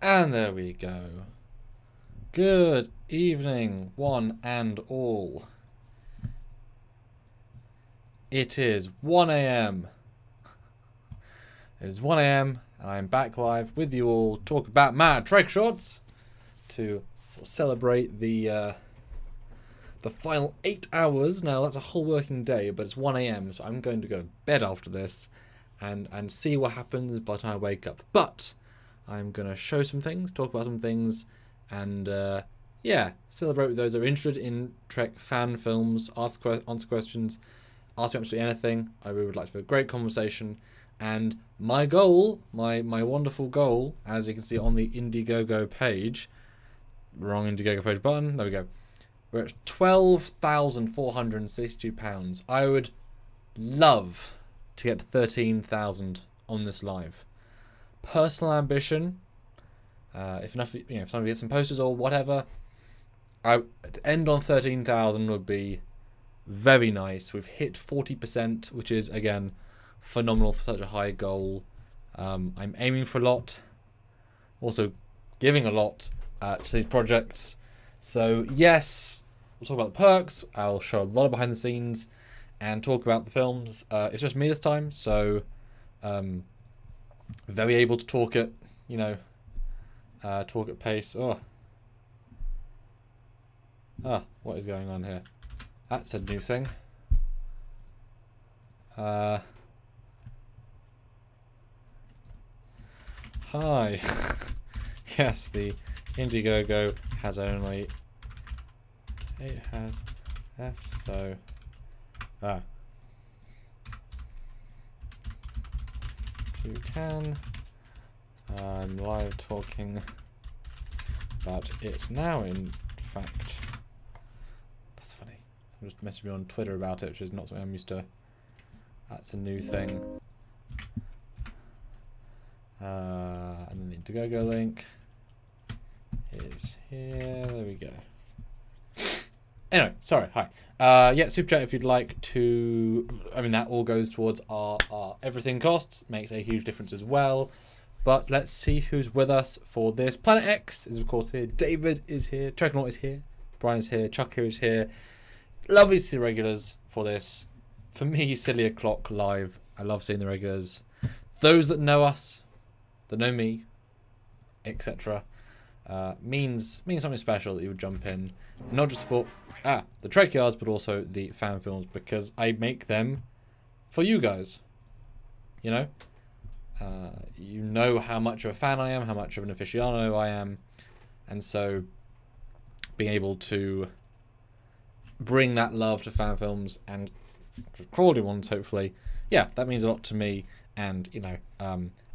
And there we go. Good evening, one and all. It is 1 a.m. It is 1 a.m. and I'm back live with you all, talk about my Trek Shorts to sort of celebrate the final 8 hours. Now that's a whole working day, but it's 1 a.m. so I'm going to go to bed after this and see what happens by the time I wake up. But I'm going to show some things, talk about some things, and celebrate with those that are interested in Trek fan films, answer questions, ask me absolutely anything. I really would like to have a great conversation. And my goal, my wonderful goal, as you can see on the Indiegogo page, wrong Indiegogo page button, there we go. We're at £12,462. I would love to get to 13,000 on this live. Personal ambition, if enough, if somebody gets some posters or whatever, to end on 13,000 would be very nice. We've hit 40%, which is again phenomenal for such a high goal. I'm aiming for a lot, also giving a lot to these projects. So yes, we'll talk about the perks. I'll show a lot of behind the scenes and talk about the films. It's just me this time, so very able to talk at pace. What is going on here? That's a new thing. Hi. Yes, the Indiegogo has only 8 has left, so you can. I'm live talking about it now, in fact. That's funny. I'm just messaging me on Twitter about it, which is not something I'm used to. That's a new thing. And then the Indiegogo link is here. There we go. Anyway, sorry, hi. Super chat if you'd like to. I mean, that all goes towards our everything costs. Makes a huge difference as well. But let's see who's with us for this. Planet X is, of course, here. David is here. Trekyards is here. Brian is here. Chuck here is here. Lovely to see the regulars for this. For me, silly o'clock live. I love seeing the regulars. Those that know us, that know me, etc., means something special that you would jump in and not just support the Trekyards, but also the fan films, because I make them for you guys. You know how much of a fan I am, how much of an aficionado I am, and so being able to bring that love to fan films and quality ones, hopefully, that means a lot to me. And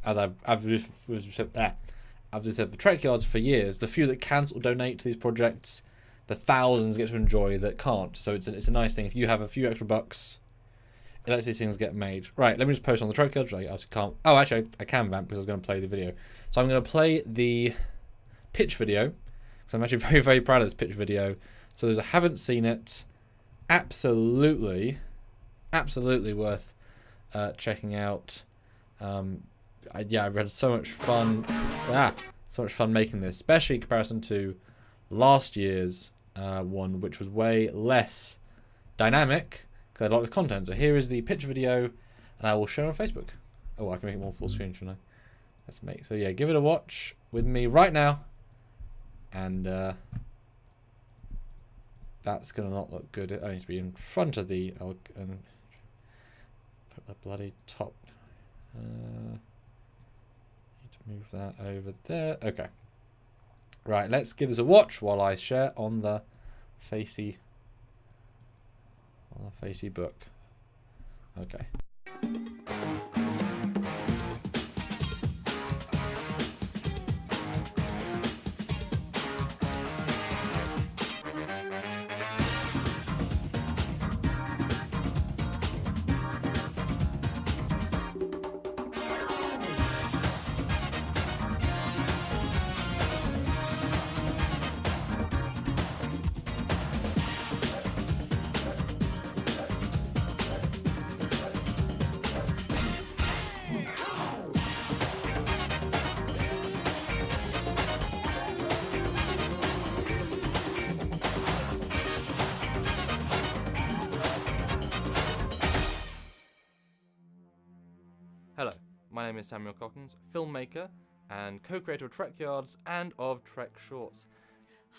as I've said for Trekyards for years, the few that can sort of donate to these projects, the thousands get to enjoy that can't. So it's a nice thing. If you have a few extra bucks, it lets these things get made. Right, let me just post on the Trekyards. I can't. Oh, actually, I can vamp because I was going to play the video. So I'm going to play the pitch video, because I'm actually very, very proud of this pitch video. So those that haven't seen it, absolutely worth checking out. I've had so much fun. So much fun making this, especially in comparison to last year's one, which was way less dynamic because I had a lot of content. So here is the pitch video, and I will share on Facebook. Oh, I can make it more full screen, shouldn't I? Let's make give it a watch with me right now, and that's gonna not look good. It needs to be in front of the and put the bloody top. Need to move that over there. Okay. Right, let's give this a watch while I share on the Facey book. Okay. Hello, my name is Samuel Cockens, filmmaker and co-creator of Trekyards and of Trek Shorts.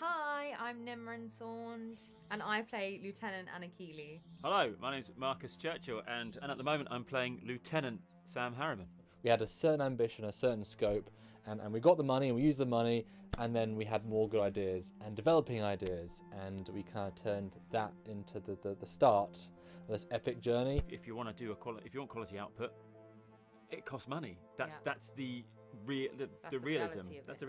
Hi, I'm Nimran Saund, and I play Lieutenant Anna Keeley. Hello, my name's Marcus Churchill, and at the moment I'm playing Lieutenant Sam Harriman. We had a certain ambition, a certain scope, and we got the money and we used the money, and then we had more good ideas and developing ideas, and we kind of turned that into the start of this epic journey. If you want to do if you want quality output, it costs money. That's the realism. That's the reality. Yeah. That's the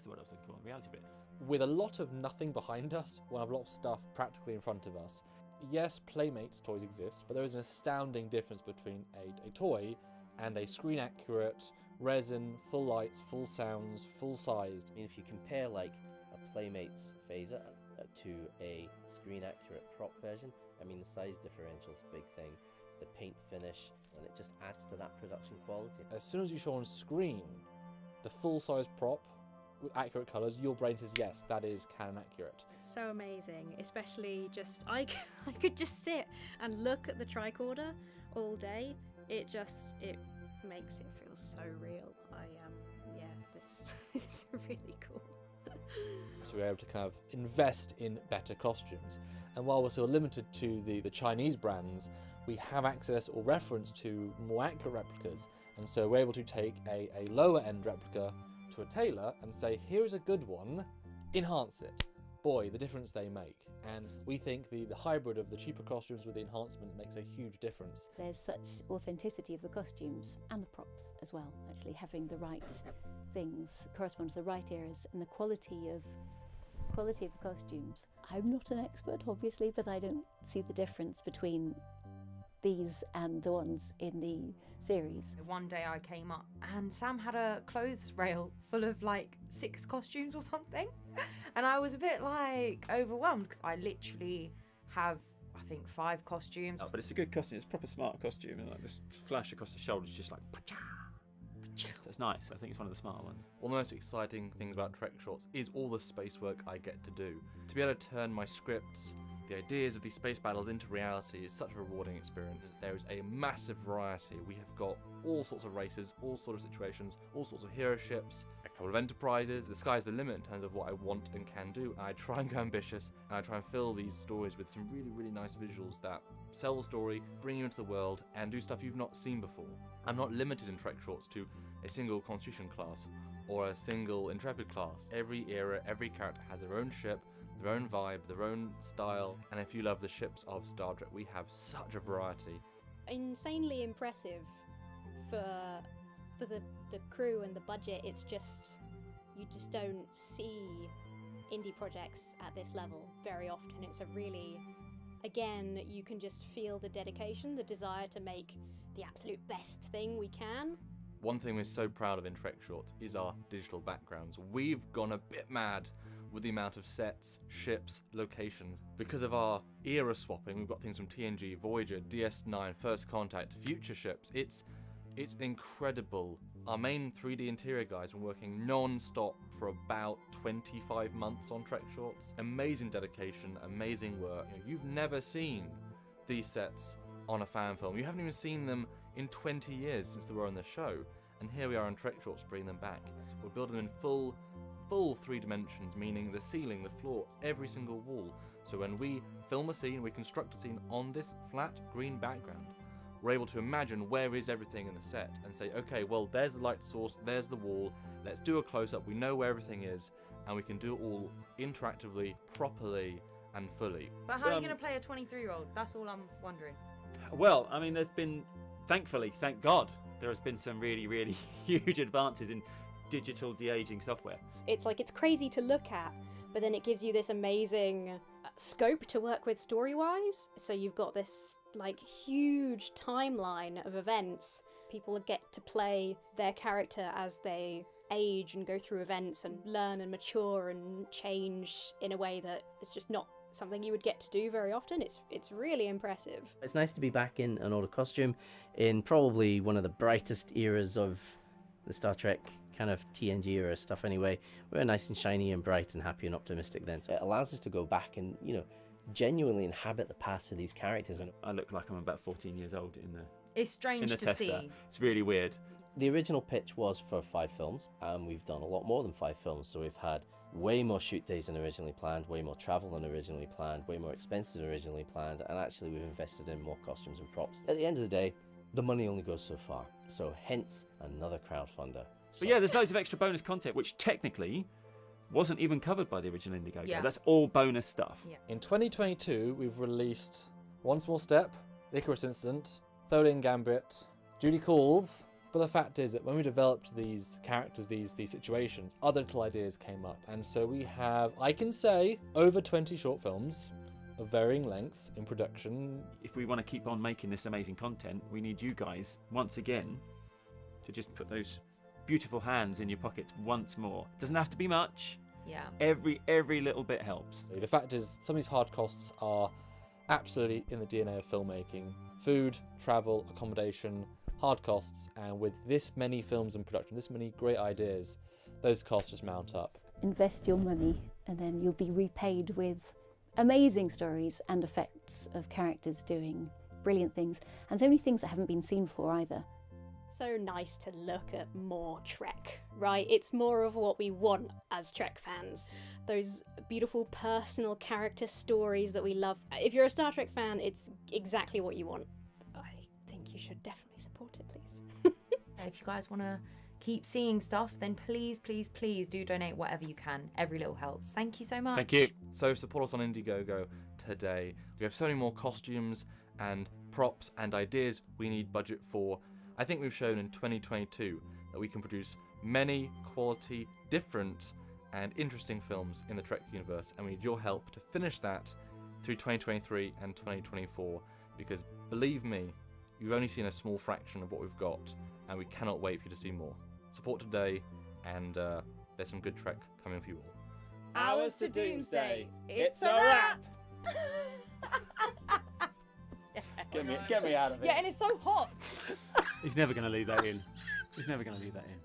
word I was looking for. The reality bit. With a lot of nothing behind us, we'll have a lot of stuff practically in front of us. Yes, Playmates toys exist, but there is an astounding difference between a toy and a screen-accurate, resin, full lights, full sounds, full-sized. I mean, if you compare like a Playmates phaser to a screen-accurate prop version, I mean, the size differential is a big thing. The paint finish, and it just adds to that production quality. As soon as you show on screen the full-size prop with accurate colours, your brain says, yes, that is Canon accurate. So amazing, especially just, I could just sit and look at the tricorder all day. It makes it feel so real. This is really cool. So we're able to kind of invest in better costumes. And while we're still limited to the Chinese brands, we have access or reference to more accurate replicas. And so we're able to take a lower end replica to a tailor and say, here is a good one, enhance it. Boy, the difference they make. And we think the hybrid of the cheaper costumes with the enhancement makes a huge difference. There's such authenticity of the costumes and the props as well, actually having the right things correspond to the right eras and the quality of the costumes. I'm not an expert, obviously, but I don't see the difference between these and the ones in the series. One day I came up and Sam had a clothes rail full of like 6 costumes or something. And I was a bit like overwhelmed because I literally have, I think, 5 costumes. But it's a good costume. It's a proper smart costume, and like this flash across the shoulders, just like pa-cha. That's nice. I think it's one of the smart ones. One of the most exciting things about Trek Shorts is all the space work I get to do. To be able to turn my scripts, the ideas of these space battles into reality is such a rewarding experience. There is a massive variety. We have got all sorts of races, all sorts of situations, all sorts of hero ships, a couple of enterprises. The sky's the limit in terms of what I want and can do. And I try and go ambitious, and I try and fill these stories with some really, really nice visuals that sell the story, bring you into the world, and do stuff you've not seen before. I'm not limited in Trek Shorts to a single Constitution class or a single Intrepid class. Every era, every character has their own ship, their own vibe, their own style, and if you love the ships of Star Trek, we have such a variety. Insanely impressive for the crew and the budget. It's just, you just don't see indie projects at this level very often. It's a really, again, you can just feel the dedication, the desire to make the absolute best thing we can. One thing we're so proud of in Trek Shorts is our digital backgrounds. We've gone a bit mad with the amount of sets, ships, locations. Because of our era swapping, we've got things from TNG, Voyager, DS9, First Contact, future ships. It's incredible. Our main 3D interior guys have been working non-stop for about 25 months on Trek Shorts. Amazing dedication, amazing work. You've never seen these sets on a fan film. You haven't even seen them in 20 years since they were on the show. And here we are on Trek Shorts bringing them back. We're building them in full 3 dimensions, meaning the ceiling, the floor, every single wall. So when we film a scene, we construct a scene on this flat green background. We're able to imagine where is everything in the set and say, okay, well, there's the light source, there's the wall, let's do a close-up, we know where everything is, and we can do it all interactively, properly, and fully. But how are you going to play a 23-year-old? That's all I'm wondering. Well, I mean, there's been, thankfully, thank God, there has been some really, really huge advances in digital de-aging software. It's like, it's crazy to look at, but then it gives you this amazing scope to work with story-wise. So you've got this like huge timeline of events. People get to play their character as they age and go through events and learn and mature and change in a way that is just not something you would get to do very often. It's really impressive. It's nice to be back in an older costume in probably one of the brightest eras of the Star Trek kind of TNG era stuff anyway. We're nice and shiny and bright and happy and optimistic then. So it allows us to go back and, genuinely inhabit the past of these characters. And I look like I'm about 14 years old in It's strange in the to tester. see. It's really weird. The original pitch was for 5 films, and we've done a lot more than 5 films. So we've had way more shoot days than originally planned, way more travel than originally planned, way more expenses than originally planned, and actually we've invested in more costumes and props. At the end of the day, the money only goes so far. So hence another crowdfunder. So But yeah, there's loads of extra bonus content, which technically wasn't even covered by the original Indiegogo. Yeah. That's all bonus stuff. Yeah. In 2022, we've released One Small Step, The Icarus Incident, Foley and Gambit, Judy Calls. But the fact is that when we developed these characters, these situations, other little ideas came up. And so we have, I can say, over 20 short films of varying lengths in production. If we want to keep on making this amazing content, we need you guys, once again, to just put those beautiful hands in your pockets once more. Doesn't have to be much. Yeah. Every little bit helps. The fact is, some of these hard costs are absolutely in the DNA of filmmaking. Food, travel, accommodation, hard costs, and with this many films in production, this many great ideas, those costs just mount up. Invest your money and then you'll be repaid with amazing stories and effects of characters doing brilliant things, and so many things that haven't been seen before either. So nice to look at more Trek, right? It's more of what we want as Trek fans. Those beautiful personal character stories that we love. If you're a Star Trek fan, it's exactly what you want. I think you should definitely support it, please. If you guys want to keep seeing stuff, then please, please, please do donate whatever you can. Every little helps. Thank you so much. Thank you. So support us on Indiegogo today. We have so many more costumes and props and ideas we need budget for. I think we've shown in 2022 that we can produce many quality, different and interesting films in the Trek universe, and we need your help to finish that through 2023 and 2024, because believe me, you've only seen a small fraction of what we've got, and we cannot wait for you to see more. Support today, and there's some good Trek coming for you all. Hours to Doomsday. It's a wrap. Get me out of it. Yeah, and it's so hot. He's never going to leave that in. He's never going to leave that in.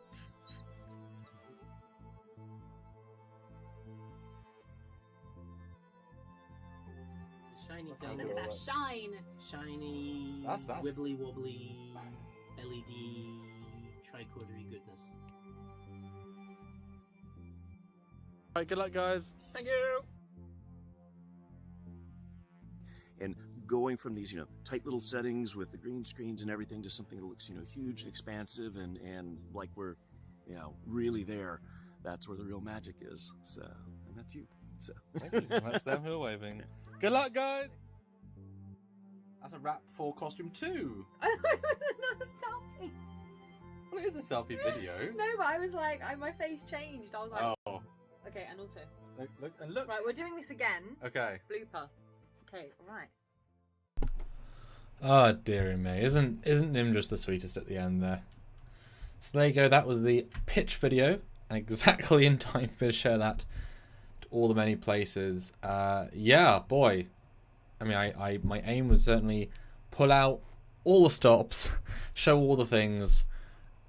shiny Look thing. at that shine. Shiny, That's- wibbly wobbly, LED, tricordery goodness. Alright, good luck, guys. Thank you. And going from these, tight little settings with the green screens and everything to something that looks, huge and expansive and like we're, really there. That's where the real magic is. So, and that's you. So, Thank you. That's them who are waving. Good luck, guys. That's a wrap for costume 2. I thought it was another selfie. Well, it is a selfie video. No, but I was like, my face changed. I was like, Oh, okay, and also, look and look. right, we're doing this again. Okay. Blooper. Okay, right. Oh, dearie me. Isn't Nim just the sweetest at the end there? So there you go. That was the pitch video. And exactly in time for me to share that to all the many places. Yeah, boy. I mean, I my aim was certainly pull out all the stops, show all the things,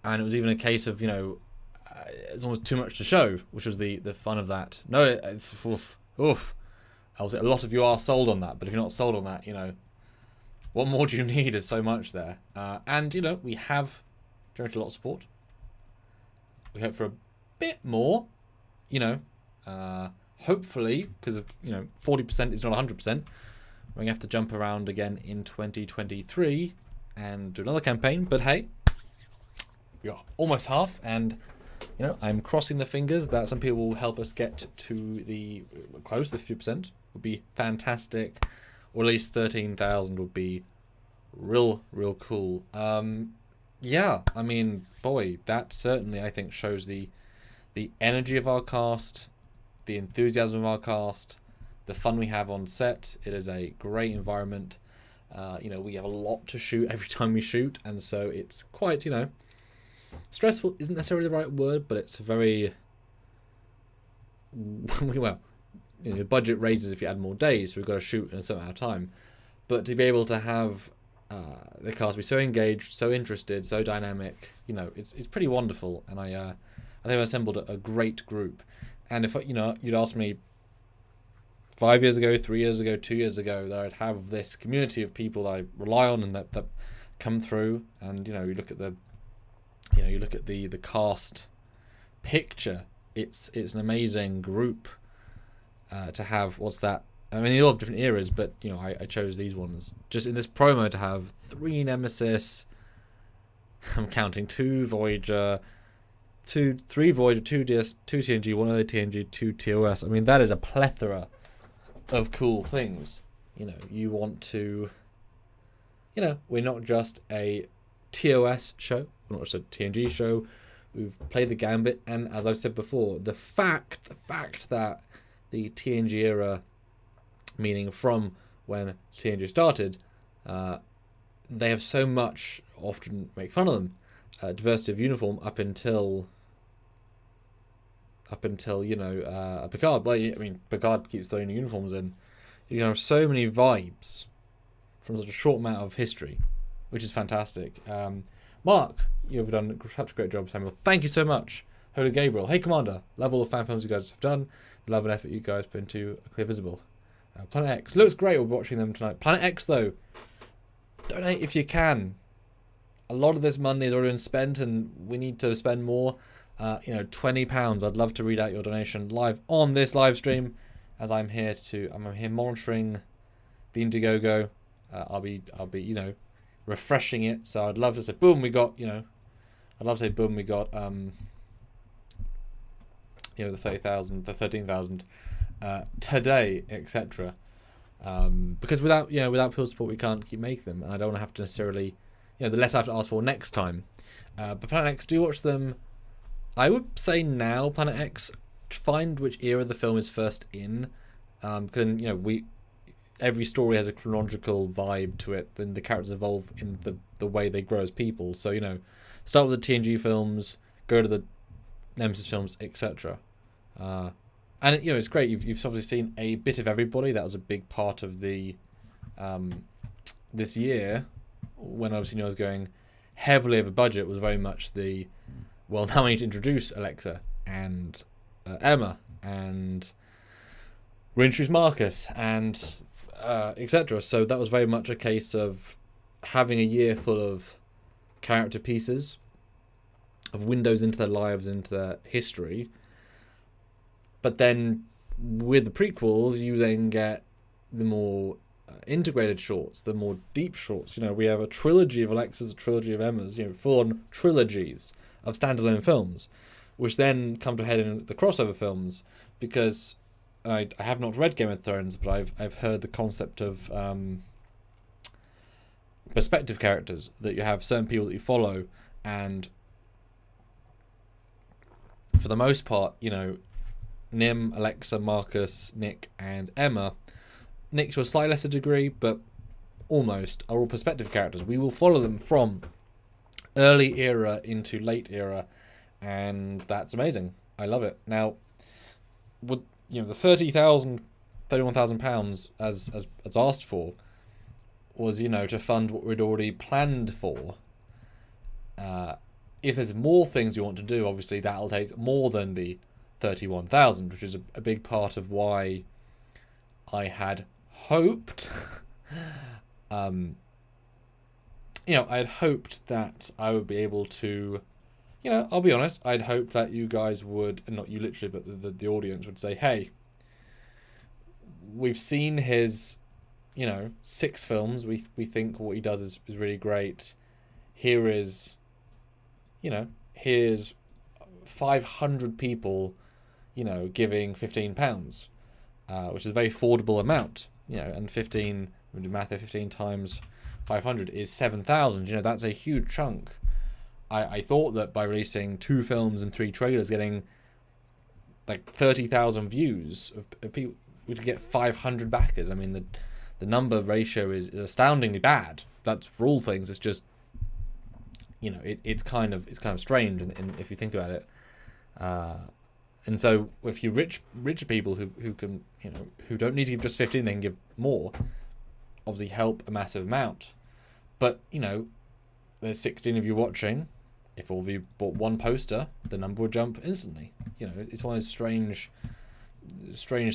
and it was even a case of, it's almost too much to show, which was the fun of that. No, it's, oof. I was a lot of you are sold on that, but if you're not sold on that, what more do you need? There's so much there. And, we have generated a lot of support. We hope for a bit more, hopefully, because of, 40% is not 100%. We're going to have to jump around again in 2023 and do another campaign. But hey, we are almost half, and, I'm crossing the fingers that some people will help us get to the close to 50%. Would be fantastic. Or at least 13,000 would be real cool. Yeah, I mean, boy, that certainly, I think, shows the energy of our cast, the enthusiasm of our cast, the fun we have on set. It is a great environment. We have a lot to shoot every time we shoot, and so it's quite, stressful isn't necessarily the right word, but it's very, well, the budget raises if you add more days, so we've got to shoot in a certain amount of time. But to be able to have the cast be so engaged, so interested, so dynamic, it's pretty wonderful. And I think I've assembled a great group. And if you'd asked me 5 years ago, 3 years ago, 2 years ago, that I'd have this community of people that I rely on and that come through, and you look at the the cast picture. It's an amazing group to have. What's that? I mean, they all have different eras, but I chose these ones just in this promo to have 3 Nemesis. I'm counting 2 Voyager, 3 Voyager, 2 DS, 2 TNG, 1 other TNG, 2 TOS. I mean, that is a plethora of cool things. You want to. We're not just a TOS show. We're not just a TNG show. We've played the gambit, and as I've said before, the fact that the TNG era, meaning from when TNG started, they have so much, often make fun of them, diversity of uniform up until Picard. Well, I mean, Picard keeps throwing uniforms in. You have so many vibes from such a short amount of history, which is fantastic. Mark, you've done such a great job, Samuel. Thank you so much. Holy Gabriel. Hey, Commander. Love all the fan films you guys have done. The love and effort you guys put into Clear Visible. Planet X. Looks great. We'll be watching them tonight. Planet X, though. Donate if you can. A lot of this money has already been spent, and we need to spend more. £20. I'd love to read out your donation live on this live stream, as I'm here monitoring the Indiegogo. I'll be refreshing it. So I'd love to say boom, we got the 30,000, the 13,000 today, etc. Because without people's support, we can't keep making them, and I don't want to have to necessarily, the less I have to ask for next time. But Planet X, do watch them. I would say now, Planet X, find which era the film is first in, because every story has a chronological vibe to it. Then the characters evolve in the way they grow as people. So start with the TNG films, go to the Nemesis films, etc. And it's great. You've obviously seen a bit of everybody. That was a big part of the this year, when obviously I was going heavily over budget. Was very much now I need to introduce Alexa and Emma, and reintroduce Marcus, and etc. So that was very much a case of having a year full of character pieces, of windows into their lives, into their history. But then with the prequels, you then get the more integrated shorts, the more deep shorts. We have a trilogy of Alexas, a trilogy of Emmas, full-on trilogies of standalone films, which then come to a head in the crossover films, because I have not read Game of Thrones, but I've heard the concept of perspective characters, that you have certain people that you follow, and for the most part, Nim, Alexa, Marcus, Nick, and Emma. Nick to a slightly lesser degree, but almost, are all perspective characters. We will follow them from early era into late era, and that's amazing. I love it. Now, would the £31,000 as asked for was to fund what we'd already planned for. If there's more things you want to do, obviously that'll take more than the 31,000, which is a big part of why I had hoped I had hoped that I would be able to, I'll be honest, I'd hoped that you guys would, and not you literally, but the audience would say, hey, we've seen his 6 films, we think what he does is really great. Here's here's 500 people giving £15, which is a very affordable amount, and 15, we do math, 15 times 500 is 7,000. that's a huge chunk. I thought that by releasing 2 films and 3 trailers, getting like 30,000 views of people, we'd get 500 backers. I mean, the number ratio is astoundingly bad. That's for all things. It's just it's kind of strange, and if you think about it. And so if you richer people who can who don't need to give just 15, they can give more, obviously help a massive amount. But there's 16 of you watching. If all of you bought one poster, the number would jump instantly. It's one of those strange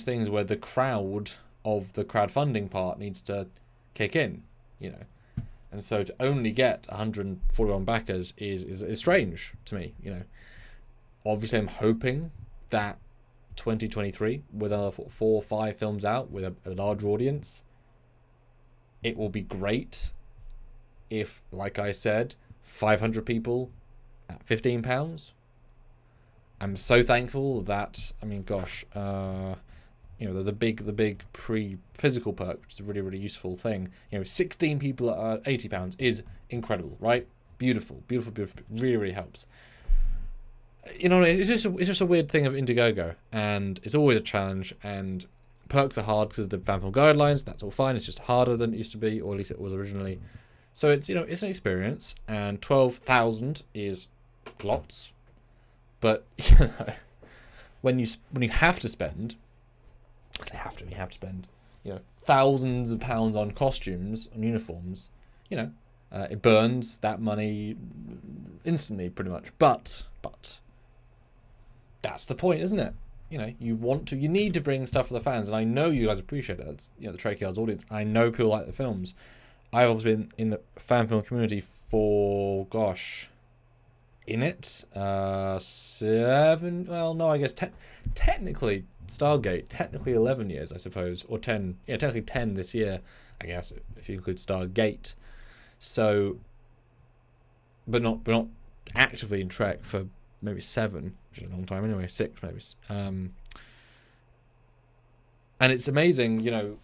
things where the crowd of the crowdfunding part needs to kick in. And so to only get 141 backers is strange to me, you know. Obviously, I'm hoping that 2023, with another 4 or 5 films out with a larger audience, it will be great if, like I said, 500 people at £15. I'm so thankful that, I mean, gosh, you know, the big pre-physical perk, which is a really, really useful thing. You know, 16 people at £80 is incredible, right? Beautiful, really, really helps. You know, it's just a weird thing of Indiegogo, and it's always a challenge, and perks are hard because of the fan film guidelines. That's all fine. It's just harder than it used to be, or at least it was originally. So it's, you know, it's an experience, and 12,000 is lots, but you know, when you have to spend, you have to spend, you know, thousands of pounds on costumes, on uniforms, you know, it burns that money instantly, pretty much. But that's the point, isn't it? You know, you need to bring stuff for the fans, and I know you guys appreciate it. That's, you know, the Trekyards audience. I know people like the films. I've obviously been in the fan film community for, gosh, in it, 7, well, no, I guess technically Stargate, technically 11 years, I suppose, or 10, yeah, technically 10 this year, I guess, if you include Stargate. So, but not actively in Trek for maybe 7, which is a long time anyway, 6 maybe. And it's amazing, you know,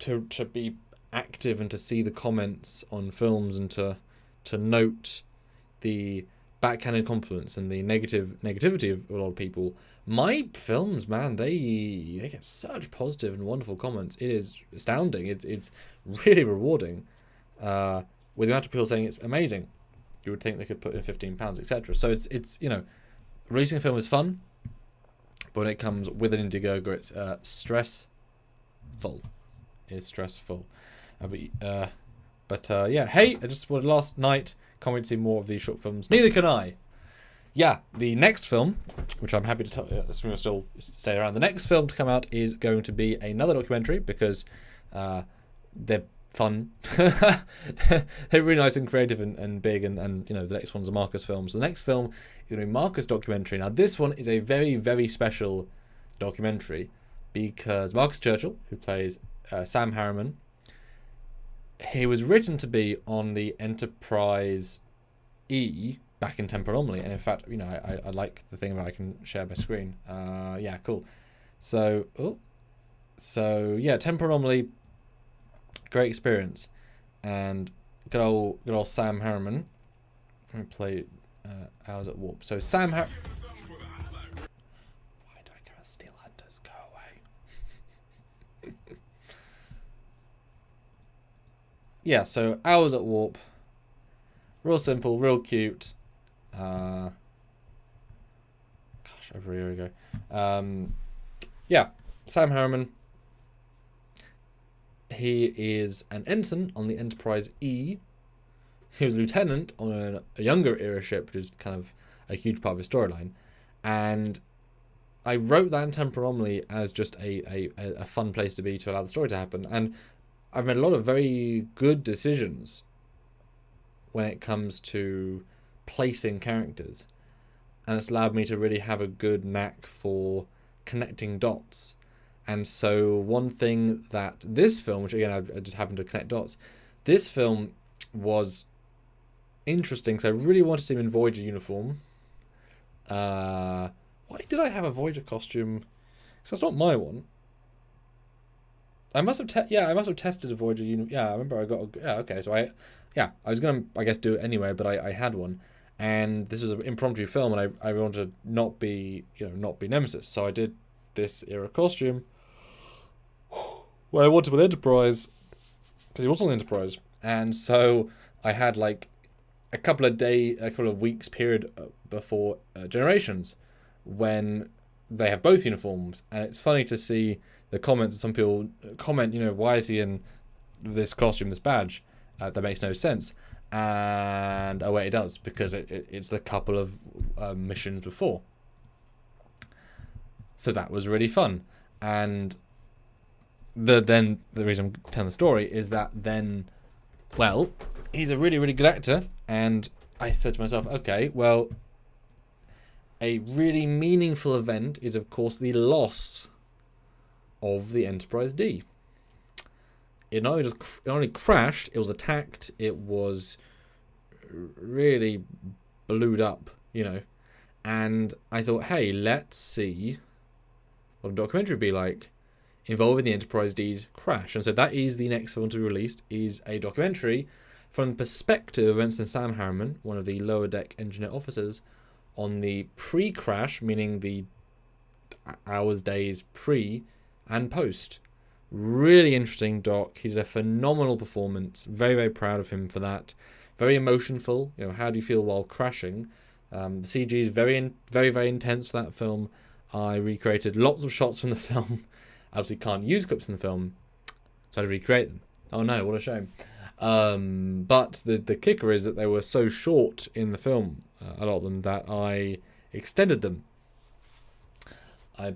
to be active and to see the comments on films and to note the backhanded compliments and the negativity of a lot of people. My films, man, they get such positive and wonderful comments. It is astounding. It's really rewarding. With the amount of people saying it's amazing, you would think they could put in £15, etc. So it's you know, releasing a film is fun, but when it comes with an Indiegogo, it's stressful. It's stressful. But yeah, hey, I just wanted last night. Can't wait to see more of these short films. Neither can I. Yeah, the next film, which I'm happy to tell you, will still stay around. The next film to come out is going to be another documentary because they're fun. They're really nice and creative and big, and you know, the next one's a Marcus film. So the next film is going to be a Marcus documentary. Now this one is a very, very special documentary because Marcus Churchill, who plays Sam Harriman, he was written to be on the Enterprise E back in Temporal Anomaly, and in fact, you know, I like the thing about I can share my screen. Yeah, cool. So yeah, Temporal Anomaly, great experience, and good old Sam Harriman. Let me play Hours at Warp. So Sam Harriman. Why do I go with Steel Hunters? Go away. Yeah, so Hours at Warp. Real simple, real cute. Gosh, over a year ago. Yeah, Sam Harriman. He is an ensign on the Enterprise E. He was a lieutenant on a younger era ship, which is kind of a huge part of his storyline. And I wrote that in Temporal Anomaly as just a fun place to be to allow the story to happen. And I've made a lot of very good decisions when it comes to placing characters. And it's allowed me to really have a good knack for connecting dots. And so one thing that this film, which again I just happened to connect dots, this film was interesting. So I really wanted to see him in Voyager uniform. Why did I have a Voyager costume? Because that's not my one. I must have tested a Voyager uniform. Yeah, I remember I got. Yeah, okay. So I was gonna, I guess, do it anyway, but I had one, and this was an impromptu film, and I wanted to not be Nemesis, so I did this era costume. Well, I wanted with Enterprise, because he was on the Enterprise, and so I had like a couple of weeks period before Generations, when they have both uniforms, and it's funny to see the comments. Some people comment, you know, why is he in this costume, this badge? That makes no sense. And oh wait, it does, because it's the couple of missions before. So that was really fun. And then the reason I'm telling the story is that then, well, he's a really, really good actor, and I said to myself, okay, well, a really meaningful event is, of course, the loss of the Enterprise D. It not only crashed, it was attacked, it was really blued up, you know. And I thought, hey, let's see what a documentary would be like involving the Enterprise D's crash. And so that is the next film to be released, is a documentary from the perspective of Ensign Sam Harriman, one of the lower deck engineer officers, on the pre-crash, meaning the hours, days pre and post. Really interesting doc. He did a phenomenal performance. Very, very proud of him for that. Very emotional. You know, how do you feel while crashing? The CG is very, very intense for that film. I recreated lots of shots from the film. Obviously can't use clips in the film, so I had to recreate them. Oh no, what a shame. But the kicker is that they were so short in the film, a lot of them, that I extended them. I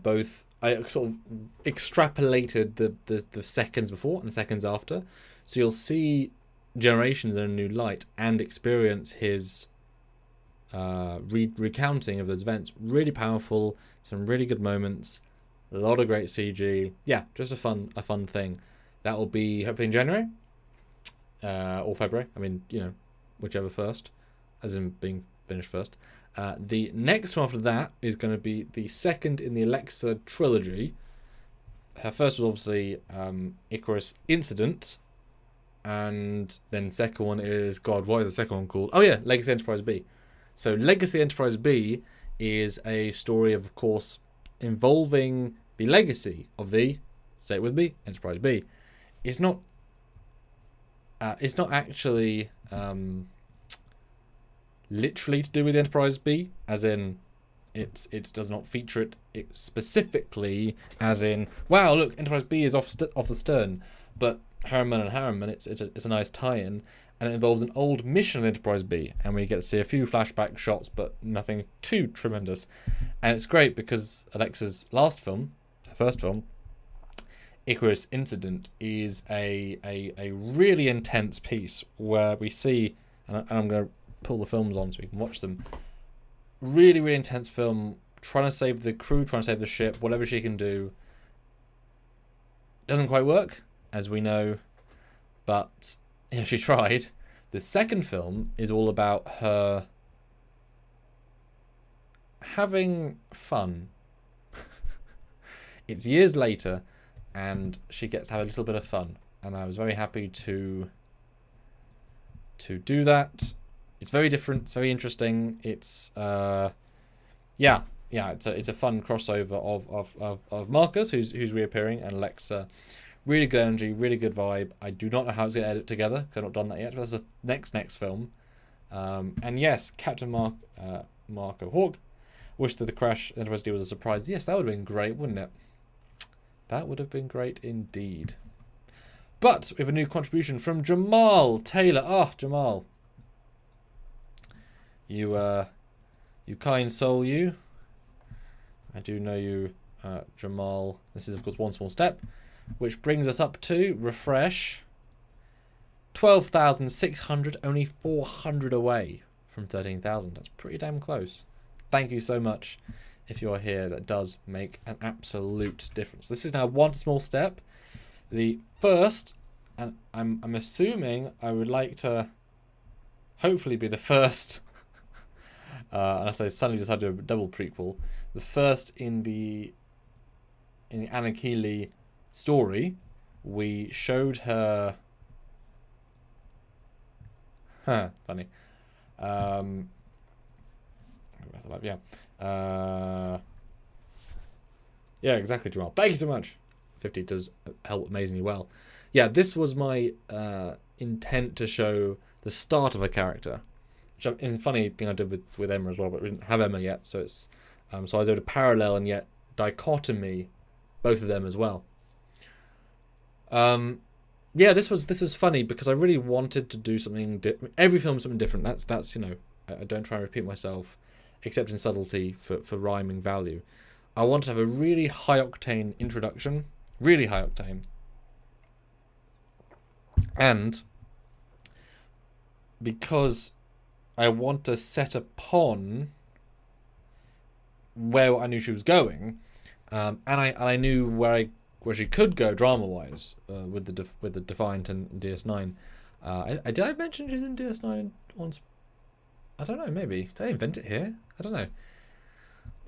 sort of extrapolated the seconds before and the seconds after, so you'll see Generations in a new light and experience his recounting of those events. Really powerful, some really good moments, a lot of great CG. Yeah, just a fun thing. That will be hopefully in January or February. I mean, you know, whichever first, as in being finished first. The next one after that is going to be the second in the Alexa trilogy. Her first was obviously Icarus Incident, and then second one is, God, what is the second one called? Oh yeah, Legacy Enterprise B. So Legacy Enterprise B is a story of course, involving the legacy of the, say it with me, Enterprise B. It's not actually literally to do with Enterprise B, as in it does not feature it specifically, as in, wow, look, Enterprise B is off the stern, but Harriman and Harriman, it's a nice tie-in, and it involves an old mission of Enterprise B, and we get to see a few flashback shots, but nothing too tremendous. And it's great because Alexa's last film, her first film, Icarus Incident, is a really intense piece where we see, and I'm going to pull the films on so we can watch them. Really, really intense film, trying to save the crew, trying to save the ship, whatever she can do. Doesn't quite work, as we know, but you know, she tried. The second film is all about her having fun. It's years later, and she gets to have a little bit of fun, and I was very happy to do that. It's very different. It's very interesting. It's yeah. It's a fun crossover of Marcus, who's reappearing, and Alexa. Really good energy, really good vibe. I do not know how it's going to edit together because I've not done that yet. But that's the next film. And yes, Captain Marco Hawk wished that the crash Enterprise D was a surprise. Yes, that would have been great, wouldn't it? That would have been great indeed. But we have a new contribution from Jamal Taylor. Oh, Jamal. You kind soul, you. I do know you, Jamal. This is, of course, one small step, which brings us up to, refresh, 12,600, only 400 away from 13,000. That's pretty damn close. Thank you so much if you are here. That does make an absolute difference. This is now one small step. The first, and I'm assuming I would like to hopefully be the first, unless I suddenly decide to do a double prequel, the first in the Anna Keeley story. We showed her funny yeah, exactly, Jamal. Thank you so much. 50 does help amazingly well. Yeah, this was my intent to show the start of a character, which a funny thing I did with Emma as well, but we didn't have Emma yet, so it's so I was able to parallel and yet dichotomy both of them as well. Yeah, this was funny because I really wanted to do something every film something different. That's you know, I don't try and repeat myself except in subtlety for rhyming value. I want to have a really high octane introduction, really high octane, and because I want to set upon where I knew she was going, and I knew where she could go drama wise with the Defiant and DS9. Did I mention she's in DS9 once? I don't know. Maybe did I invent it here? I don't know.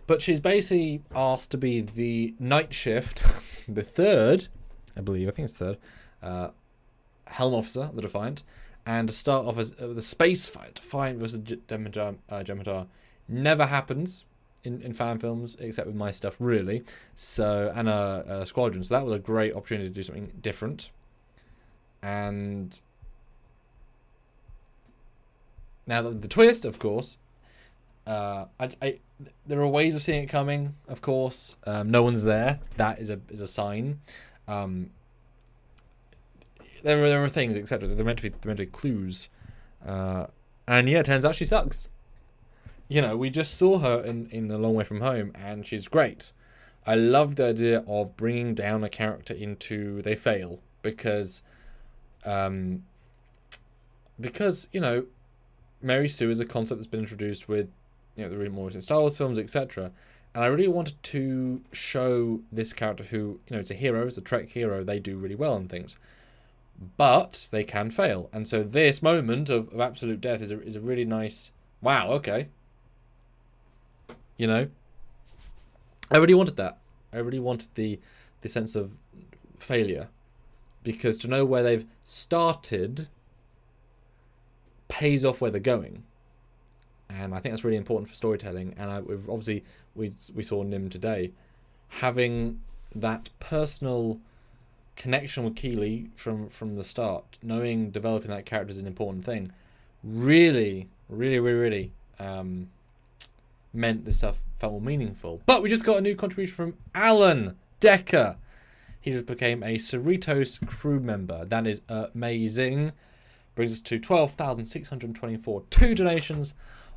But she's basically asked to be the night shift, the third, I believe. I think it's third. Helm officer, the Defiant, and to start off as the space fight, Defiant versus Jem'Hadar, never happens in fan films except with my stuff, really. So and Squadron, so that was a great opportunity to do something different. And now the twist, of course, there are ways of seeing it coming. Of course, no one's there. That is a sign. There are things, etc. They're meant to be clues, and yeah, it turns out she sucks. You know, we just saw her in A Long Way From Home, and she's great. I love the idea of bringing down a character into they fail because you know, Mary Sue is a concept that's been introduced with, you know, the really more recent Star Wars films, etc. And I really wanted to show this character who, you know, it's a hero, it's a Trek hero. They do really well on things, but they can fail. And so this moment of absolute death is a really nice. Wow. Okay. You know, I really wanted that. I really wanted the sense of failure, because to know where they've started pays off where they're going, and I think that's really important for storytelling. And we saw Nim today, having that personal connection with Keeley from the start, developing that character is an important thing. Really meant this stuff felt more meaningful. But we just got a new contribution from Alan Decker. He just became a Cerritos crew member. That is amazing. Brings us to 12,624. 2 donations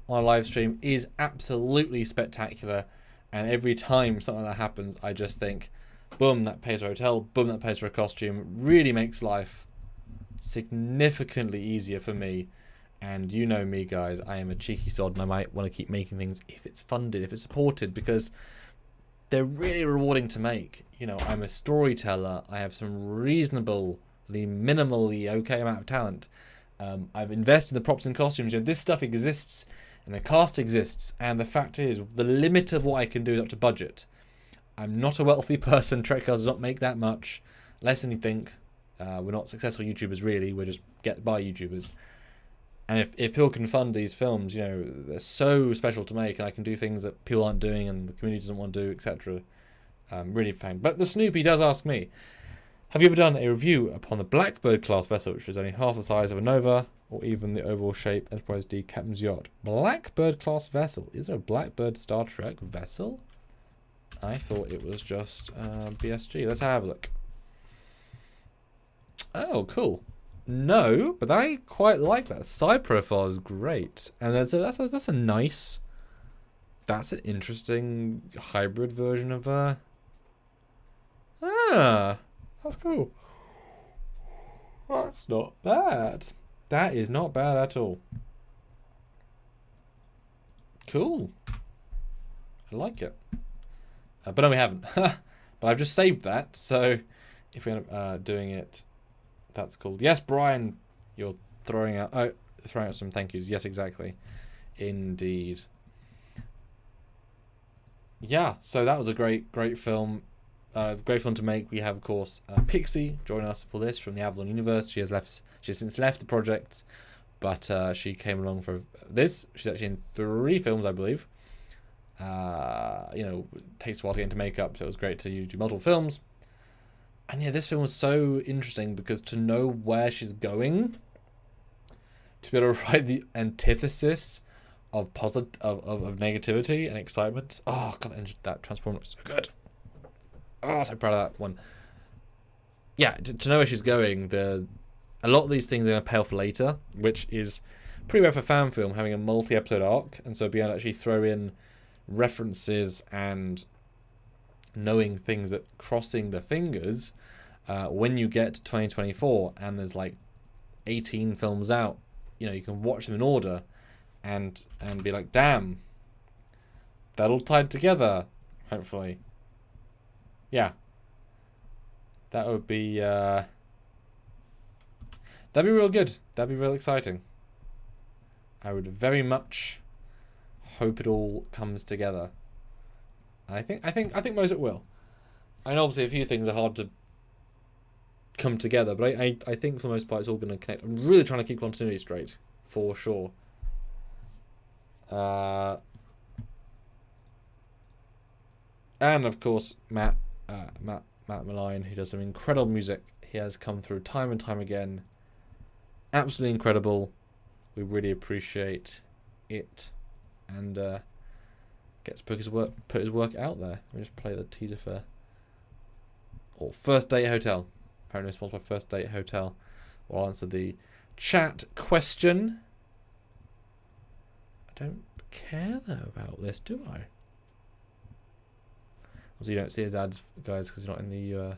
on a live stream is absolutely spectacular. And every time something like that happens, I just think, boom, that pays for a hotel, boom, that pays for a costume. Really makes life significantly easier for me. And you know me, guys, I am a cheeky sod, and I might want to keep making things if it's funded, if it's supported, because they're really rewarding to make. You know, I'm a storyteller. I have some reasonably, minimally okay amount of talent. I've invested in the props and costumes. You know, this stuff exists, and the cast exists. And the fact is, the limit of what I can do is up to budget. I'm not a wealthy person. Trekyards does not make that much, less than you think. We're not successful YouTubers, really. We're just get-by YouTubers. And if people can fund these films, you know, they're so special to make, and I can do things that people aren't doing and the community doesn't want to do, etc. Really fan. But the Snoopy does ask me, have you ever done a review upon the Blackbird class vessel, which is only half the size of a Nova, or even the oval shape Enterprise D captain's yacht? Blackbird class vessel. Is there a Blackbird Star Trek vessel? I thought it was just BSG. Let's have a look. Oh, cool. No, but I quite like that. Side profile is great, and that's a nice. That's an interesting hybrid version of her. That's cool. That's not bad. That is not bad at all. Cool. I like it. But no, we haven't. But I've just saved that, so if we end up doing it. That's cool. Yes, Brian, you're throwing out some thank yous. Yes, exactly. Indeed. Yeah, so that was a great film. Great film to make. We have, of course, Pixie joining us for this from the Avalon universe. She has since left the project, but she came along for this. She's actually in 3 films, I believe. You know, it takes a while to get into makeup, so it was great to do multiple films. And yeah, this film was so interesting because to know where she's going, to be able to write the antithesis of of negativity and excitement. Oh god, that transformer was so good. Oh, so proud of that one. Yeah, to know where she's going, a lot of these things are going to pay off later, which is pretty rare for a fan film having a multi-episode arc, and so being able to actually throw in references and knowing things that crossing the fingers when you get to 2024 and there's like 18 films out you can watch them in order, and be like, damn, that all tied together. Hopefully, yeah. That would be that'd be real good. That'd be real exciting. I would very much hope it all comes together. I think most of it will. I know obviously a few things are hard to come together, but I think for the most part it's all going to connect. I'm really trying to keep continuity straight, for sure. And of course Matt Malign, who does some incredible music. He has come through time and time again. Absolutely incredible. We really appreciate it, and gets put his work out there. Let me just play the teaser for First Date Hotel. Apparently sponsored by First Date Hotel. We'll answer the chat question. I don't care though about this, do I? Also, you don't see his ads, guys, because you're not in the.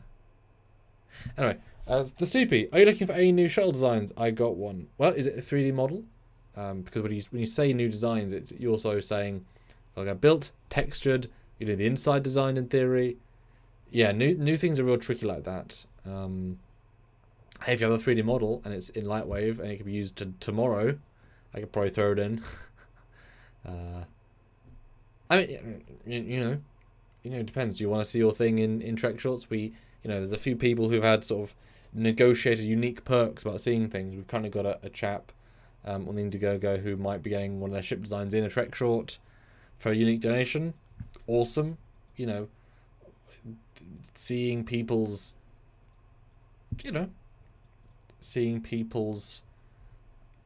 Anyway, the Soupy. Are you looking for any new shuttle designs? I got one. Well, is it a 3D model? Because when you say new designs, you're also saying like I built, textured. You know, the inside design in theory. Yeah, new things are real tricky like that. Hey, if you have a 3D model and it's in Lightwave and it can be used tomorrow, I could probably throw it in. I mean, it depends. Do you want to see your thing in Trek Shorts? There's a few people who've had sort of negotiated unique perks about seeing things. We've kind of got a chap on the Indiegogo who might be getting one of their ship designs in a Trek Short for a unique donation. Awesome. Seeing people's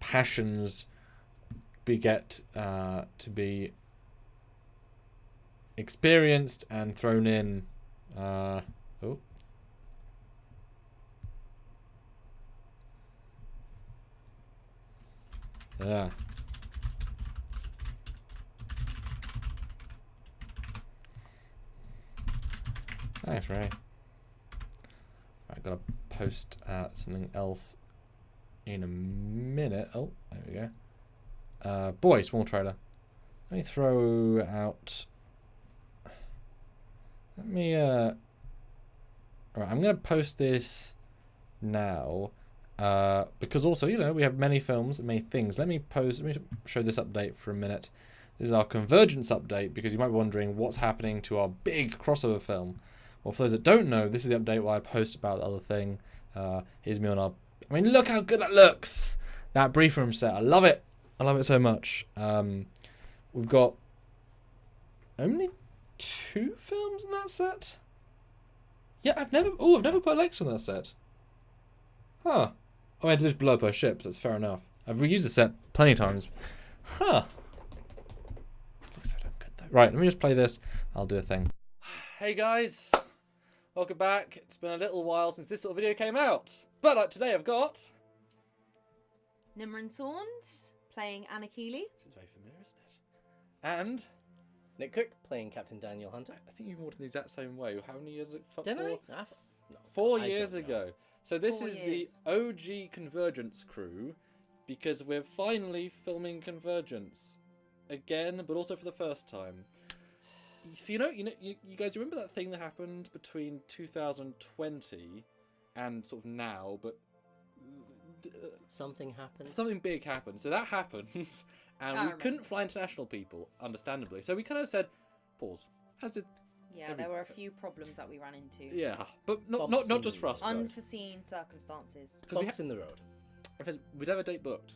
passions to be experienced and thrown in. Yeah. Thanks, Ray. I've got to post something else in a minute. Oh, there we go. Boy, small trailer. Let me throw out. Alright, I'm going to post this now. Because also, we have many films and many things. Let me show this update for a minute. This is our Convergence update, because you might be wondering what's happening to our big crossover film. Well, for those that don't know, this is the update where I post about the other thing. Here's me on our... I mean, look how good that looks! That brief room set. I love it. I love it so much. We've got only 2 films in that set? Yeah, I've never put Lex on that set. Huh. Oh, I just blow up our ships. That's fair enough. I've reused the set plenty of times. Huh. Looks so damn good though. Right, let me just play this. I'll do a thing. Hey guys. Welcome back. It's been a little while since this sort of video came out. But today I've got... Nimrin Sond playing Anna Keeley. This is very familiar, isn't it? And... Nick Cook playing Captain Daniel Hunter. I think you've walked in the exact same way. How many years ago? Did I? No, 4 I years don't know. ago. So this 4 is years. the OG Convergence crew, because we're finally filming Convergence again, but also for the first time. So you guys remember that thing that happened between 2020 and sort of now, but Something happened. something big happened. So that happened, and we couldn't fly international people, understandably. So we kind of said, pause. As did Yeah, there were a few problems that we ran into. yeah, but not just for us. though. Unforeseen circumstances. Bumps in the road. We'd have a date booked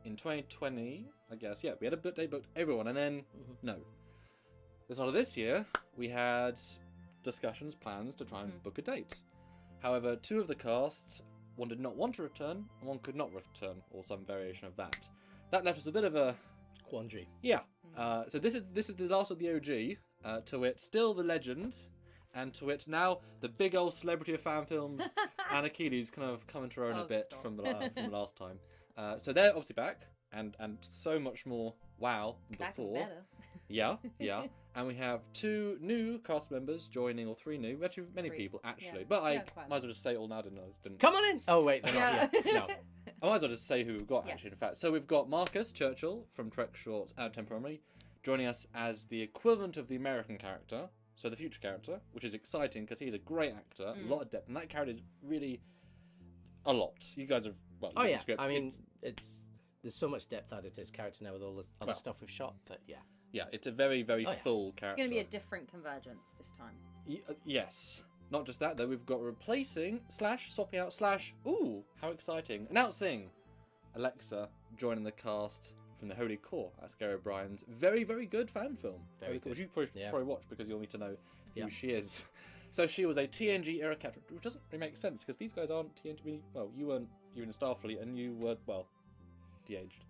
in 2020, I guess. Yeah, we had a date booked, everyone, and then no. The start of this year, we had discussions, plans to try and book a date. However, 2 of the cast, one did not want to return, and one could not return, or some variation of that. That left us a bit of a Quandary. yeah. So this is the last of the OG. To wit, still the legend, and to wit now the big old celebrity of fan films, Anna Keeley's kind of coming to her own a bit stop. from the last time. So they're obviously back, and so much more WoW Back and before. better. Yeah. And we have 2 new cast members joining, or 3 new. Actually, many 3. people, actually. Yeah. But I Yeah, quite a might as well just say it all now, didn't Come on in. Oh wait, they're not Yeah. here. No. I might as well just say who we've got, actually, in Yes. fact. So we've got Marcus Churchill from Trek Shorts temporarily, joining us as the equivalent of the American character, so the future character, which is exciting because he's a great actor, a lot of depth, and that character is really a lot. You guys have, well, Oh read yeah. the script. I mean, it's there's so much depth added to his character now with all the other Well. stuff we've shot. That Yeah, it's a very, very Oh, yeah. full It's character. going to be a different Convergence this time. Yes. Not just that, though. We've got replacing, swapping out, ooh, how exciting. Announcing Alexa joining the cast from the Holy Core. That's Gary O'Brien's very, very good fan film. Very Holy Core, good. which you probably, Yeah. probably watch because you'll need to know who Yeah. she is. So she was a TNG era captain, which doesn't really make sense because these guys aren't TNG. Well, you weren't. You were in Starfleet and you were, well, de-aged.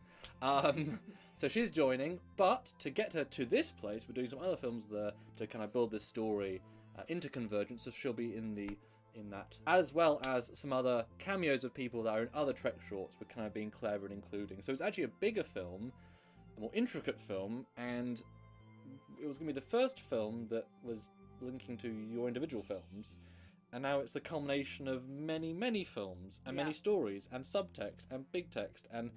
So she's joining, but to get her to this place, we're doing some other films there to kind of build this story into Convergence. So she'll be in that, as well as some other cameos of people that are in other Trek shorts, but kind of being clever and including. So it's actually a bigger film, a more intricate film, and it was going to be the first film that was linking to your individual films. And now it's the culmination of many, many films and many Yeah. stories and subtext and big text and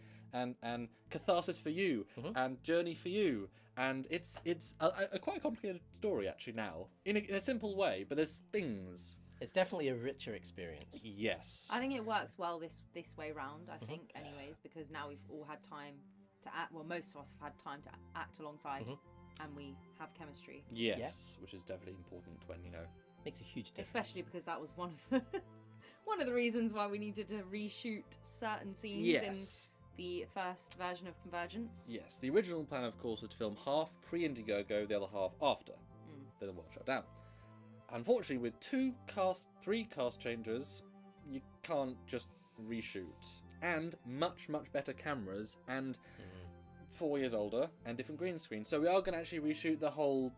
catharsis for you and journey for you. And it's a quite complicated story actually now in a simple way, but there's things. it's definitely a richer experience. Yes. I think it works well this way round, I think, anyways, because now we've all had time to act. Well, most of us have had time to act alongside, and we have chemistry. Yes, which is definitely important when Makes a huge difference. Especially because that was one of the one of the reasons why we needed to reshoot certain scenes Yes. in the first version of Convergence. Yes, the original plan, of course, was to film half pre-Indiegogo, the other half after. Then the world shut down. Unfortunately, with 3 cast changes, you can't just reshoot. And much, much better cameras, and 4 years older, and different green screen. So we are going to actually reshoot the whole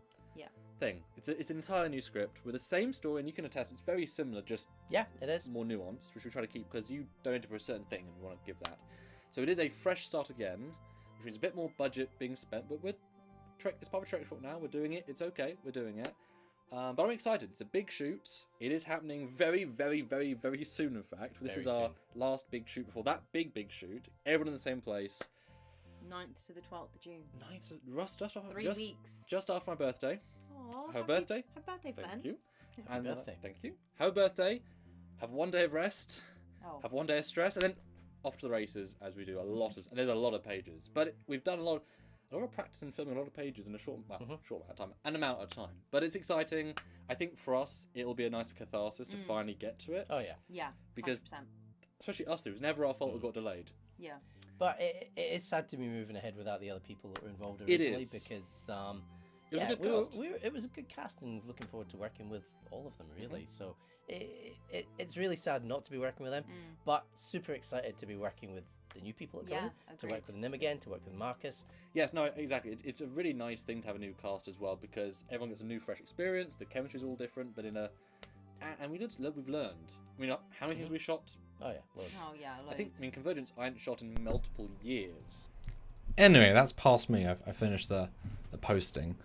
thing. It's an entire new script with the same story, and you can attest it's very similar, just Yeah, it is. more nuanced, which we try to keep because you donated for a certain thing and we want to give that. So it is a fresh start again, which means a bit more budget being spent, but it's part of a Trek short now. We're doing it. It's okay. We're doing it. But I'm excited. It's a big shoot. It is happening very, very, very, very soon, in fact. This Very is our soon. last big shoot before that big shoot. Everyone in the same place. 9th to the 12th of June. Just 3 weeks. just after my birthday. Aww, Have a birthday. Happy birthday, Thank Glenn. you. Happy And birthday. thank you. Have a birthday. Have 1 day of rest. Oh. Have 1 day of stress, and then off to the races as we do and there's a lot of pages. But we've done a lot of practice in filming a lot of pages in a short amount of time, an amount of time. But it's exciting. I think for us, it'll be a nice catharsis to finally get to it. Oh yeah. Yeah, Because 100%. especially us two, it was never our fault it got delayed. Yeah. But it is sad to be moving ahead without the other people that were involved It originally is. because It was a good cast. it was a good cast and looking forward to working with all of them really. So it's really sad not to be working with them, but super excited to be working with the new people that come in, to work with them again, to work with Marcus. Yes, no, exactly. It's a really nice thing to have a new cast as well because everyone gets a new, fresh experience. The chemistry's all different, but and we've learned. I mean, how many things we shot? Oh yeah, loads. Oh yeah, loads. I think, Convergence I hadn't shot in multiple years. Anyway, that's past me. I finished the posting.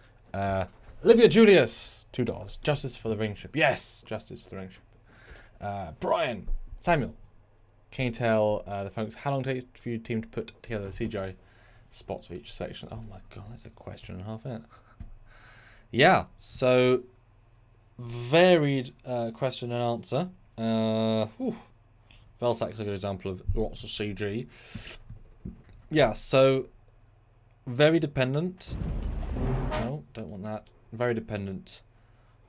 Olivia Julius, $2. Justice for the ring ship. Yes, justice for the ring ship. Brian, Samuel, can you tell the folks how long it takes for your team to put together the CGI spots for each section? Oh my god, that's a question and a half, isn't it? Yeah, so varied question and answer. Velsac is a good example of lots of CG. Yeah, so very dependent. No, don't want that. Very dependent.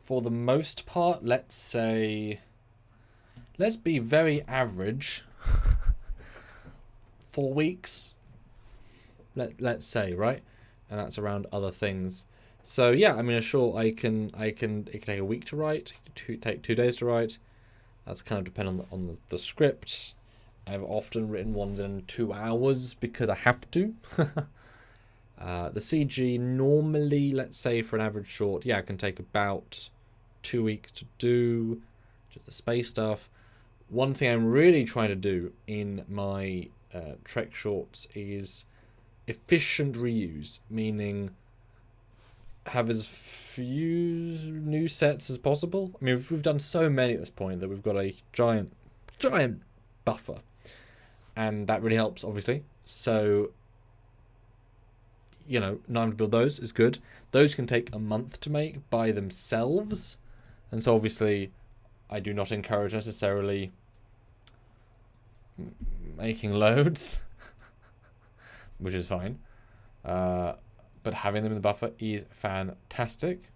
For the most part, let's be very average. 4 weeks. Let's say, right? And that's around other things. So yeah, I mean, it can take a week to write, take 2 days to write. That's kind of dependent on the script. I've often written ones in 2 hours because I have to. The CG normally, let's say for an average short, it can take about 2 weeks to do, just the space stuff. One thing I'm really trying to do in my Trek shorts is efficient reuse, meaning have as few new sets as possible. I mean, we've done so many at this point that we've got a giant buffer, and that really helps, obviously. So, you know, not having to build those is good. Those can take a month to make by themselves, and so obviously I do not encourage necessarily making loads, which is fine. But having them in the buffer is fantastic.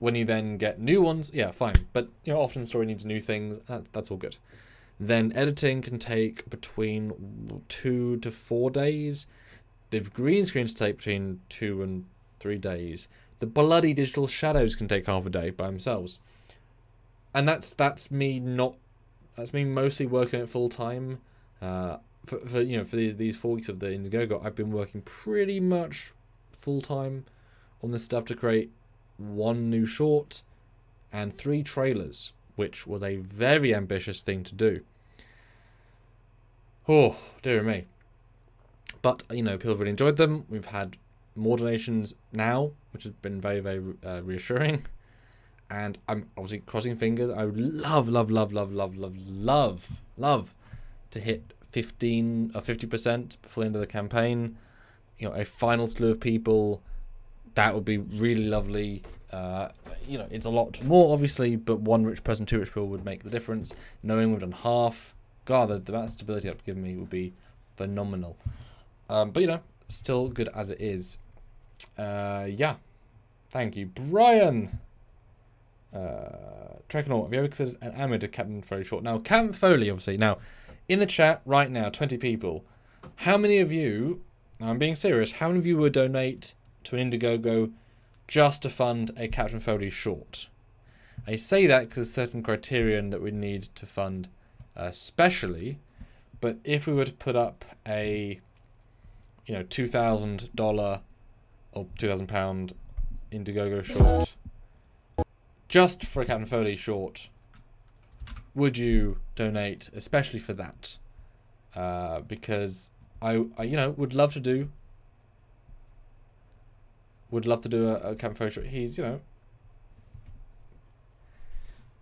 When you then get new ones, yeah, fine. But you know, often the story needs new things. That's all good. Then editing can take between 2 to 4 days. The green screens take between 2 and 3 days. The bloody digital shadows can take half a day by themselves. And that's me mostly working at full time. For these 4 weeks of the Indiegogo, I've been working pretty much full time on this stuff to create 1 new short and 3 trailers, which was a very ambitious thing to do. Oh, dear me. But, you know, people have really enjoyed them. We've had more donations now, which has been very, very reassuring. And I'm obviously crossing fingers. I would love to hit 15 or 50% before the end of the campaign. You know, a final slew of people. That would be really lovely. You know, it's a lot more, obviously, but 1 rich person, 2 rich people would make the difference. Knowing we've done half, God, the amount of stability that would give me would be phenomenal. But, you know, still good as it is. Yeah. Thank you. Brian! Trekyards, have you ever considered an animated Captain Foley short? Now, Captain Foley, obviously. Now, in the chat right now, 20 people. How many of you, I'm being serious, how many of you would donate to an Indiegogo just to fund a Captain Foley short? I say that because there's a certain criterion that we need to fund especially, but if we were to put up a, you know, $2,000 or £2,000 Indiegogo short just for a Captain Foley short, would you donate especially for that? Because I you know, would love to do a Captain Foley short. He's, you know,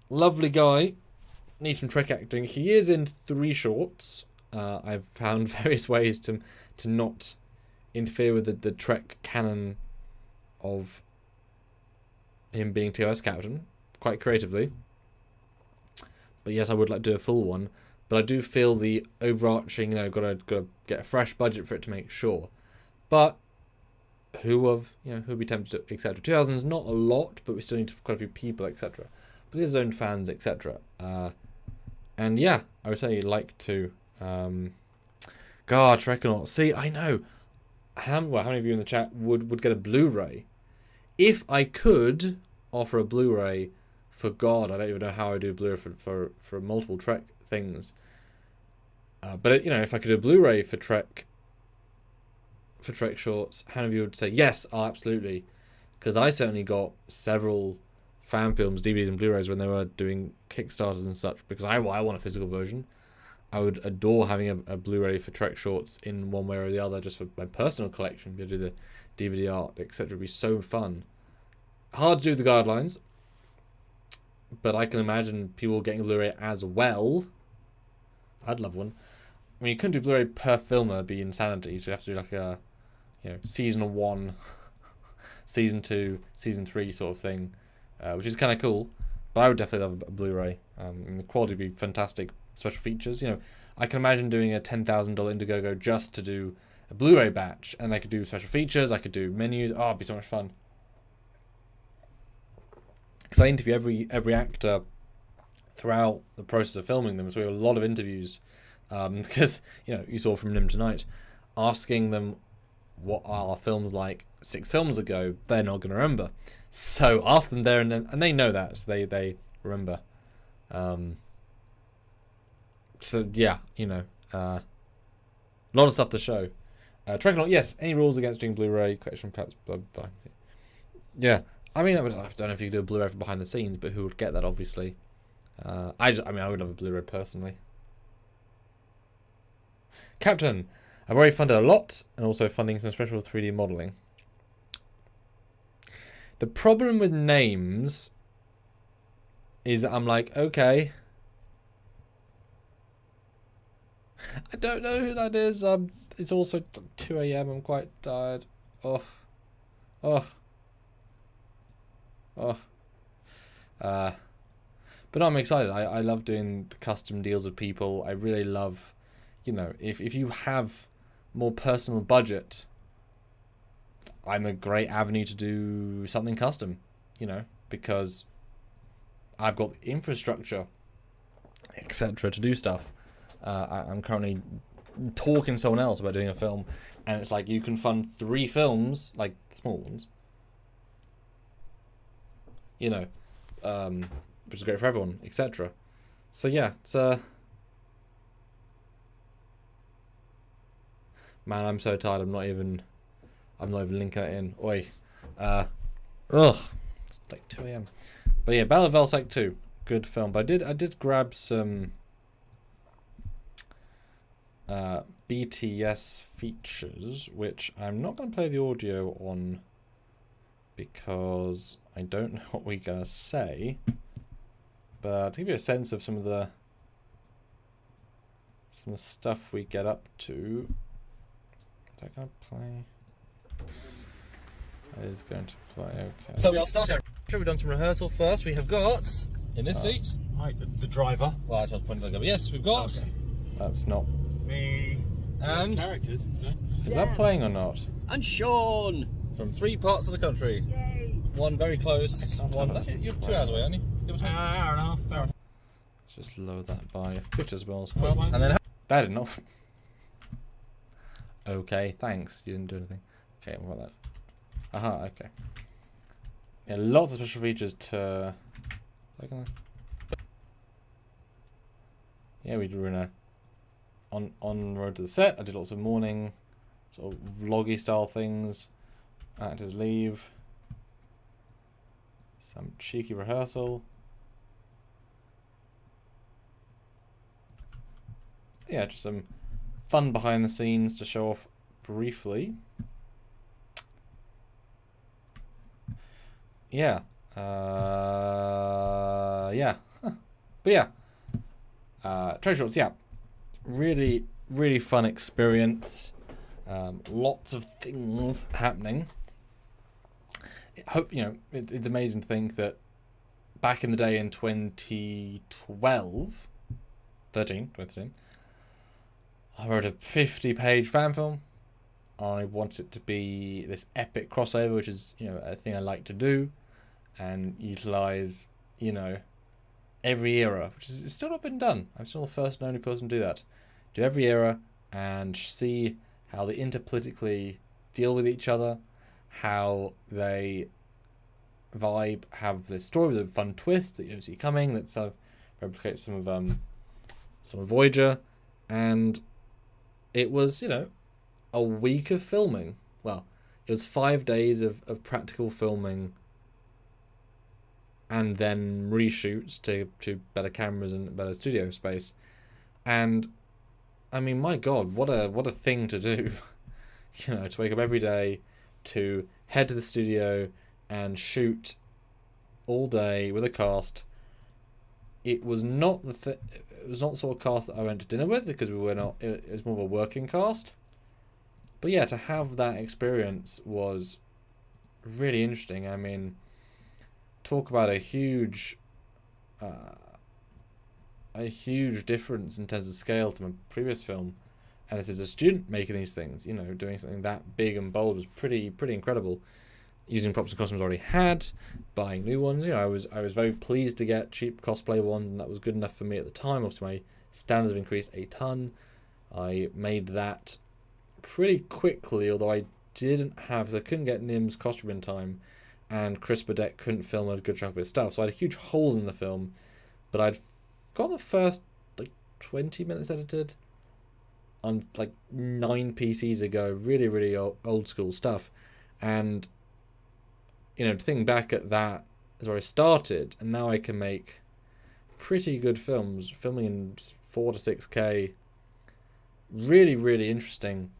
lovely guy, needs some Trek acting. He is in 3 shorts. I've found various ways to not interfere with the Trek canon of him being TOS captain quite creatively. But yes, I would like to do a full one. But I do feel the overarching, you know, gotta get a fresh budget for it to make sure. But who'd be tempted to, etc. 2,000 is not a lot, but we still need quite a few people, etc. But his own fans, etc. And yeah, I would say like to. God, Trekyards. See, I know. How many of you in the chat would get a Blu-ray? If I could offer a Blu-ray for God, I don't even know how I do Blu-ray for multiple Trek things. But you know, if I could do a Blu-ray for Trek Shorts, how many of you would say yes? Oh, absolutely, because I certainly got several fan films, DVDs, and Blu-rays when they were doing Kickstarters and such. Because I want a physical version. I would adore having a Blu-ray for Trek Shorts in one way or the other, just for my personal collection. Be able to do the DVD art, etc. Would be so fun. Hard to do the guidelines, but I can imagine people getting a Blu-ray as well. I'd love one. I mean, you couldn't do Blu-ray per film, it'd be insanity. So you have to do like a, you know, season 1, season 2, season 3 sort of thing, which is kind of cool. But I would definitely love a Blu-ray. And the quality would be fantastic. Special features, you know, I can imagine doing a $10,000 Indiegogo just to do a Blu-ray batch, and I could do special features. I could do menus. Oh, it'd be so much fun. Because I interview every actor throughout the process of filming them, so we have a lot of interviews. Because, you know, you saw from Nim tonight, asking them what are films like 6 films ago, they're not going to remember. So ask them there and then, and they know that, so they remember. So yeah, you know, a lot of stuff to show. Trekyards, yes. Any rules against doing Blu-ray collection? Perhaps, blah, blah. Yeah. I mean, I don't know if you could do a Blu-ray for behind the scenes, but who would get that? Obviously, I would love a Blu-ray personally. Captain, I've already funded a lot, and also funding some special 3D modelling. The problem with names is that I'm like, okay, I don't know who that is. It's also 2 a.m. I'm quite tired. Oh. But no, I'm excited. I love doing the custom deals with people. I really love, you know, if you have more personal budget, I'm a great avenue to do something custom, you know, because I've got the infrastructure, etc. to do stuff. I'm currently talking to someone else about doing a film, and it's like you can fund 3 films, like small ones, you know, which is great for everyone, etc. So yeah, it's man, I'm so tired. I'm not even linking that in. Oi, it's like 2 a.m. But yeah, Battle of Velsac 2, good film. But I did grab some BTS features, which I'm not going to play the audio on because I don't know what we're going to say. But to give you a sense of some of the stuff we get up to, is that going to play? That is going to play, okay. So we'll start our... We've done some rehearsal first. We have got, in this seat... Right, the driver. Well, I was pointing to the... Yes, we've got... Okay. That's not... Me. And... Characters. Okay. Is that playing or not? And Sean! From 3 parts of the country. Yay! One very close, one... You're 2 hours away, aren't you? Give us Hour and a half. Let's just lower that by 50 as well. Well, and then... That did not... Okay, thanks. You didn't do anything. Okay, what about that? Aha, okay. Yeah, lots of special features to... Yeah, we were in a... On the road to the set, I did lots of morning, sort of vloggy style things. Actors leave. Some cheeky rehearsal. Yeah, just some fun behind the scenes to show off briefly. Yeah. Yeah. But yeah. Trek Shorts, yeah. Really, really fun experience. Lots of things happening. Hope, you know, it's amazing to think that back in the day in 2013, I wrote a 50-page fan film. I wanted it to be this epic crossover, which is, you know, a thing I like to do, and utilize, you know, every era, which is still not been done. I'm still the first and only person to do that. Do every era and see how they interpolitically deal with each other, how they vibe, have this story with a fun twist that you don't see coming, that sort of replicates some of Voyager, and it was, you know, a week of filming. Well, it was 5 days of practical filming and then reshoots to better cameras and better studio space. And I mean, my God, what a thing to do. You know, to wake up every day, to head to the studio and shoot all day with a cast. It was not it was not the sort of cast that I went to dinner with, because we were not. It was more of a working cast. But yeah, to have that experience was really interesting. I mean, talk about a huge difference in terms of scale to my previous film. And as a student making these things, you know, doing something that big and bold was pretty incredible. Using props and costumes I already had, buying new ones. You know, I was very pleased to get cheap cosplay one, and that was good enough for me at the time. Obviously, my standards have increased a ton. I made that pretty quickly, although I didn't have, because I couldn't get Nim's costume in time, and Chris Burdett couldn't film a good chunk of his stuff, so I had huge holes in the film. But I'd got the first like 20 minutes edited on like 9 PCs ago, really old school stuff, and you know, to think back at that is where I started, and now I can make pretty good films, filming in 4 to 6K. Really interesting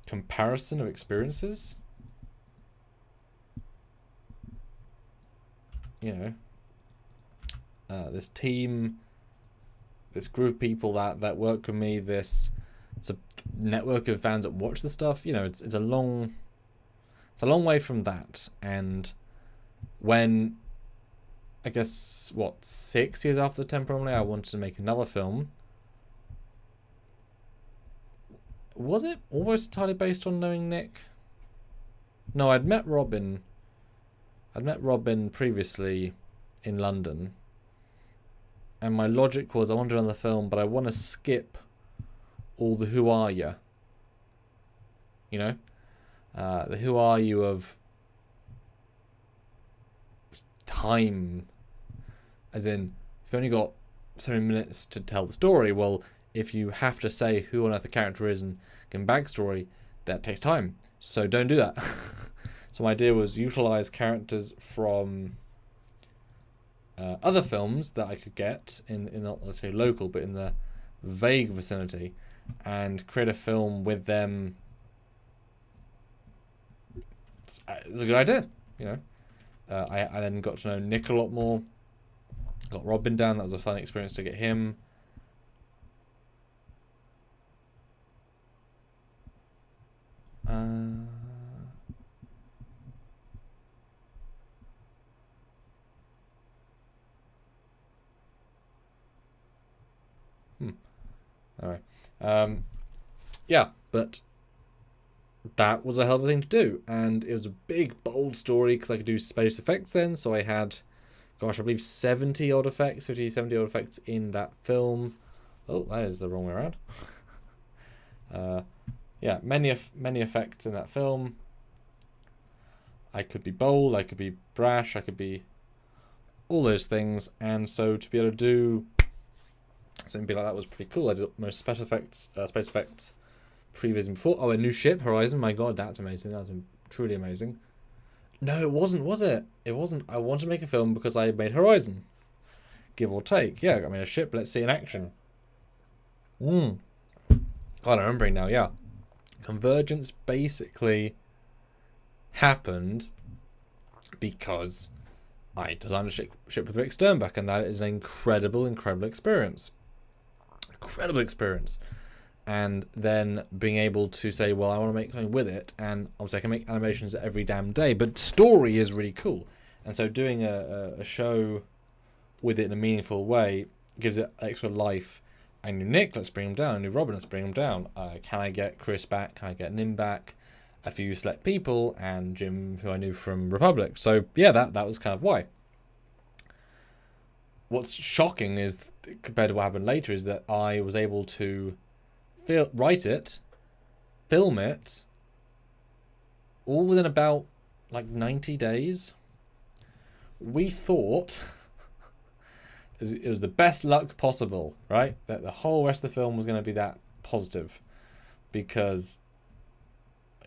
comparison of experiences. You know, this team, this group of people that work with me, it's a network of fans that watch the stuff. You know, it's a long way from that. And when, I guess, 6 years after the Temporary, I wanted to make another film. Was it almost entirely based on knowing Nick? No, I'd met Robin previously in London. And my logic was I want to do another film, but I want to skip all the who are you. You know? The who are you of time. As in, you've only got so many minutes to tell the story. Well, if you have to say who on earth the character is and give backstory, that takes time. So don't do that. So my idea was utilize characters from other films that I could get in not, let's say, local, but in the vague vicinity, and create a film with them. It's a good idea, you know. I then got to know Nick a lot more. Got Robin down. That was a fun experience to get him. All right. Yeah, but that was a hell of a thing to do, and it was a big, bold story because I could do space effects then. So I had, gosh, I believe 70 odd effects in that film. Oh, that is the wrong way around. Yeah, many effects in that film. I could be bold, I could be brash, I could be all those things, and so to be able to do something like that was pretty cool. I did most special effects, space effects, previous and before. Oh, a new ship, Horizon. My God, that's amazing. That was truly amazing. No, it wasn't, was it? It wasn't. I wanted to make a film because I made Horizon, give or take. Yeah, I mean a ship. Let's see in action. God, I'm remembering now. Yeah, Convergence basically happened because I designed a ship with Rick Sternbach, and that is an incredible experience. Incredible experience. And then being able to say, well, I want to make something with it, and obviously I can make animations every damn day, but story is really cool. And so doing a show with it in a meaningful way gives it extra life. I knew Nick, let's bring him down. I knew Robin, let's bring him down. Can I get Chris back? Can I get Nim back? A few select people, and Jim, who I knew from Republic. So yeah, that was kind of why. What's shocking is, compared to what happened later, is that I was able to write it, film it, all within about like 90 days. We thought it was the best luck possible, right? That the whole rest of the film was going to be that positive, because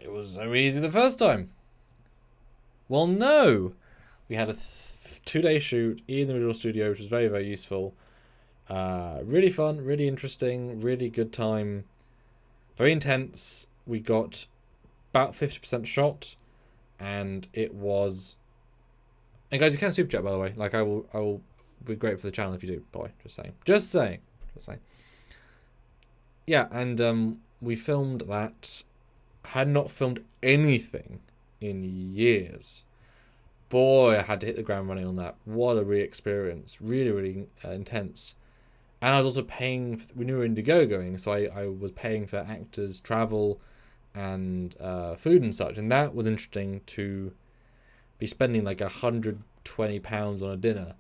it was so easy the first time. Well, no. We had a 2-day shoot in the original studio, which was very, very useful. Really fun, really interesting, really good time. Very intense. We got about 50% shot, and it was... And guys, you can super chat, by the way. Like, I will be great for the channel if you do, boy. Just saying. Yeah, and we filmed that. Had not filmed anything in years. Boy, I had to hit the ground running on that. What a re-experience. Really, really intense. And I was also paying... we knew we were Indiegogo going, so I was paying for actors' travel and food and such. And that was interesting, to be spending like £120 on a dinner.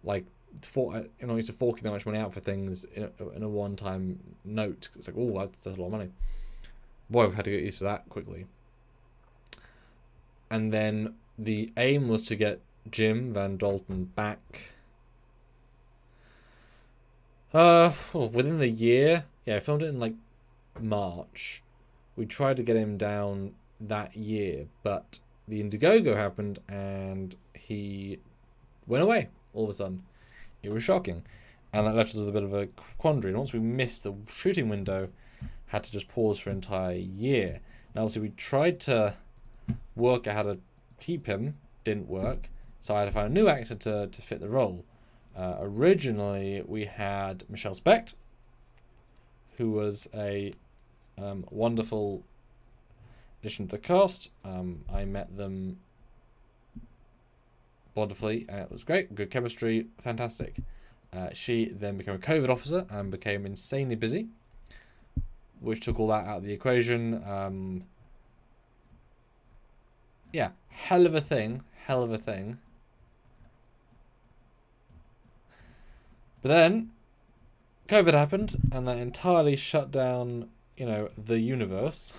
Like, used to forking that much money out for things in a one-time note. It's like, oh, that's a lot of money. Boy, we had to get used to that quickly. And then the aim was to get Jim Van Dalton back within the year. Yeah, I filmed it in like March. We tried to get him down that year, but the Indiegogo happened and he went away all of a sudden. It was shocking. And that left us with a bit of a quandary. And once we missed the shooting window, had to just pause for an entire year. Now, obviously, we tried to work out how to keep him, didn't work, so I had to find a new actor to fit the role. Originally, we had Michelle Specht, who was a wonderful addition to the cast. I met them wonderfully, and it was great, good chemistry, fantastic. She then became a COVID officer and became insanely busy, which took all that out of the equation. Yeah, hell of a thing. But then, COVID happened, and that entirely shut down, the universe.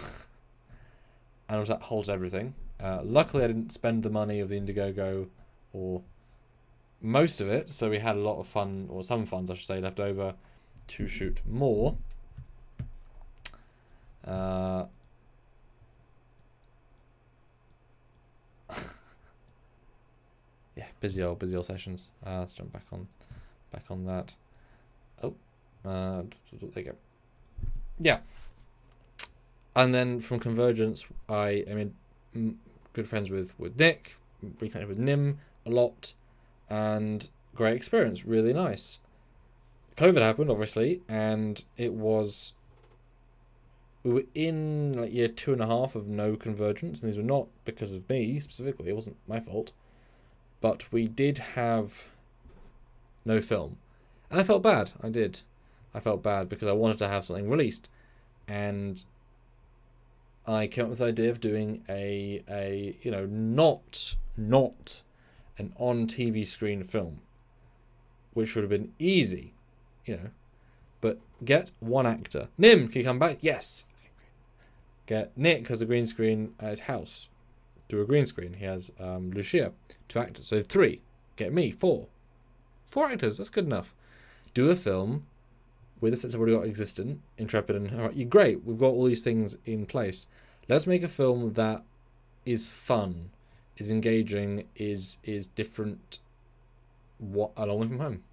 And was that halted everything. Luckily, I didn't spend the money of the Indiegogo, or most of it, so we had a lot of fun, or some funds, I should say, left over to shoot more. Yeah, busy old sessions. Let's jump back on that. Oh, there you go. Yeah. And then from Convergence, I good friends with Nick, reconnected with Nim a lot, and great experience, really nice. COVID happened, obviously, and we were in like year 2.5 of no Convergence, and these were not because of me specifically, it wasn't my fault, but we did have no film, and I felt bad. I felt bad because I wanted to have something released, and I came up with the idea of doing a not an on TV screen film, which would have been easy, but get one actor. Nim, can you come back? Yes. Okay, great. Get Nick has a green screen at his house. Do a green screen. He has Lucia, 2 actors. So 3. Get me, 4. 4 actors, that's good enough. Do a film with the sets I've already got existent, Intrepid and you're great. We've got all these things in place. Let's make a film that is fun, is engaging, is different. What A Long Way From Home.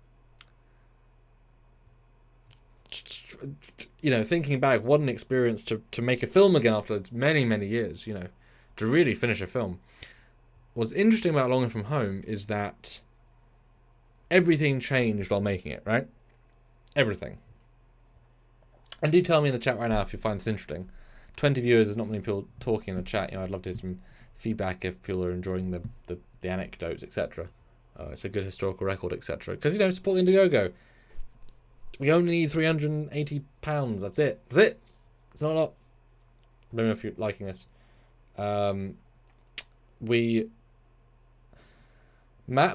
Thinking back, what an experience to make a film again after many, many years, to really finish a film. What's interesting about A Long Way From Home is that everything changed while making it, right? Everything. And do tell me in the chat right now if you find this interesting. 20 viewers, there's not many people talking in the chat. I'd love to hear some feedback if people are enjoying the anecdotes, etc. It's a good historical record, etc. Because, support the Indiegogo. We only need £380. That's it. It's not a lot. Let me know if you're liking this. Matt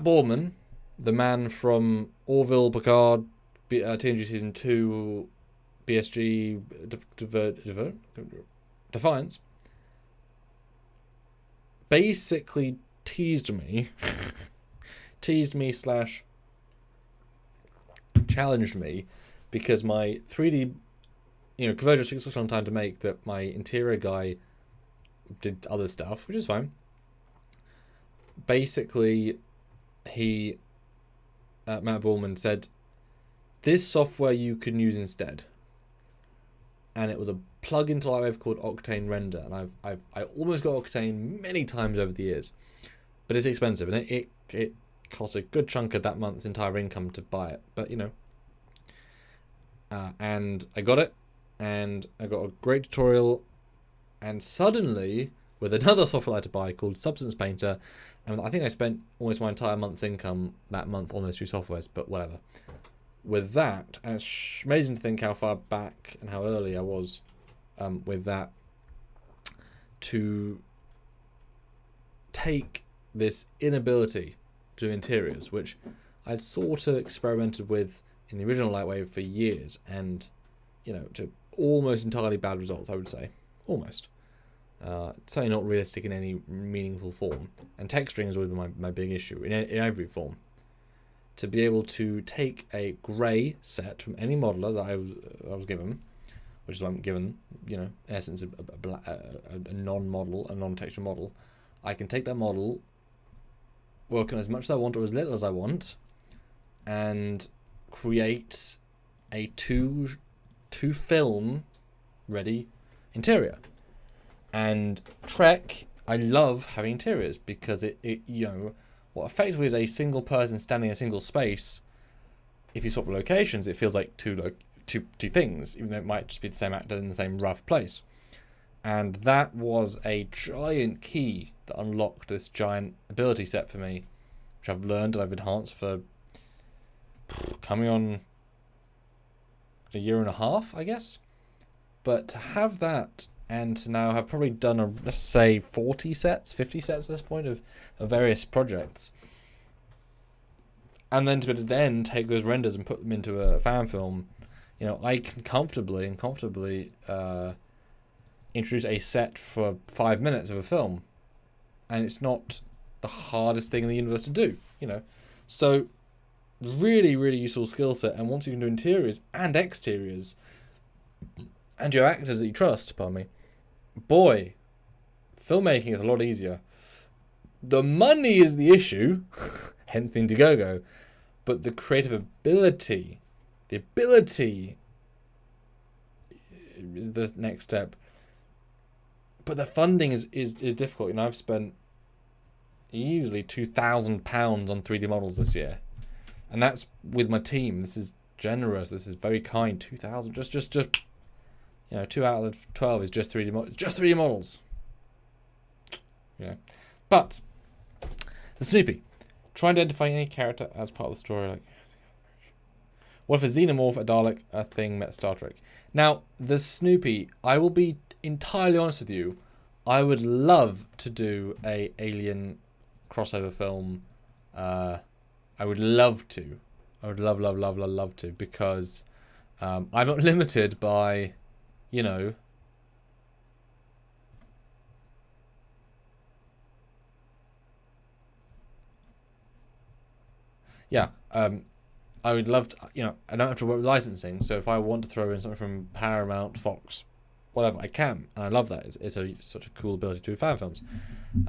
Boorman, the man from Orville, Picard, TNG Season 2, BSG, Defiance, basically teased me / challenged me because my 3D, Convergence took such a long time to make that my interior guy did other stuff, which is fine. Basically, Matt Boorman said, this software you can use instead. And it was a plug-in to Lightwave called Octane Render, and I almost got Octane many times over the years, but it's expensive, and it cost a good chunk of that month's entire income to buy it. But and I got it, and I got a great tutorial, and suddenly with another software I had to buy called Substance Painter, and I think I spent almost my entire month's income that month on those 2 softwares. But whatever. With that, and it's amazing to think how far back and how early I was with that, to take this inability to do interiors, which I'd sort of experimented with in the original Lightwave for years, and to almost entirely bad results, I would say. Almost. Certainly not realistic in any meaningful form, and texturing has always been my big issue in every form. To be able to take a grey set from any modeler that I was given, which is what I'm given, in essence, a non-model, a non-texture model. I can take that model, work on as much as I want or as little as I want, and create a two film ready interior. And Trek, I love having interiors because it you know, what effectively is a single person standing in a single space. If you swap locations, it feels like two things, even though it might just be the same actor in the same rough place. And that was a giant key that unlocked this giant ability set for me, which I've learned and I've enhanced for coming on a year and a half, I guess. But to have that, and to now have probably done, let's say, 40 sets, 50 sets at this point of various projects, and then to be able to then take those renders and put them into a fan film, you know, I can comfortably introduce a set for 5 minutes of a film, and it's not the hardest thing in the universe to do, you know. So really, really useful skill set. And once you can do interiors and exteriors, and your actors that you trust, pardon me, boy, filmmaking is a lot easier. The money is the issue, hence the Indiegogo, but the creative ability, is the next step. But the funding is difficult. You know, I've spent easily £2,000 on 3D models this year, and that's with my team. This is generous. This is very kind. 2,000, just you know, 2 out of the 12 is just 3D models. Just 3D models. You know, but the Snoopy. Try identifying any character as part of the story. Like, what if a xenomorph, a Dalek, a thing met Star Trek? Now, the Snoopy, I will be entirely honest with you, I would love to do a Alien crossover film. I would love to. I would love to, because I'm not limited by, you know, yeah, I would love to, you know, I don't have to work with licensing, so if I want to throw in something from Paramount, Fox, whatever, I can, and I love that. It's such a cool ability to do fan films.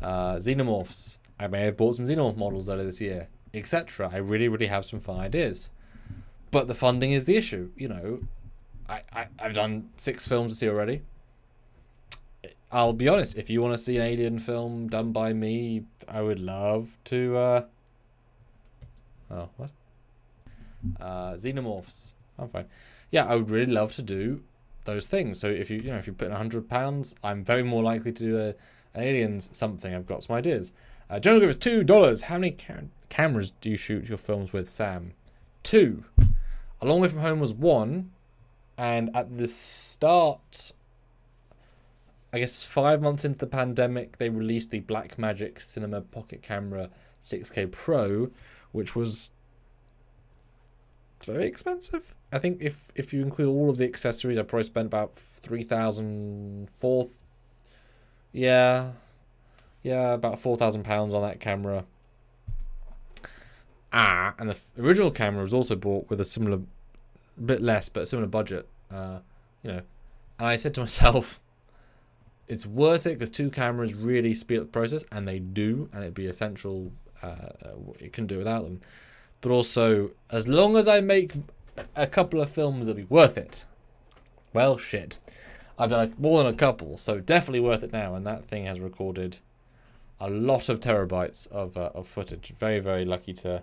Xenomorphs, I may have bought some Xenomorph models earlier this year, etc. I really have some fun ideas, but the funding is the issue. You know, I've done 6 films this year already. I'll be honest, if you want to see an Alien film done by me, I would love to. Oh, what? Xenomorphs. I'm fine. Yeah, I would really love to do those things. So if you put in £100, I'm very more likely to do an Aliens something. I've got some ideas. General Give is $2. How many cameras do you shoot your films with, Sam? 2. A Long Way From Home was 1, and at the start, I guess 5 months into the pandemic, they released the Blackmagic Cinema Pocket Camera 6K Pro, which was very expensive. I think if you include all of the accessories, I probably spent about 3,000, about £4,000 on that camera. And the original camera was also bought with a similar, bit less, but a similar budget. You know, and I said to myself, it's worth it because 2 cameras really speed up the process, and they do, and it'd be essential. It couldn't do without them. But also, as long as I make a couple of films, it'll be worth it. Well, shit. I've done more than a couple, so definitely worth it now. And that thing has recorded a lot of terabytes of footage. Very, very lucky to.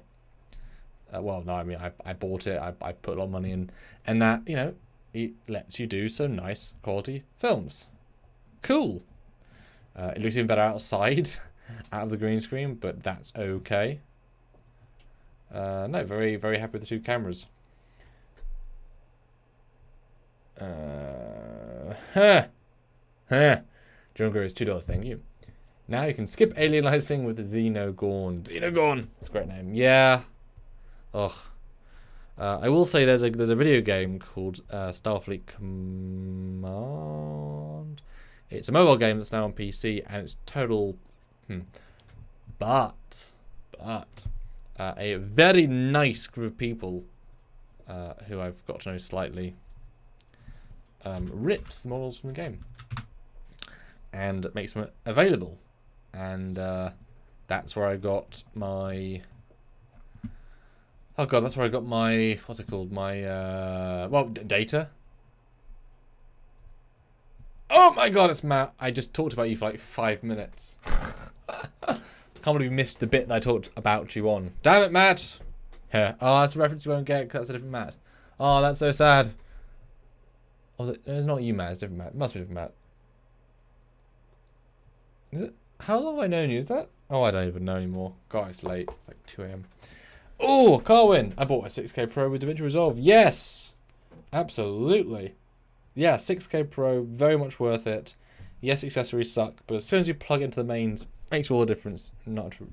Well, no, I mean, I bought it. I put a lot of money in, and that, you know, it lets you do some nice quality films. Cool. It looks even better outside, out of the green screen, but that's okay. No, very, very happy with the 2 cameras. Junker is $2, thank you. Now you can skip alienizing with the Xenogorn. Xenogorn! It's a great name. Yeah. Ugh. I will say there's a video game called Starfleet Command. It's a mobile game that's now on PC, and it's total. But a very nice group of people who I've got to know slightly rips the models from the game and makes them available, and that's where I got my. Oh god, that's where I got my, what's it called? My data. Oh my god, it's Matt. I just talked about you for like 5 minutes. Can't believe you missed the bit that I talked about you on. Damn it, Matt. Here. Oh, that's a reference you won't get because that's a different Matt. Oh, that's so sad. Was it? It's not you, Matt. It's a different Matt. It must be a different Matt. Is it? How long have I known you? Is that? Oh, I don't even know anymore. God, it's late. It's like 2 a.m. Oh, Carwin. I bought a 6K Pro with DaVinci Resolve. Yes. Absolutely. Yeah, 6K Pro. Very much worth it. Yes, accessories suck, but as soon as you plug into the mains, it makes all the difference. Not to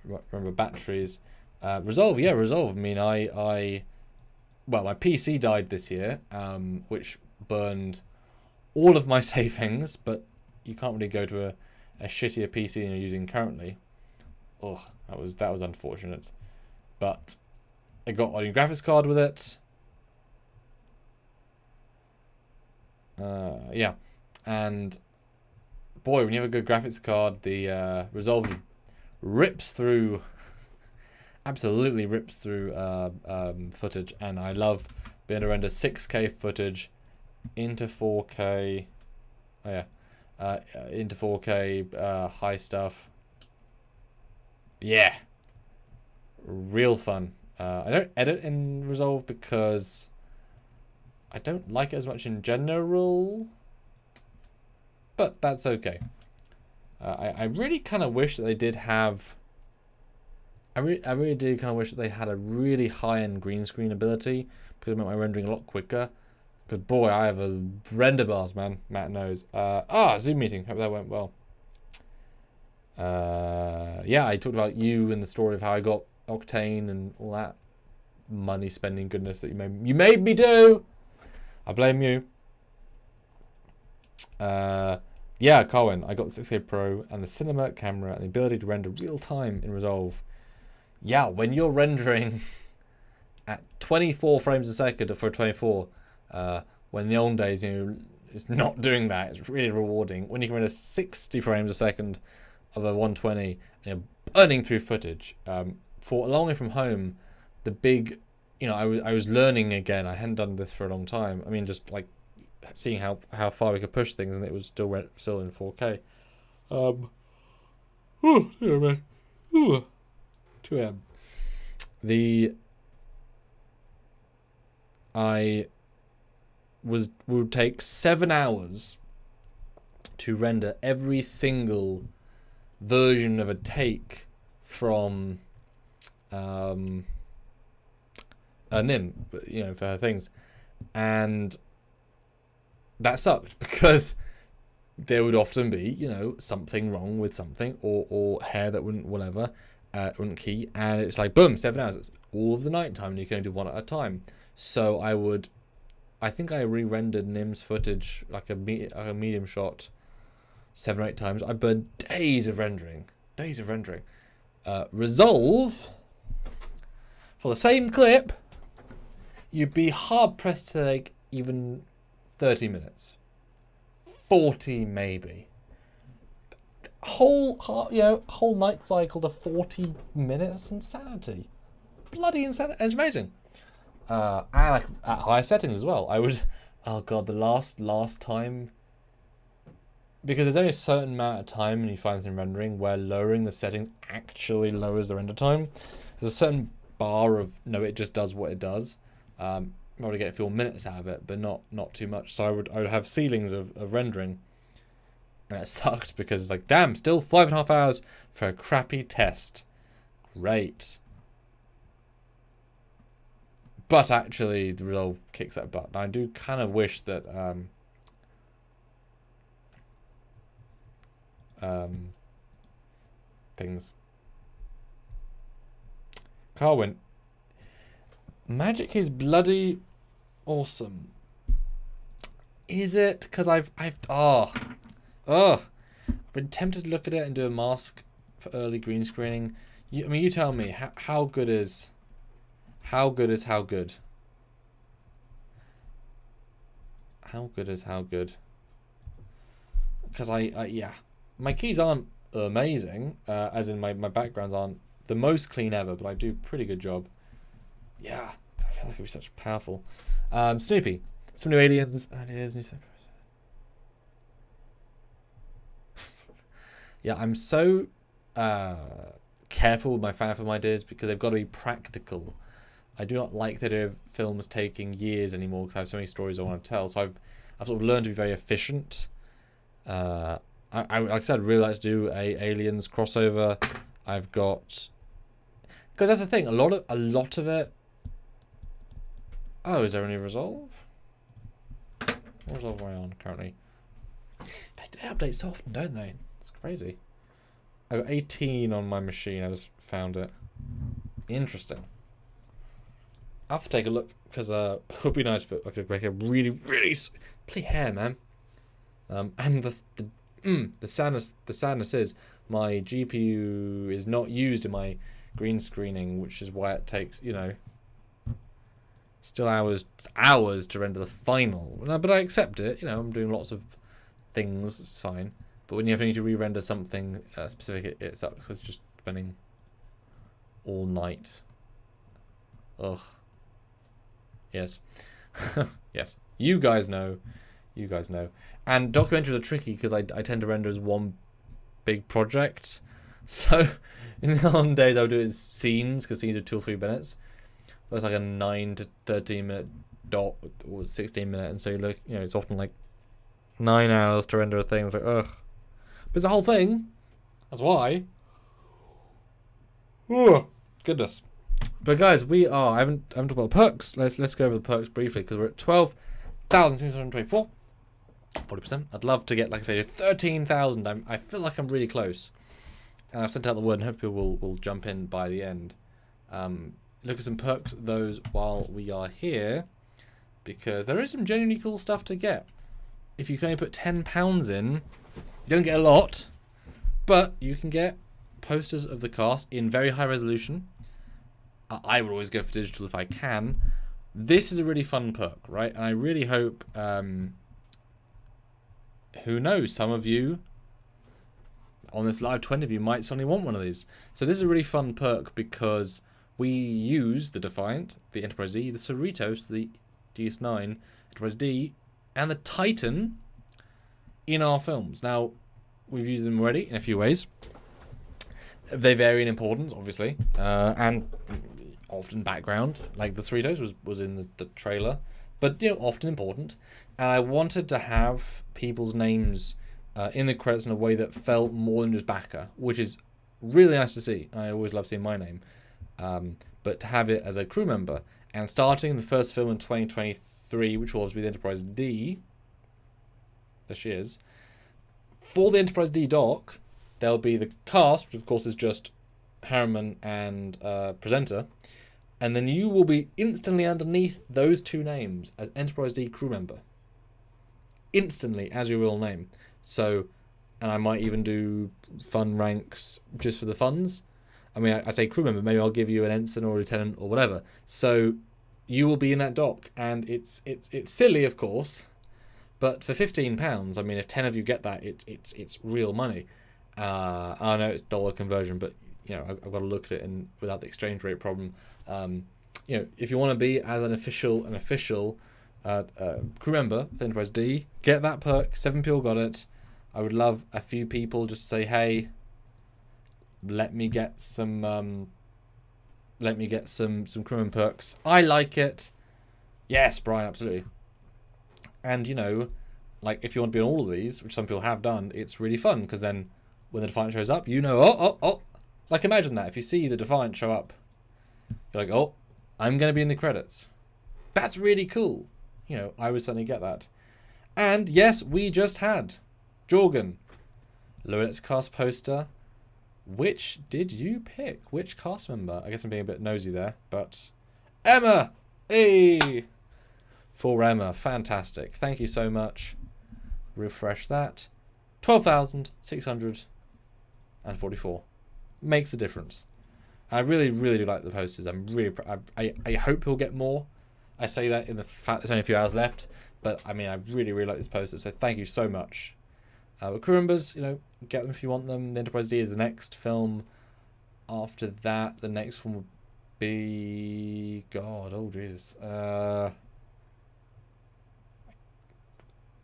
remember batteries. Resolve. Yeah, Resolve. I mean, well, my PC died this year, which burned all of my savings, but you can't really go to a shittier PC than you're using currently. Oh, that was unfortunate. But I got a new graphics card with it. Yeah, and boy, when you have a good graphics card, the Resolve rips through, absolutely rips through footage, and I love being able to render 6K footage into 4K. Oh yeah. Into 4K, high stuff. Yeah. Real fun. I don't edit in Resolve because I don't like it as much in general. But that's okay. I really kind of wish that they did have... I really did kind of wish that they had a really high-end green screen ability because it made my rendering a lot quicker. Because, boy, I have a render bars, man. Matt knows. Zoom meeting. Hope that went well. Yeah, I talked about you and the story of how I got Octane and all that money spending goodness that you made me do. I blame you. Yeah, Colin, I got the 6K Pro and the cinema camera and the ability to render real time in Resolve. Yeah, when you're rendering at 24 frames a second for 24... when in the old days, it's not doing that. It's really rewarding. When you can render 60 frames a second of a 120 and you're burning through footage. For a long way from home, the big, I was learning again. I hadn't done this for a long time. I mean, just like seeing how far we could push things, and it was still in 4K. Oh, dear me. 2 a.m. Would take 7 hours to render every single version of a take from a Nim, for her things, and that sucked because there would often be, something wrong with something or hair that wouldn't key, and it's like boom, 7 hours. It's all of the night time, and you can only do one at a time. So I think I re-rendered Nim's footage, like a medium shot, 7 or 8 times. I burned days of rendering. Resolve, for the same clip, you'd be hard-pressed to take even 30 minutes. 40 maybe. Whole night cycle to 40 minutes? Insanity. Bloody insanity. And it's amazing. And like at higher settings as well. I would, oh god, the last time, because there's only a certain amount of time when you find some rendering where lowering the setting actually lowers the render time. There's a certain bar of it just does what it does. Probably get a few minutes out of it, but not too much. So I would have ceilings of rendering, and it sucked because it's like, damn, still 5.5 hours for a crappy test. Great. But actually, the Resolve kicks that butt. I do kind of wish that things. Carwin, Magic is bloody awesome. Is it? Because I've been tempted to look at it and do a mask for early green screening. You tell me how good is. How good is how good? How good is how good? Because yeah, my keys aren't amazing, as in my backgrounds aren't the most clean ever, but I do a pretty good job. Yeah, I feel like it'd be such powerful. Snoopy, some new aliens, ideas, new Yeah, I'm so careful with my fan film ideas because they've got to be practical. I do not like the idea of films taking years anymore because I have so many stories I want to tell. So I've sort of learned to be very efficient. I like I said, I'd really like to do a Aliens crossover. I've got, because that's the thing. A lot of it. Oh, is there any Resolve? What Resolve am I on currently? They update so often, don't they? It's crazy. I got 18 on my machine. I just found it. Interesting. I'll have to take a look because it would be nice if I could make a really play hair, man. And the sadness is my GPU is not used in my green screening, which is why it takes, you know, still hours to render the final. But I accept it. You know, I'm doing lots of things. It's fine. But when you have to need to re-render something specific, it sucks. It's just spending all night. Ugh. Yes. Yes. You guys know. And documentaries are tricky because I tend to render as one big project. So in the olden days I would do it as scenes because scenes are 2 or 3 minutes. That's like a 9 to 13 minute dot or 16 minute, and so you look, you know, it's often like 9 hours to render a thing. It's like, ugh. But it's a whole thing. That's why. Oh, goodness. But guys, I haven't talked about perks. Let's go over the perks briefly because we're at 12,624. 40%. I'd love to get, like I say, 13,000. I feel like I'm really close. And I've sent out the word and hope people will jump in by the end. Look at some perks those while we are here, because there is some genuinely cool stuff to get. If you can only put £10 in, you don't get a lot, but you can get posters of the cast in very high resolution. I would always go for digital if I can. This is a really fun perk, right? And I really hope, who knows, some of you on this live, 20 of you might suddenly want one of these. So this is a really fun perk because we use the Defiant, the Enterprise D, the Cerritos, the DS9, Enterprise D, and the Titan in our films. Now, we've used them already in a few ways. They vary in importance, obviously, and often background. Like the Cerritos was in the trailer, but you know, often important. And I wanted to have people's names in the credits in a way that felt more than just backer, which is really nice to see. I always love seeing my name. But to have it as a crew member, and starting the first film in 2023, which will obviously be the Enterprise D, there she is, for the Enterprise D doc, there'll be the cast, which of course is just Harriman and presenter, and then you will be instantly underneath those two names as Enterprise D crew member. Instantly, as your real name. So, and I might even do fun ranks just for the funds. I mean, I say crew member, maybe I'll give you an ensign or a lieutenant or whatever. So you will be in that doc, and it's silly, of course, but for £15, I mean, if 10 of you get that, it's real money. I know it's dollar conversion, but you know, I've got to look at it and without the exchange rate problem. You know, if you want to be as an official crew member for Enterprise D, get that perk. 7 people got it. I would love a few people just to say, hey, let me get some crewman perks. I like it. Yes, Brian, absolutely. And you know, like if you want to be on all of these, which some people have done, it's really fun because then when the Defiant shows up, you know, oh. Like imagine that if you see the Defiant show up, you're like, oh, I'm gonna be in the credits. That's really cool. You know, I would certainly get that. And yes, we just had Jorgen, Loret's cast poster. Which did you pick? Which cast member? I guess I'm being a bit nosy there, but Emma! Hey! For Emma. Fantastic. Thank you so much. Refresh that. 12,644. Makes a difference. I really, really do like the posters. I'm really I hope he'll get more. I say that in the fact there's only a few hours left, but I mean, I really, really like this poster, so thank you so much. With crew members, you know, get them if you want them. The Enterprise D is the next film. After that, the next one would be... God, oh Jesus. I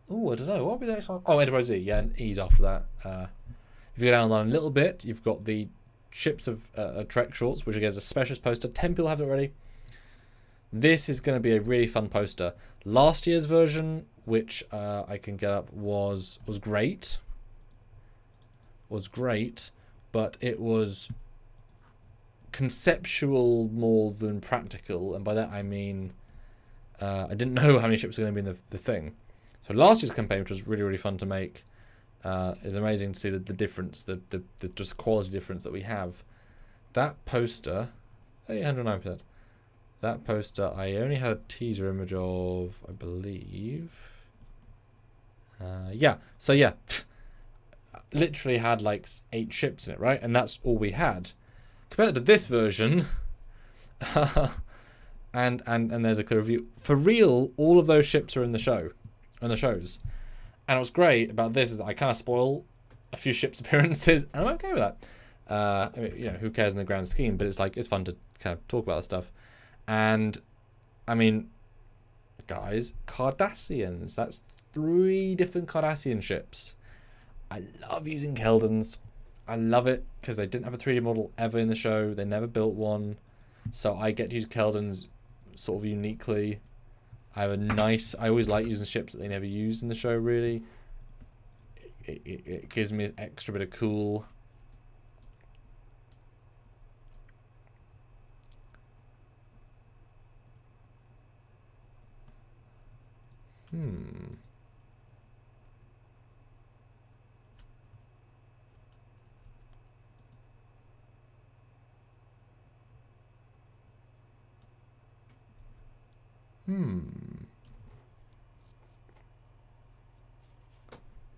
don't know. What would be the next one? Oh, Enterprise D. Yeah, and E's after that. If you go down the line a little bit, you've got the ships of Trek Shorts, which again is a specialist poster. 10 people have it already. This is going to be a really fun poster. Last year's version, which I can get up, was great. Was great, but it was conceptual more than practical, and by that I mean I didn't know how many ships were going to be in the thing. So last year's campaign, which was really, really fun to make, is amazing to see the difference, the just quality difference that we have. That poster, 109%. That poster, I only had a teaser image of, I believe. Yeah, so yeah, literally had like 8 ships in it, right? And that's all we had. Compared to this version, and there's a clear review. For real, all of those ships are in the show, in the shows. And what's great about this is that I kind of spoil a few ships' appearances, and I'm okay with that. I mean, you know, who cares in the grand scheme? But it's like, it's fun to kind of talk about that stuff. And I mean, guys, Cardassians. That's 3 different Cardassian ships. I love using Keldons. I love it because they didn't have a 3D model ever in the show. They never built one. So I get to use Keldons sort of uniquely. I always like using ships that they never use in the show, really. It gives me an extra bit of cool.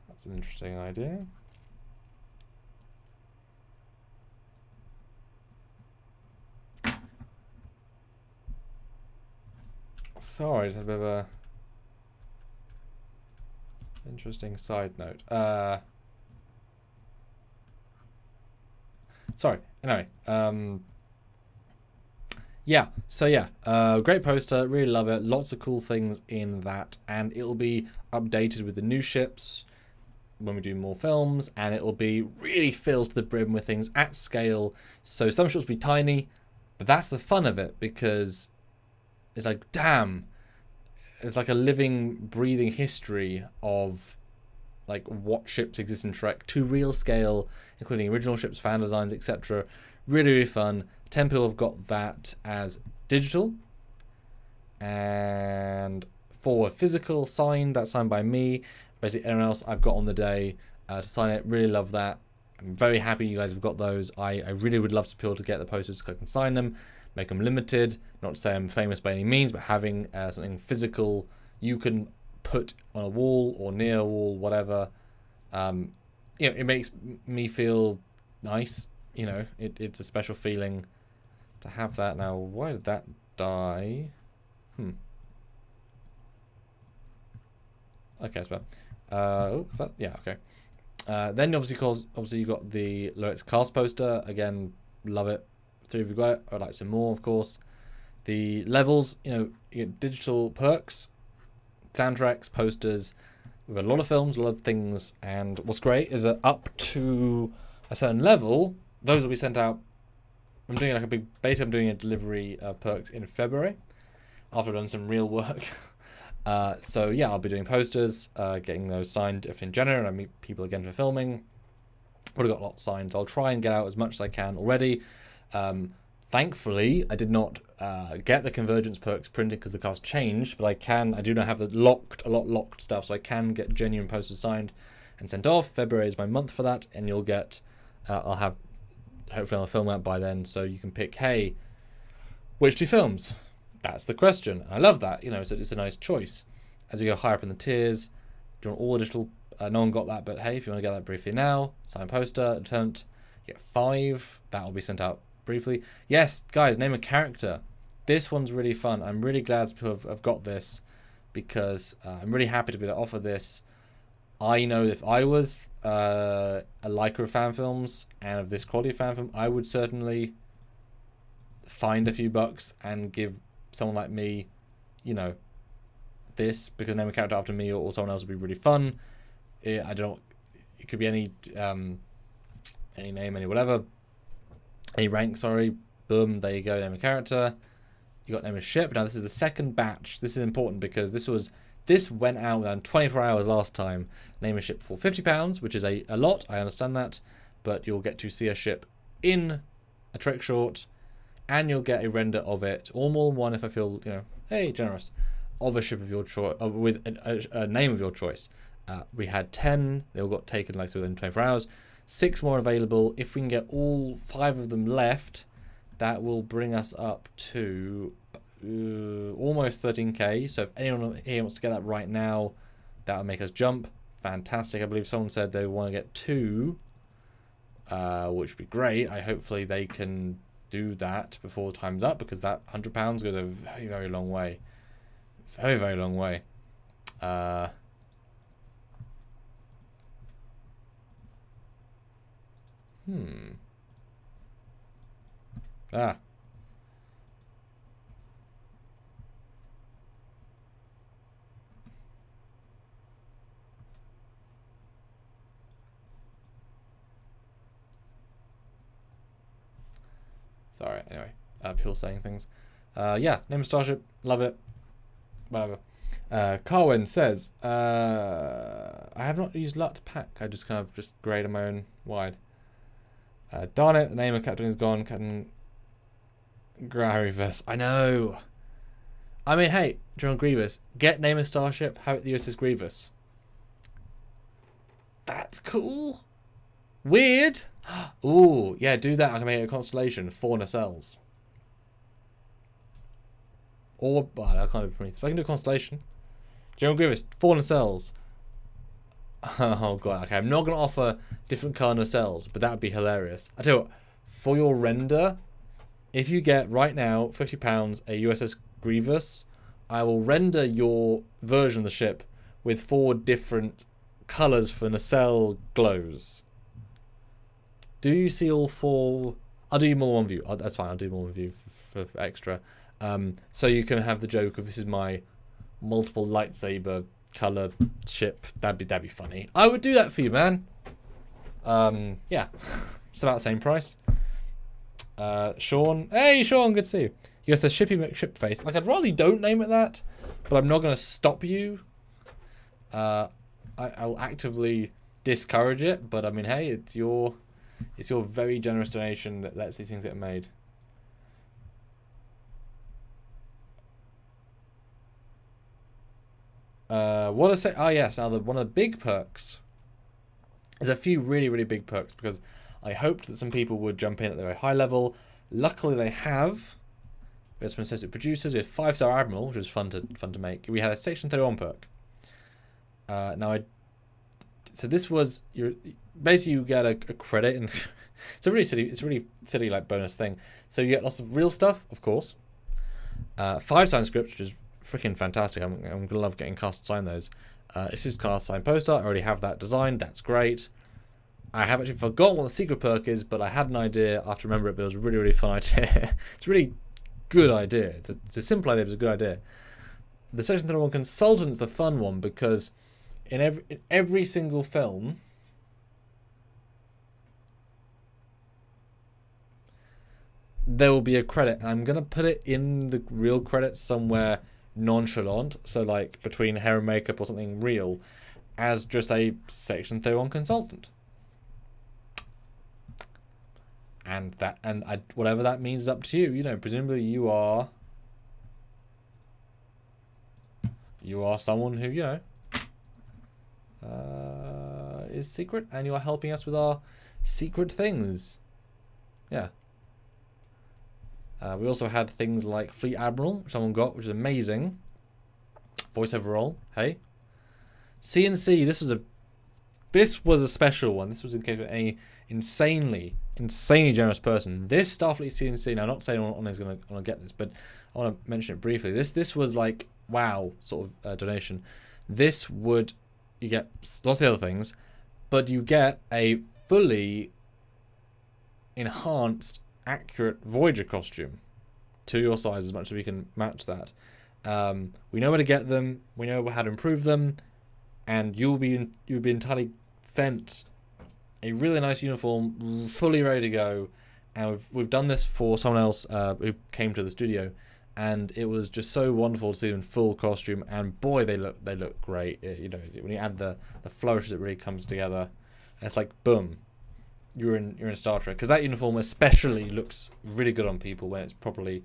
That's an interesting idea. Sorry, just a bit of a interesting side note. Sorry. Anyway, yeah. So yeah, great poster. Really love it. Lots of cool things in that, and it'll be updated with the new ships when we do more films, and it'll be really filled to the brim with things at scale. So some ships will be tiny, but that's the fun of it, because it's like, damn, it's like a living, breathing history of like what ships exist in Trek to real scale, including original ships, fan designs, etc. Really, really fun. 10 people have got that as digital, and for physical signed, that's signed by me. Basically, anyone else I've got on the day to sign it. Really love that. I'm very happy you guys have got those. I really would love to be able to get the posters, click and sign them, make them limited. Not to say I'm famous by any means, but having something physical you can put on a wall or near a wall, whatever. You know, it makes me feel nice. You know, it's a special feeling to have that. Now, why did that die? Okay, it's bad. Oh, is that? Yeah, okay. Then obviously you got the Lyrics cast poster. Again, love it. 3 of you got it. I'd like some more, of course. The levels, you know, you get digital perks, soundtracks, posters. We've got a lot of films, a lot of things, and what's great is that up to a certain level, those will be sent out. I'm doing like a big, basically I'm doing a delivery perks in February, after I've done some real work. So yeah, I'll be doing posters, getting those signed in January, and I meet people again for filming. Already got lots signed, so I'll try and get out as much as I can already. Thankfully, I did not get the Convergence perks printed because the cast changed, but I do not have the locked stuff, so I can get genuine posters signed and sent off. February is my month for that, and you'll get, hopefully I'll film out by then, so you can pick, hey, which 2 films? That's the question. I love that. You know, it's a nice choice. As you go higher up in the tiers, do you want all digital? No one got that, but hey, if you want to get that briefly now, sign poster, return, you get 5. That will be sent out briefly. Yes, guys, name a character. This one's really fun. I'm really glad people have got this, because I'm really happy to be able to offer this. I know if I was a liker of fan films and of this quality of fan film, I would certainly find a few bucks and give someone like me, you know, this, because name a character after me or someone else would be really fun. I don't. It could be any any name, any whatever, any rank, sorry. Boom, there you go, name a character. You got name a ship. Now this is the second batch. This is important because this went out within 24 hours last time. Name a ship for £50, which is a lot, I understand that, but you'll get to see a ship in a Trek short, and you'll get a render of it, or more than one if I feel, hey, generous, of a ship of your choice, with a name of your choice. We had 10, they all got taken like within 24 hours. 6 more available. If we can get all 5 of them left, that will bring us up to almost 13k. So if anyone here wants to get that right now, that will make us jump. Fantastic. I believe someone said they want to get 2, which would be great. Hopefully they can do that before time's up, because that £100 goes a very, very long way. Very, very long way. Sorry, anyway. People saying things. Yeah, name a starship. Love it. Whatever. Carwin says, I have not used LUT pack. I just kind of grade on my own wide. Darn it, the name of Captain is gone. Captain Grievous. I know. I mean, hey, John Grievous, get name a starship, have it the USS Grievous. That's cool. Weird. Ooh, yeah, do that. I can make it a constellation, 4 nacelles. Or, well, I can't do Prometheus, but I can do a constellation. General Grievous, 4 nacelles. Oh god, okay, I'm not going to offer different colour nacelles, but that would be hilarious. I tell you what, for your render, if you get, right now, £50, a USS Grievous, I will render your version of the ship with 4 different colours for nacelle glows. Do you see all 4? I'll do more than one view. That's fine, I'll do more than one view for extra. So you can have the joke of, this is my multiple lightsaber color ship. That'd be funny. I would do that for you, man. Yeah, it's about the same price. Sean, hey Sean, good to see you. You guys said Shippy McShip face. Like, I'd rather you don't name it that, but I'm not gonna stop you. I'll actively discourage it, but I mean, hey, it's your very generous donation that lets these things get made. What I say? Oh yes. Now one of the big perks. There's a few really, really big perks, because I hoped that some people would jump in at the very high level. Luckily, they have. We had some associate producers. We had 5-star Admiral, which was fun to make. We had a Section 31 perk. So this was basically you get a credit, and it's a really silly like bonus thing. So you get lots of real stuff, of course. 5-sign scripts, which is freaking fantastic. I'm gonna love getting cast sign those. This is cast sign poster. I already have that designed. That's great. I have actually forgotten what the secret perk is, but I had an idea after remember it. But it was a really, really fun idea. It's a really good idea. It's a simple idea, but it's a good idea. The Section 31 Consultant's the fun one, because in every single film, there will be a credit, and I'm gonna put it in the real credits somewhere nonchalant, so like between hair and makeup or something real, as just a Section 31 consultant. And whatever that means is up to you. Presumably you are someone who is secret, and you are helping us with our secret things. Yeah. We also had things like Fleet Admiral, which someone got, which is amazing. Voiceover role, hey. CNC, this was a special one. This was in case of any insanely generous person. This Starfleet CNC, now I'm not saying anyone is going to get this, but I want to mention it briefly. This was like, wow, sort of donation. You get lots of other things, but you get a fully enhanced, accurate Voyager costume to your size, as much as we can match that. We know where to get them, we know how to improve them, and you'll be entirely sent a really nice uniform, fully ready to go. And we've done this for someone else who came to the studio, and it was just so wonderful to see them in full costume. And boy, they look great. You know, when you add the flourishes, it really comes together. And it's like boom, you're in Star Trek, because that uniform especially looks really good on people when it's properly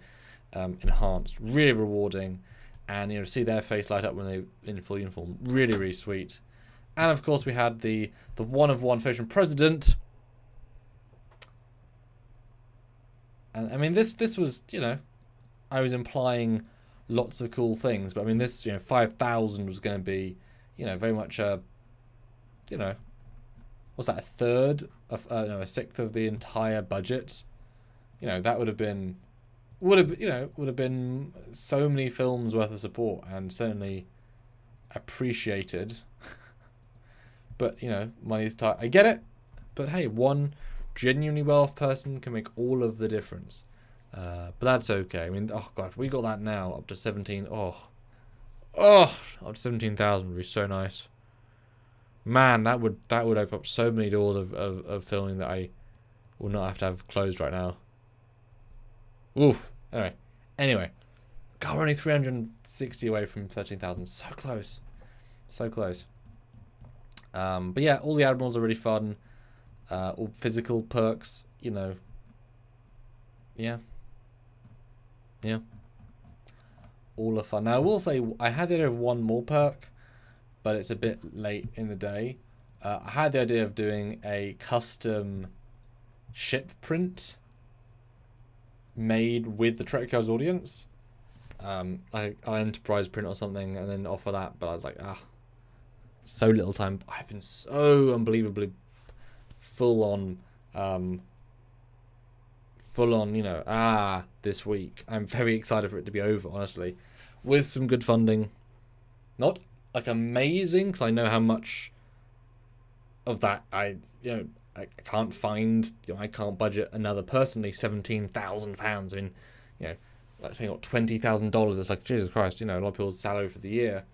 enhanced. Really rewarding, and you know, to see their face light up when they in full uniform, really really sweet. And of course, we had the one of one Federation president. And I mean, this was, you know, I was implying lots of cool things, but I mean, this, you know, 5,000 was going to be, you know, very much a, you know, what's that, a sixth of the entire budget? You know, that would have been so many films worth of support, and certainly appreciated. But, you know, money's tight. I get it, but hey, one genuinely well-off person can make all of the difference. But that's okay. I mean, oh god, we got that now up to 17. Up to 17,000 would be so nice. Man, that would open up so many doors of filming that I will not have to have closed right now. Oof. Anyway, god, we're only 360 away from 13,000. So close, so close. But yeah, all the admirals are really fun. All physical perks, you know. Yeah. All are fun. Now, I will say, I had the idea of one more perk, but it's a bit late in the day. I had the idea of doing a custom ship print made with the Trekyards audience. Like an enterprise print or something, and then offer that, but I was like, so little time. I've been so unbelievably full on, you know, this week. I'm very excited for it to be over, honestly, with some good funding. Not like amazing, because I know how much of that I can't find. You know, I can't budget another personally £17,000. I mean, you know, like saying what, $20,000. It's like, Jesus Christ, you know, a lot of people's salary for the year.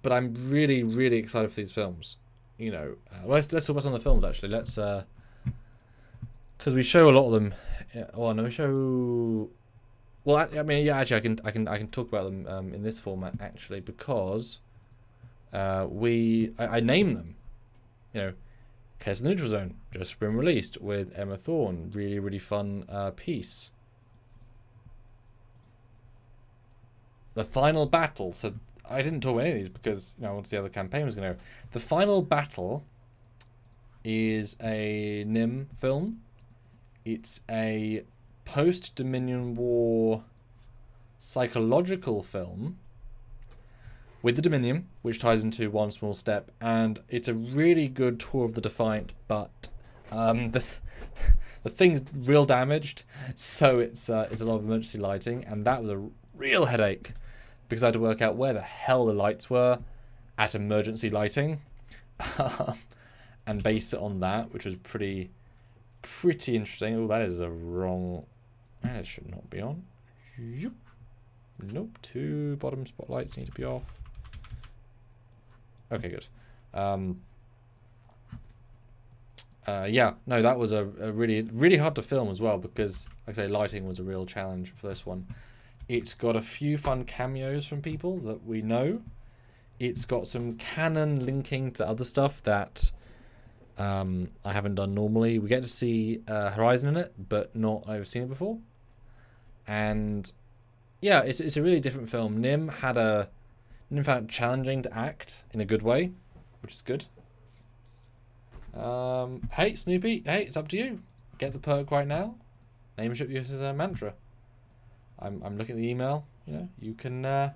But I'm really, really excited for these films. You know, let's talk about some of the films actually. Let's because we show a lot of them. We show. Well, I mean, yeah, actually, I can talk about them in this format actually, because I name them. You know, Chaos in the Neutral Zone just been released with Emma Thorne. Really, really fun piece. The Final Battle. So I didn't talk about any of these because, you know, I want to see how the campaign was going to go. The Final Battle is a NIM film. It's a post-Dominion War psychological film with the Dominion, which ties into One Small Step, and it's a really good tour of the Defiant, but the thing's real damaged, so it's a lot of emergency lighting, and that was a real headache, because I had to work out where the hell the lights were at emergency lighting, and base it on that, which was pretty interesting. Oh, that is a wrong... And it should not be on. Nope, 2 bottom spotlights need to be off. Okay, good. Yeah, no, that was a really hard to film as well, because, like I say, lighting was a real challenge for this one. It's got a few fun cameos from people that we know. It's got some canon linking to other stuff that I haven't done normally. We get to see Horizon in it, but not I've seen it before. And yeah, it's a really different film. NIM found it challenging to act in a good way, which is good. Hey Snoopy, hey, it's up to you. Get the perk right now. Name ship uses a mantra. I'm looking at the email. You know, you can.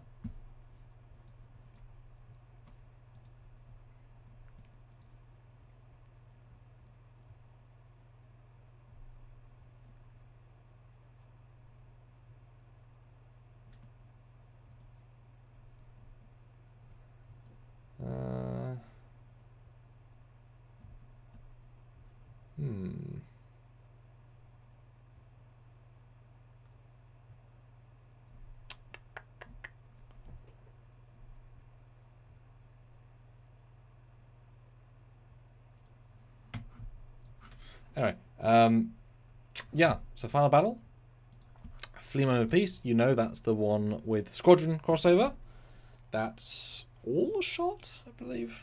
Anyway, yeah. So final battle, Flea Moment Peace. You know that's the one with Squadron crossover. That's all shot, I believe.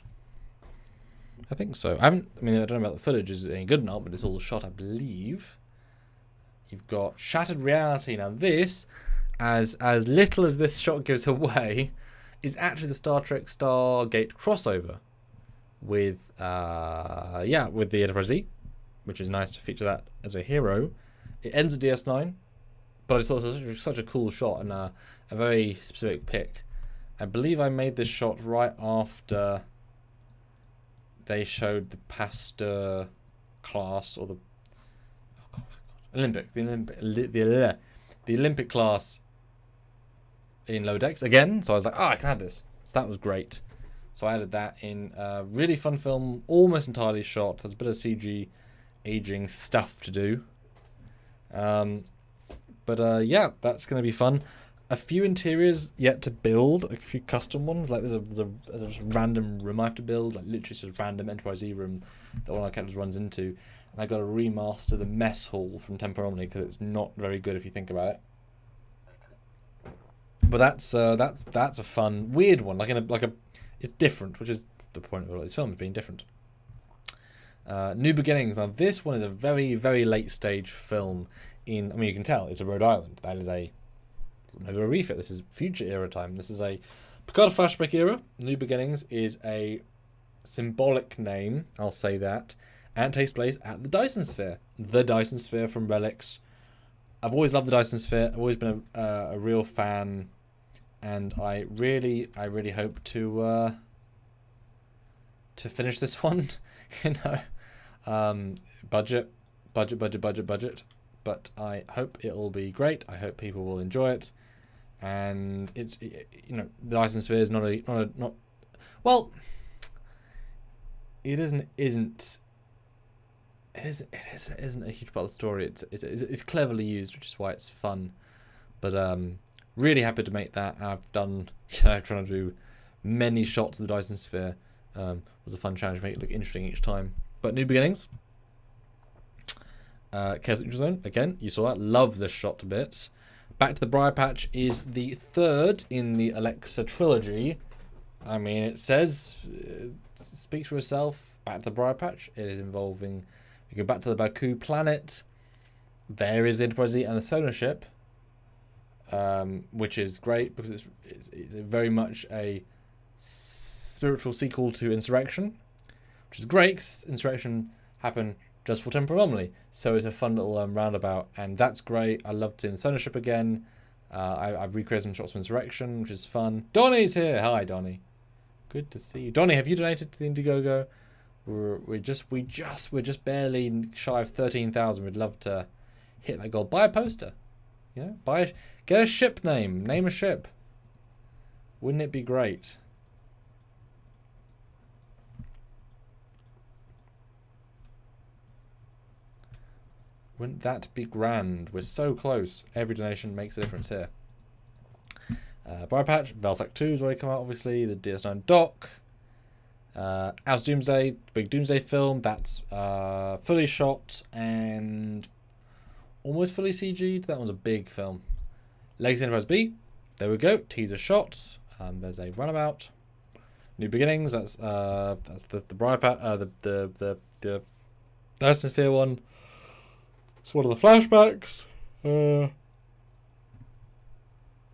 I think so. I don't know about the footage is any good or not, but it's all shot, I believe. You've got Shattered Reality. Now this, as little as this shot gives away, is actually the Star Trek Stargate crossover with with the Enterprise Z, which is nice to feature that as a hero. It ends at DS9, but I thought it was such a cool shot and a very specific pick. I believe I made this shot right after they showed the Pasteur class, or the Olympic class in Lower Decks again. So I was like, I can add this. So that was great. So I added that in. Really fun film, almost entirely shot. There's a bit of CG aging stuff to do. But yeah, that's going to be fun. A few interiors yet to build, a few custom ones. Like there's a just random room I have to build, like literally just a random Enterprise E room that one of our characters runs into. And I got to remaster the mess hall from Temper Omni because it's not very good if you think about it. But that's a fun, weird one. It's different, which is the point of all these films being different. New Beginnings. Now this one is a very, very late stage film. You can tell it's a Rhode Island. That is a refit. This is future era time. This is a Picard flashback era. New Beginnings is a symbolic name, I'll say that, and takes place at the Dyson Sphere. The Dyson Sphere from Relics. I've always loved the Dyson Sphere. I've always been a real fan, and I really hope to finish this one. Budget. But I hope it'll be great. I hope people will enjoy it. And the Dyson Sphere is not well. It isn't a huge part of the story. It's cleverly used, which is why it's fun. But really happy to make that. I've done trying to do many shots of the Dyson Sphere. Was a fun challenge, make it look interesting each time. But New Beginnings. Chaos Neutral Zone, again, you saw that. Love this shot to bits. Back to the Briar Patch is the third in the Alexa trilogy. I mean, it says, speaks for itself. Back to the Briar Patch. It is involving, we go back to the Baku planet. There is the Enterprise Z and the solar ship, which is great because it's very much a spiritual sequel to Insurrection, which is great because Insurrection happened just for Temporal Anomaly, so it's a fun little roundabout, and that's great. I loved seeing the solar ship again. I've recreated some shots from Insurrection, which is fun. Donnie's here. Hi, Donnie. Good to see you. Donnie, have you donated to the Indiegogo? We're just barely shy of 13,000. We'd love to hit that goal. Buy a poster. Get a ship name. Name a ship. Wouldn't it be great? Wouldn't that be grand? We're so close. Every donation makes a difference here. Briar Patch, Velsac 2 has already come out, obviously. The DS9 dock. As Doomsday, big Doomsday film. That's fully shot and almost fully CG'd. That one's a big film. Legacy Enterprise B. There we go. Teaser shot. There's a runabout. New Beginnings. That's the Briar Patch. The Dyson Sphere one. It's one of the flashbacks.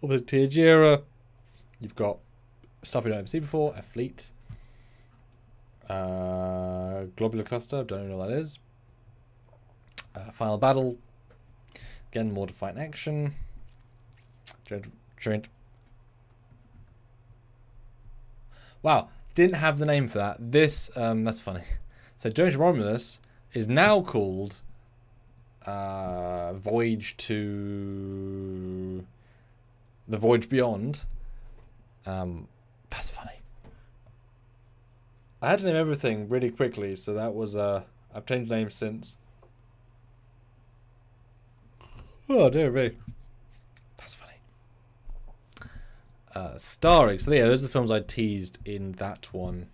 Obviously, Tiajira. You've got stuff you don't ever see before. A fleet. Globular cluster. Don't know what that is. Final battle. Again, more defiant action. Joint. Wow, didn't have the name for that. This that's funny. So Joint Romulus is now called Voyage to the Voyage Beyond. That's funny. I had to name everything really quickly, so that was I've changed names since. Oh dear me. That's funny. Starring. So yeah, those are the films I teased in that one.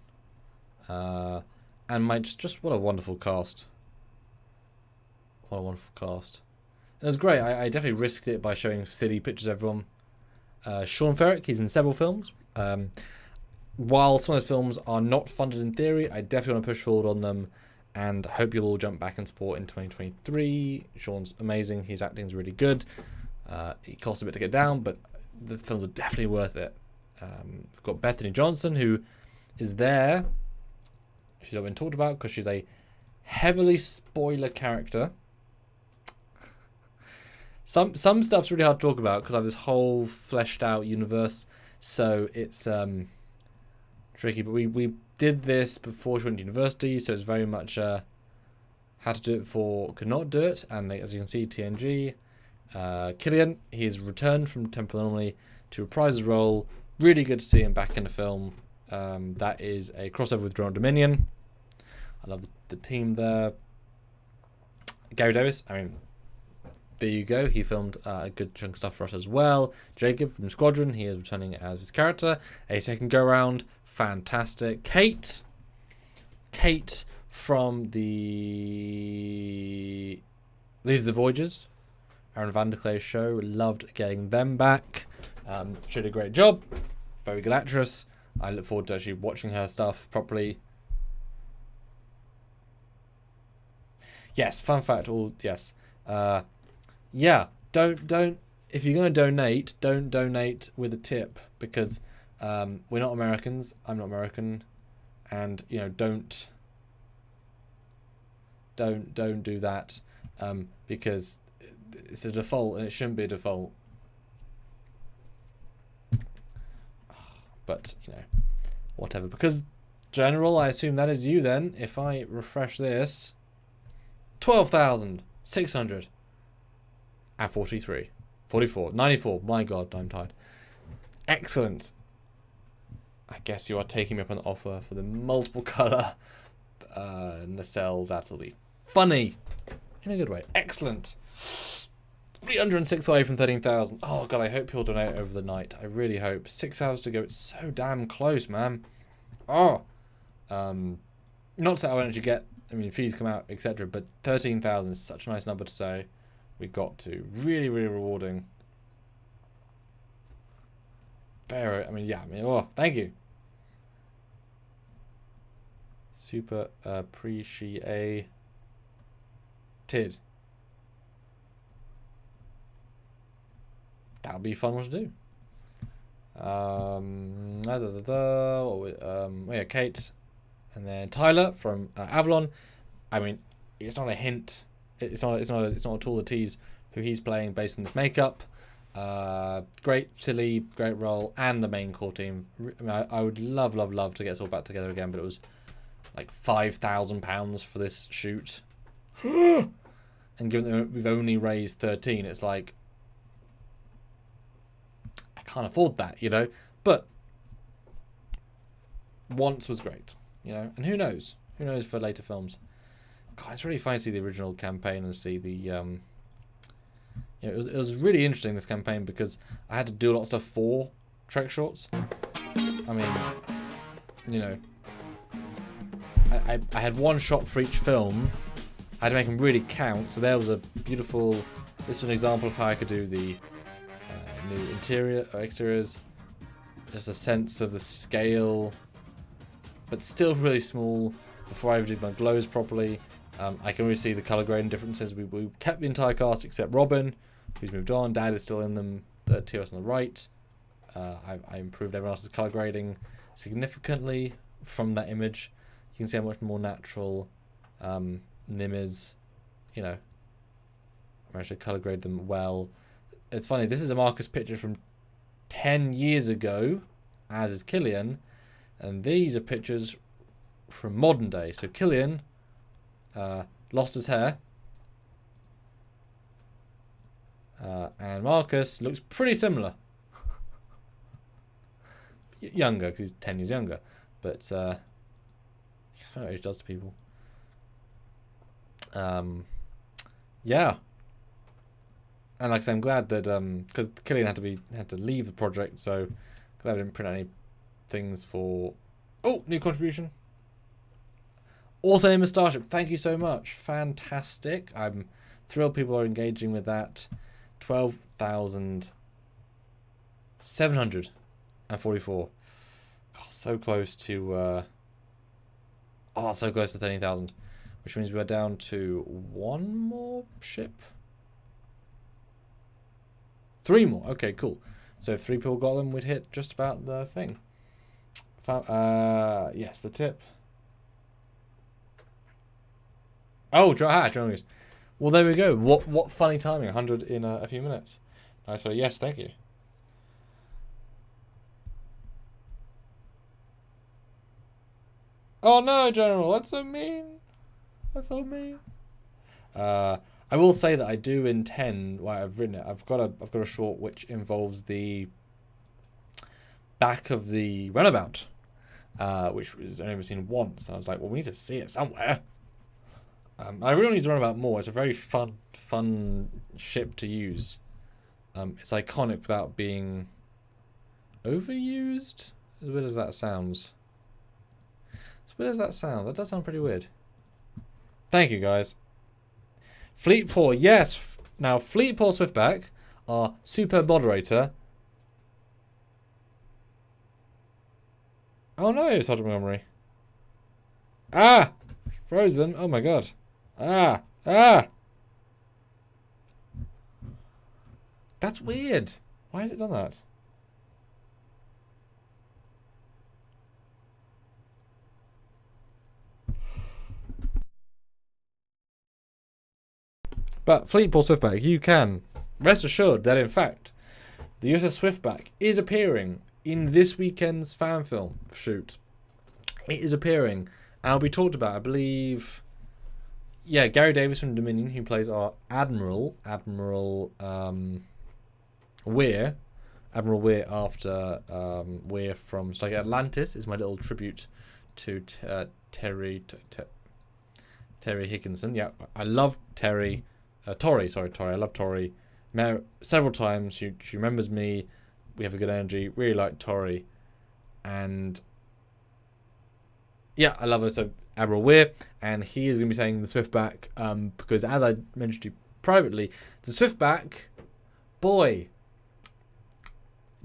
And just what a wonderful cast. What a wonderful cast. It was great. I definitely risked it by showing silly pictures of everyone. Sean Ferrick, he's in several films. While some of those films are not funded in theory, I definitely want to push forward on them, and hope you'll all jump back and support in 2023. Sean's amazing. His acting's really good. It costs a bit to get down, but the films are definitely worth it. We've got Bethany Johnson, who is there. She's not been talked about because she's a heavily spoiler character. Some stuff's really hard to talk about because I have this whole fleshed out universe, so it's tricky. But we did this before she went to university, so it's very much had to do it before could not do it. And as you can see, TNG, Killian, he has returned from Temporal Anomaly to reprise his role. Really good to see him back in the film. That is a crossover with Drone Dominion. I love the team there. Gary Davis, I mean, there you go. He filmed a good chunk of stuff for us as well. Jacob from Squadron, he is returning as his character. A second go round, fantastic. Kate from These Are the Voyages, Aaron Vanderklay's show. Loved getting them back. She did a great job. Very good actress. I look forward to actually watching her stuff properly. Yes, fun fact. Yes. Yeah, don't. If you're gonna donate, don't donate with a tip, because we're not Americans. I'm not American, and don't do that, because it's a default and it shouldn't be a default. But whatever. Because general, I assume that is you then. If I refresh this, 12,643, 44, 94. My God, I'm tired. Excellent. I guess you are taking me up on the offer for the multiple color nacelle. That'll be funny in a good way. Excellent. 306 away from 13,000. Oh God, I hope you'll donate over the night. I really hope. 6 hours to go. It's so damn close, man. Oh, not that I won't actually get. I mean, fees come out, etc. But 13,000 is such a nice number to say. We got to. Really, really rewarding. Very. I mean, oh, thank you. Super appreciated. That'll be fun one to do. Yeah, Kate, and then Tyler from Avalon. I mean, it's not a hint. It's not at all a tease who he's playing based on his makeup. Great, silly, great role, and the main core team. I mean, I would love to get us all back together again, but it was like £5,000 for this shoot. And given that we've only raised 13, it's like, I can't afford that, But once was great, and who knows for later films. God, it's really fun to see the original campaign and see the it was really interesting, this campaign, because I had to do a lot of stuff for Trek Shorts. I mean, I had one shot for each film. I had to make them really count. So there was a beautiful. This was an example of how I could do the new interior or exteriors. Just a sense of the scale, but still really small. Before I did my glows properly, I can really see the color grading differences. We kept the entire cast except Robin, who's moved on. Dad is still in them. The TOS on the right. I improved everyone else's color grading significantly from that image. You can see how much more natural Nim is. I managed to color grade them well. It's funny. This is a Marcus picture from 10 years ago, as is Killian, and these are pictures from modern day. So Killian lost his hair, and Marcus looks pretty similar. Younger, because he's 10 years younger, but that's what age does to people. Yeah. And like I said, I'm glad that because Killian had to leave the project, so glad I didn't print any things for. Oh, new contribution. Also, name of Starship. Thank you so much. Fantastic. Thrilled people are engaging with that. 12,744. God, so close to so close to 13,000, which means we're down to one more ship. 3 more. Okay, cool. So if 3 people got them, we'd hit just about the thing. Yes, the tip. Oh, journalist. Well, there we go. What funny timing. 100 in a few minutes. Nice. Well, yes, thank you. Oh no, General, that's so mean. That's so mean. I will say that I do intend. Well, I've written it. I've got a short which involves the back of the runabout, which was only ever seen once. I was like, well, we need to see it somewhere. I really need to run about more. It's a very fun ship to use. It's iconic without being overused. As weird as that sounds. As weird as that sounds. That does sound pretty weird. Thank you, guys. Fleetpaw, yes. Now, Fleetpaw Swiftback, our super moderator. Oh no, Sergeant Montgomery. Ah! Frozen. Oh my god. Ah! That's weird. Why has it done that? But Fleetpaw Swiftback, you can rest assured that in fact the USS Swiftback is appearing in this weekend's fan film shoot. It is appearing and will be talked about, I believe. Yeah, Gary Davis from Dominion, who plays our Admiral Weir. Admiral Weir after Weir from Stargate Atlantis is my little tribute to Terry Higginson. Yeah, I love Terry. Tori. I love Tori. Several times she remembers me. We have a good energy. Really like Tori, and yeah, I love her. So Admiral Weir, and he is going to be saying the Swiftback because, as I mentioned to you privately, the Swiftback boy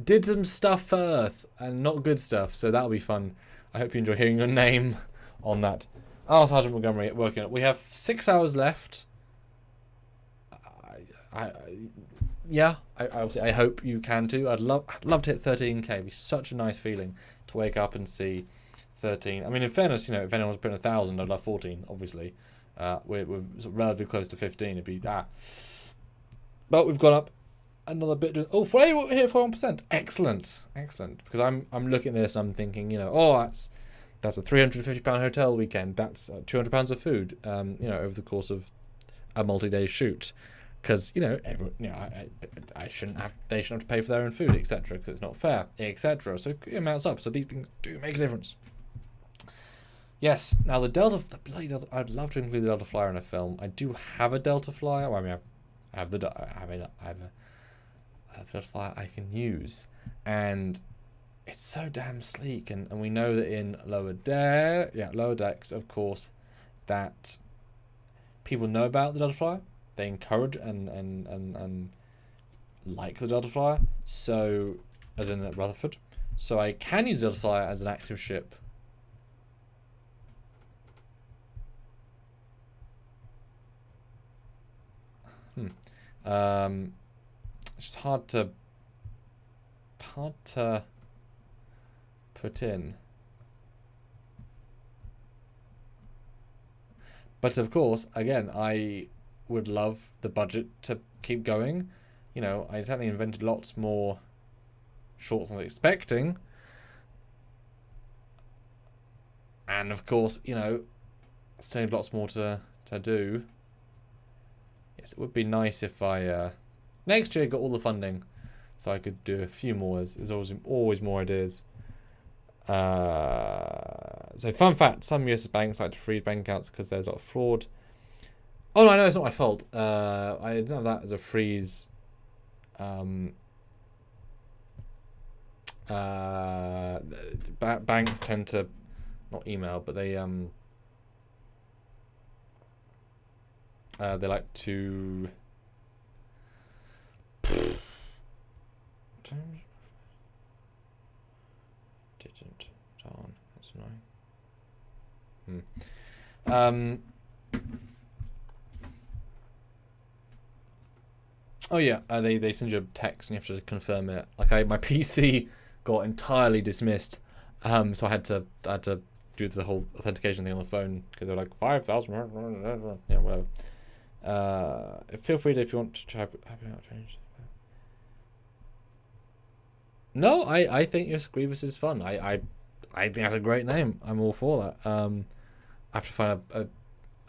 did some stuff for Earth and not good stuff. So that'll be fun. I hope you enjoy hearing your name on that. Oh, Sergeant Montgomery working on it. We have 6 hours left. I hope you can too. I'd love to hit 13k. It'd be such a nice feeling to wake up and see 13. I mean, in fairness, you know, if anyone was putting 1,000, I'd love 14. Obviously, we're sort of relatively close to 15. It'd be that. But we've gone up another bit. Oh, we're here 41%. Excellent. Because I'm looking at this and I'm thinking, you know, oh, that's a £350 hotel weekend. That's £200 of food. You know, over the course of a multi-day shoot. Because, you know, they shouldn't have to pay for their own food, etc. Because it's not fair, etc. So it amounts up. So these things do make a difference. Yes. Now the bloody Delta. I'd love to include the Delta Flyer in a film. I do have a Delta Flyer. Well, I mean, I have a Delta Flyer I can use, and it's so damn sleek. And we know that in lower decks, of course, that people know about the Delta Flyer. They encourage and like the Delta Flyer, so as in at Rutherford. So I can use the Delta Flyer as an active ship. It's just hard to put in. But of course, again, I would love the budget to keep going. You know, I certainly invented lots more shorts than I was expecting. And of course, you know, still lots more to do. Yes, it would be nice if I next year got all the funding so I could do a few more. There's always more ideas. So fun fact, some US banks like to freeze bank accounts because there's a lot of fraud. Oh no, it's not my fault. I didn't have that as a freeze. Banks tend to not email, but they They like to. Didn't darn. That's annoying. Oh yeah, they send you a text and you have to confirm it. Like my PC got entirely dismissed, so I had to do the whole authentication thing on the phone because they're like 5,000. Yeah, whatever. Feel free to, if you want to try change. No, I think yes, Grievous is fun. I think that's a great name. I'm all for that. I have to find a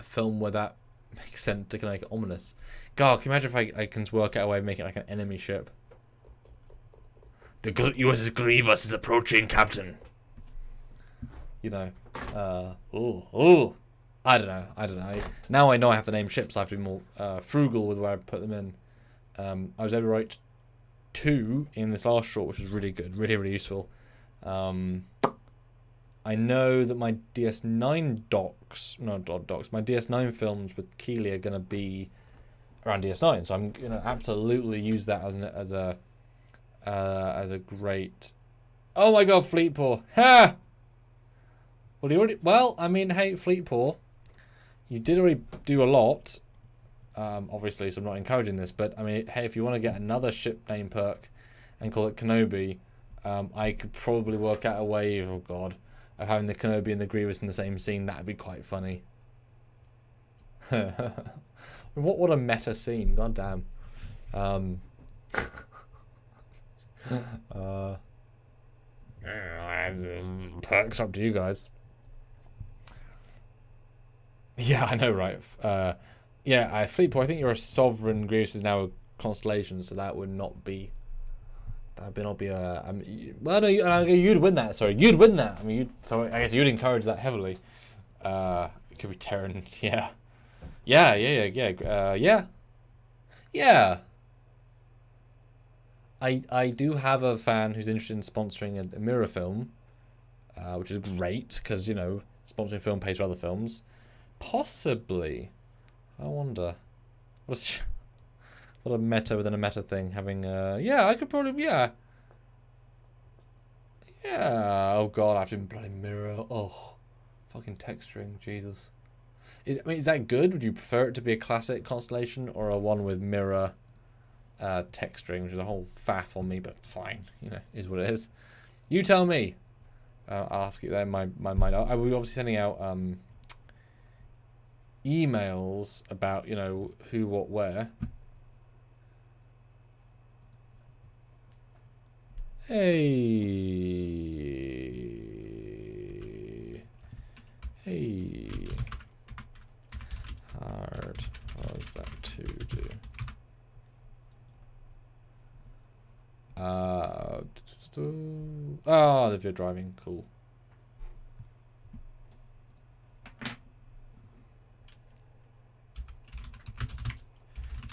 film where that makes sense to kind of make it ominous. God, can you imagine if I can work out a way of making it like an enemy ship? The USS Grievous is approaching, Captain. You know, I don't know. Now I know I have to name ships. I have to be more frugal with where I put them in. I was able to write 2 in this last short, which was really good, really, really useful. I know that my DS9 my DS9 films with Keeley are going to be around DS9, so I'm going to absolutely use that as a great. Oh my God, Fleetpaw! Ha! Well, I mean, hey, Fleetpaw, you did already do a lot. Obviously, so I'm not encouraging this, but I mean, hey, if you want to get another ship name perk and call it Kenobi, I could probably work out a way, oh God, of having the Kenobi and the Grievous in the same scene. That'd be quite funny. What a meta scene, god damn. Perks up to you guys. Yeah, I know, right? Yeah, Fleetpaw, I think you're a sovereign. Grievous is now a constellation, so that would not be. That would not be a. Well, no, you'd win that. Sorry, you'd win that. I mean, so I guess you'd encourage that heavily. It could be Terran. Yeah. Yeah. I do have a fan who's interested in sponsoring a mirror film, which is great because sponsoring a film pays for other films. Possibly, I wonder. What a meta within a meta thing. Having I could probably yeah. Oh God, I have to bloody mirror. Oh, fucking texturing, Jesus. Is that good? Would you prefer it to be a classic constellation or a one with mirror texturing, which is a whole faff on me, but fine, is what it is. You tell me. I'll have to keep that in my mind. I will be obviously sending out emails about who, what, where. Hey. Hard was that to do? If you're driving, cool.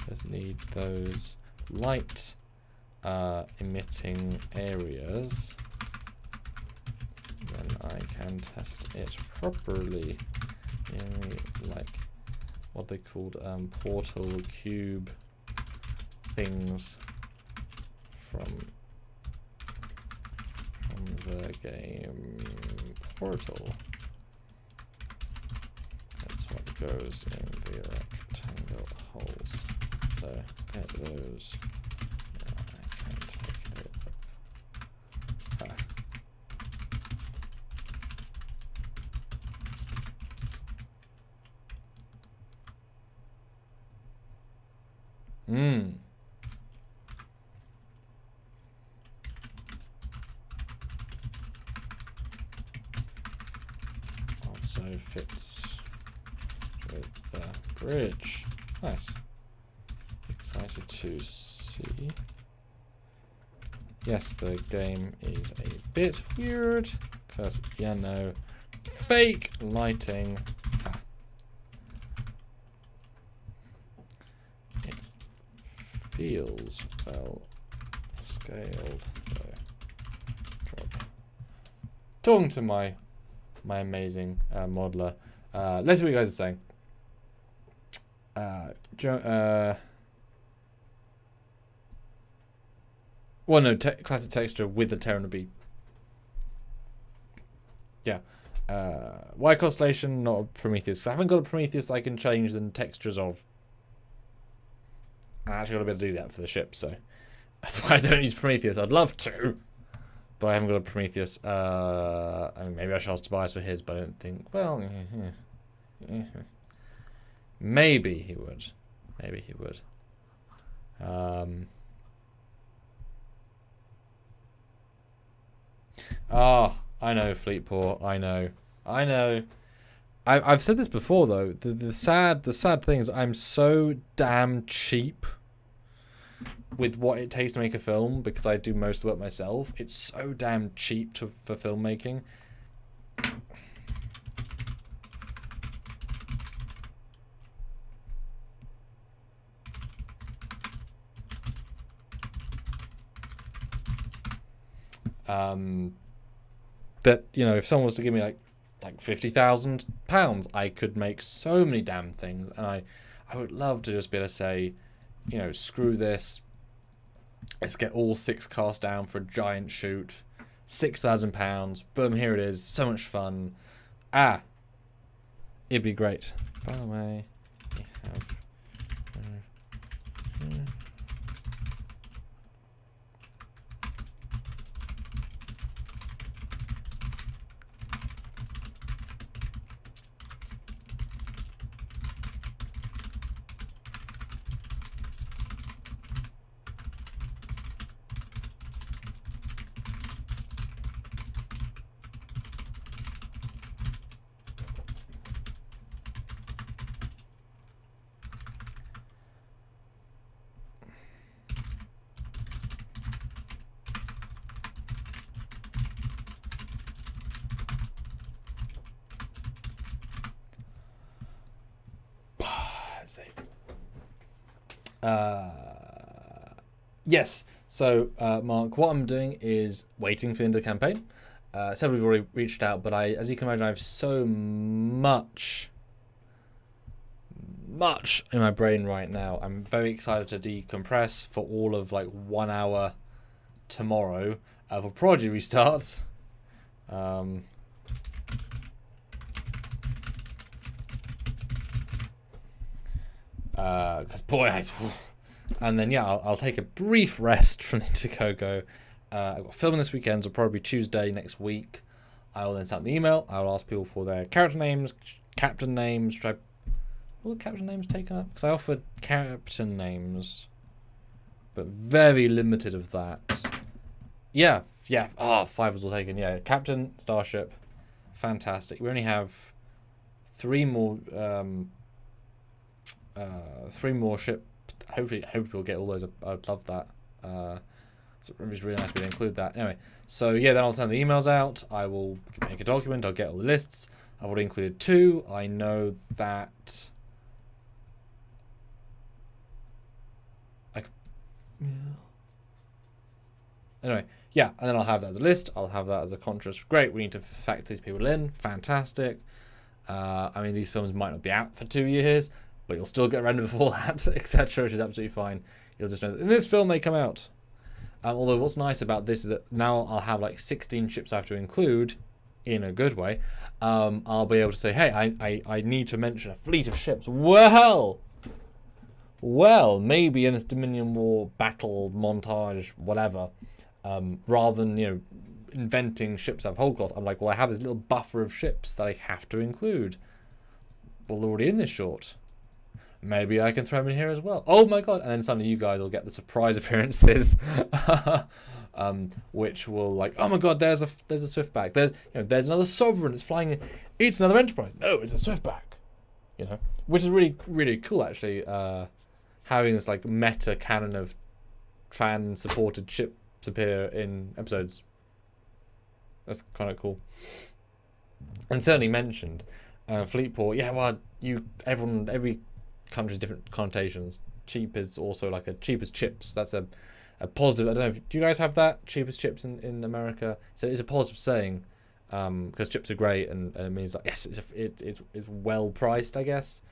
Just need those light emitting areas. Then I can test it properly. Like what they called portal cube things from the game Portal. That's what goes in the rectangle holes. So get those. I can take a look. Also fits with the bridge. Nice. Excited to see. Yes, the game is a bit weird because fake lighting. It feels well scaled though. Talking to my amazing modeler. Let's see what you guys are saying. Well, no, classic texture with the Terran would be. Yeah. Why Constellation, not a Prometheus? 'Cause I haven't got a Prometheus that I can change the textures of. I actually got to be able to do that for the ship, so that's why I don't use Prometheus. I'd love to, but I haven't got a Prometheus. I mean, maybe I should ask Tobias for his, but I don't think. Well, maybe he would. Maybe he would. I know, Fleetport. I know. I've said this before though. The sad thing is I'm so damn cheap with what it takes to make a film because I do most of the work myself. It's so damn cheap for filmmaking. That, you know, if someone was to give me like £50,000, I could make so many damn things, and I would love to just be able to say, you know, screw this, let's get all 6 cast down for a giant shoot, £6,000, boom, here it is, so much fun. It'd be great. By the way, we have yes. So, Mark, what I'm doing is waiting for the end of the campaign. Several people already reached out, but as you can imagine, I have so much in my brain right now. I'm very excited to decompress for all of like 1 hour tomorrow for Prodigy restarts. Because boy, and then yeah, I'll take a brief rest from Indiegogo. I've got filming this weekend, so probably Tuesday next week. I will then send the email. I will ask people for their character names, captain names. Will the captain names taken up? Because I offered captain names, but very limited of that. Yeah. 5 was all taken. Yeah, captain, starship, fantastic. We only have 3 more. 3 more ship. Hopefully we'll get all those. I'd love that. So it was really nice to include that. Anyway, so yeah, then I'll send the emails out. I will make a document. I'll get all the lists. I've already included 2. I know that. Anyway, yeah, and then I'll have that as a list. I'll have that as a conscious. Great, we need to factor these people in. Fantastic. I mean, these films might not be out for 2 years, but you'll still get rendered before that, etc., which is absolutely fine. You'll just know that in this film they come out. Although what's nice about this is that now I'll have like 16 ships I have to include, in a good way. I'll be able to say, hey, I need to mention a fleet of ships. Well, maybe in this Dominion War battle montage, whatever, rather than, you know, inventing ships out of whole cloth, I'm like, well, I have this little buffer of ships that I have to include. Well, they're already in this short. Maybe I can throw them in here as well. Oh my god! And then suddenly you guys will get the surprise appearances, which will like, oh my god, there's a Swiftback. There's another Sovereign. It's flying in. It's another Enterprise. No, it's a Swiftback. You know, which is really really cool actually. Having this like meta canon of fan supported ships appear in episodes. That's kind of cool. And certainly mentioned Fleetport. Yeah, well, every country's different connotations. Cheap is also like cheap as chips. That's a positive. I don't know. Do you guys have that? Cheap as chips in America. So it's a positive saying because chips are great and it means like yes, it's well priced, I guess.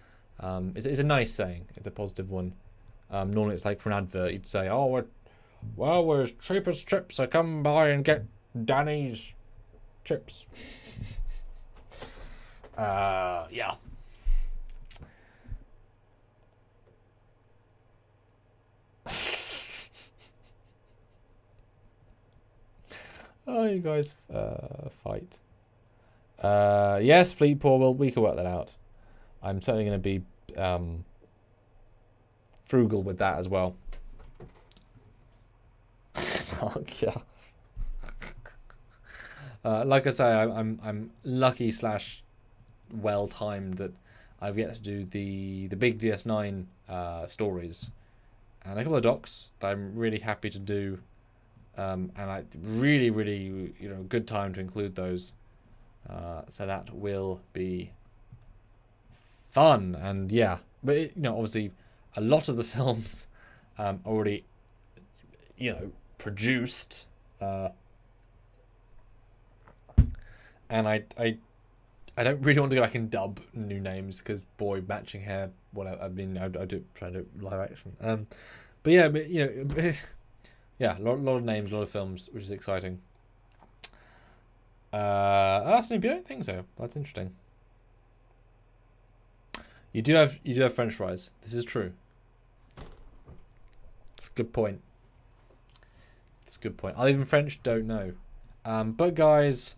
It's a nice saying. It's a positive one. Normally it's like for an advert, you'd say, "Oh, we're cheap as chips, so come by and get Danny's chips." Yeah. Oh, you guys fight. Yes, Fleet Poor, we can work that out. I'm certainly going to be frugal with that as well. Oh, yeah. Like I say, I'm lucky / well timed that I've yet to do the big DS9 stories, and a couple of docs that I'm really happy to do. And I really, good time to include those. So that will be fun. And yeah, but obviously a lot of the films already, produced. And I don't really want to go back and dub new names because boy, matching hair, whatever. I mean, I do try to do live action. But yeah, yeah, a lot of names, a lot of films, which is exciting. Snoop, you don't think so? That's interesting. You do have French fries. This is true. It's a good point. I'll even French don't know. But guys,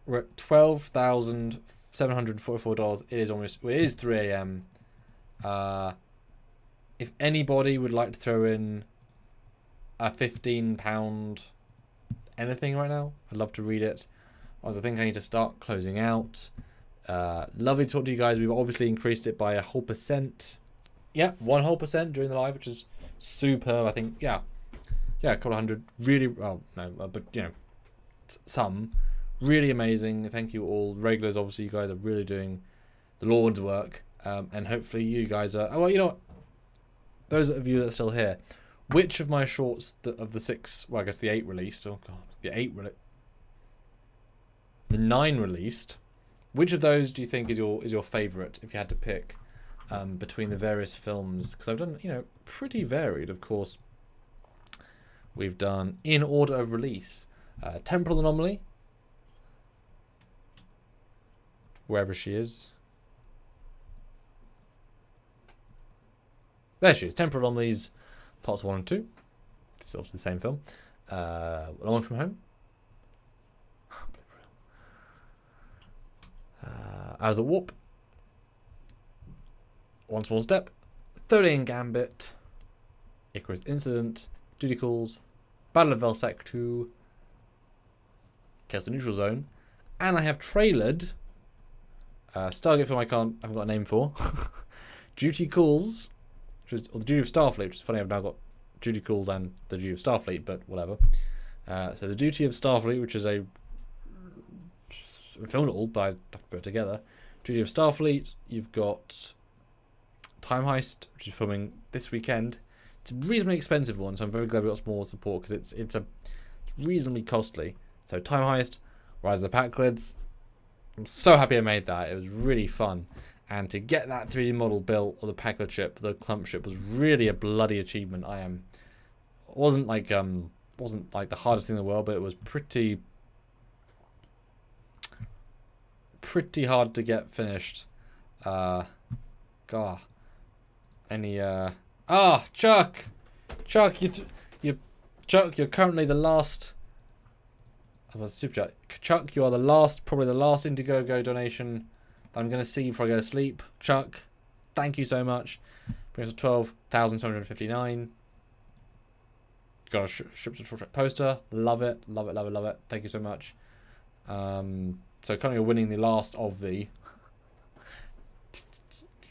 we're at $12,744. It is 3 a.m. If anybody would like to throw in a £15 anything right now, I'd love to read it. I think I need to start closing out. Lovely to talk to you guys. We've obviously increased it by a whole %. Yeah, 1 whole % during the live, which is superb. I think, yeah, a couple of hundred. Really, well, no, but some really amazing. Thank you all, regulars. Obviously, you guys are really doing the Lord's work, and hopefully you guys are. Oh, well, you know what? Those of you that are still here, which of my shorts of the 6, well, I guess the 8 released, oh god, the 9 released, which of those do you think is your favourite if you had to pick between the various films? Because I've done, pretty varied, of course. We've done in order of release, Temporal Anomaly, wherever she is. There she is, Temporal Anomalies, parts 1 and 2. It's obviously the same film. Long From Home. As a Warp. One Small Step. 13 Gambit. Icarus Incident. Duty Calls. Battle of Velsec 2. Chaos the Neutral Zone. And I have trailered Stargate film I haven't got a name for. Duty Calls. Or the Duty of Starfleet, which is funny, I've now got Duty Calls and the Duty of Starfleet, but whatever. So the Duty of Starfleet, which is we filmed it all, but I have to put it together. Duty of Starfleet, you've got Time Heist, which is filming this weekend. It's a reasonably expensive one, so I'm very glad we got some more support, because it's reasonably costly. So Time Heist, Rise of the Packlids. I'm so happy I made that. It was really fun. And to get that 3D model built of the Packard ship, the Clump ship, was really a bloody achievement. Wasn't like the hardest thing in the world, but it was pretty hard to get finished. Chuck, you're currently the last. I was super chat. Chuck, you are probably the last Indiegogo donation I'm going to see before I go to sleep. Chuck, thank you so much. Brings us to 12,759. Got a Ships of Short Trek poster. Love it. Thank you so much. So currently you're winning the last of the...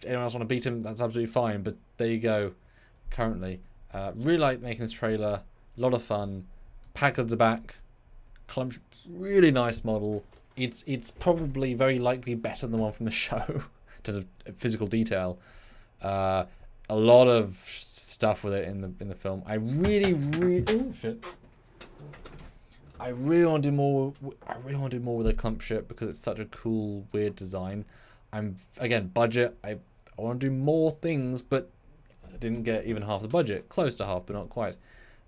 Anyone else want to beat him? That's absolutely fine. But there you go. Currently. Really like making this trailer. A lot of fun. Packards are back. Clump, really nice model. It's probably very likely better than the one from the show in terms of physical detail. A lot of stuff with it in the film. I really want to do more. I really want to do more with the Clump ship because it's such a cool, weird design. Again, budget. I want to do more things, but I didn't get even half the budget. Close to half, but not quite.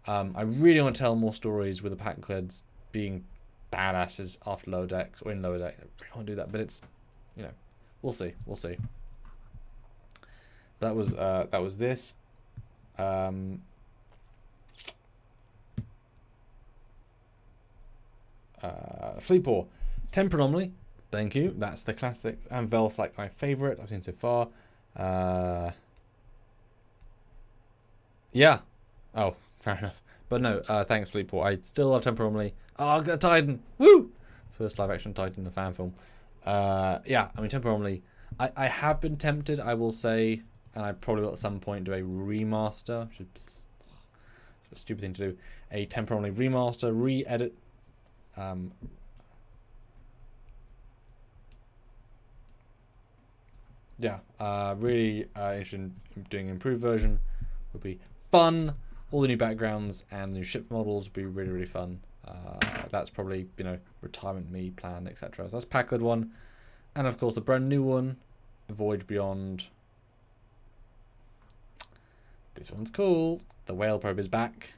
I really want to tell more stories with the Packleads being badasses after Lower Deck, or in Lower Deck. I really want to do that, but it's, you know, we'll see. We'll see. That was this. Fleetpaw. Temper Anomaly. Thank you. That's the classic. And Vel's like my favourite I've seen so far. Yeah. Oh, fair enough. But no, thanks Fleetpaw. I still love Temper Anomaly. Oh, I'll get Titan. Woo! First live action Titan, the fan film. Yeah, I mean Temper Anomaly. I have been tempted, I will say, and I probably will at some point do a remaster, which is a stupid thing to do. A Temper Anomaly remaster, re-edit. Yeah, really interested in doing an improved version. Would be fun. All the new backgrounds and new ship models would be really, really fun. That's probably, you know, retirement me plan, etc. So that's Packard one. And of course the brand new one, Voyage Beyond. This one's cool. The whale probe is back.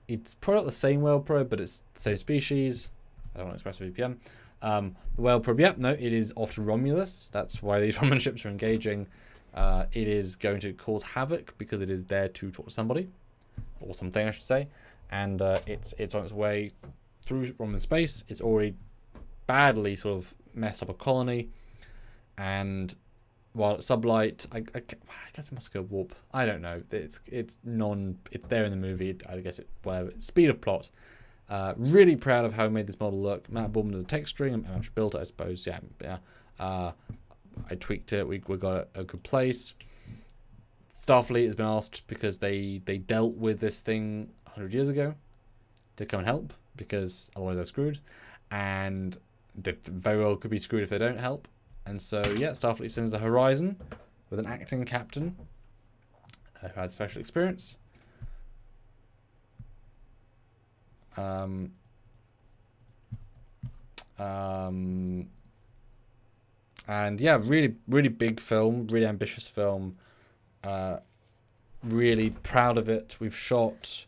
It's probably not the same whale probe, but it's the same species. I don't want to express VPN. The whale probe, yep, no, it is off to Romulus. That's why these Romulan ships are engaging. It is going to cause havoc because it is there to talk to somebody, or something, I should say. And it's on its way through Romulan space. It's already badly sort of messed up a colony, and while it's sublight, I guess it must go warp. I don't know. It's there in the movie. I guess whatever. Speed of plot. Really proud of how we made this model look. Matt Bowman did the text string. I actually built it, I suppose. Yeah. I tweaked it. We got a good place. Starfleet has been asked because they dealt with this thing 100 years ago to come and help, because otherwise they're screwed, and they very well could be screwed if they don't help. And so yeah, Starfleet sends the Horizon with an acting captain who has special experience. And yeah, really big film, really ambitious film. Really proud of it. We've shot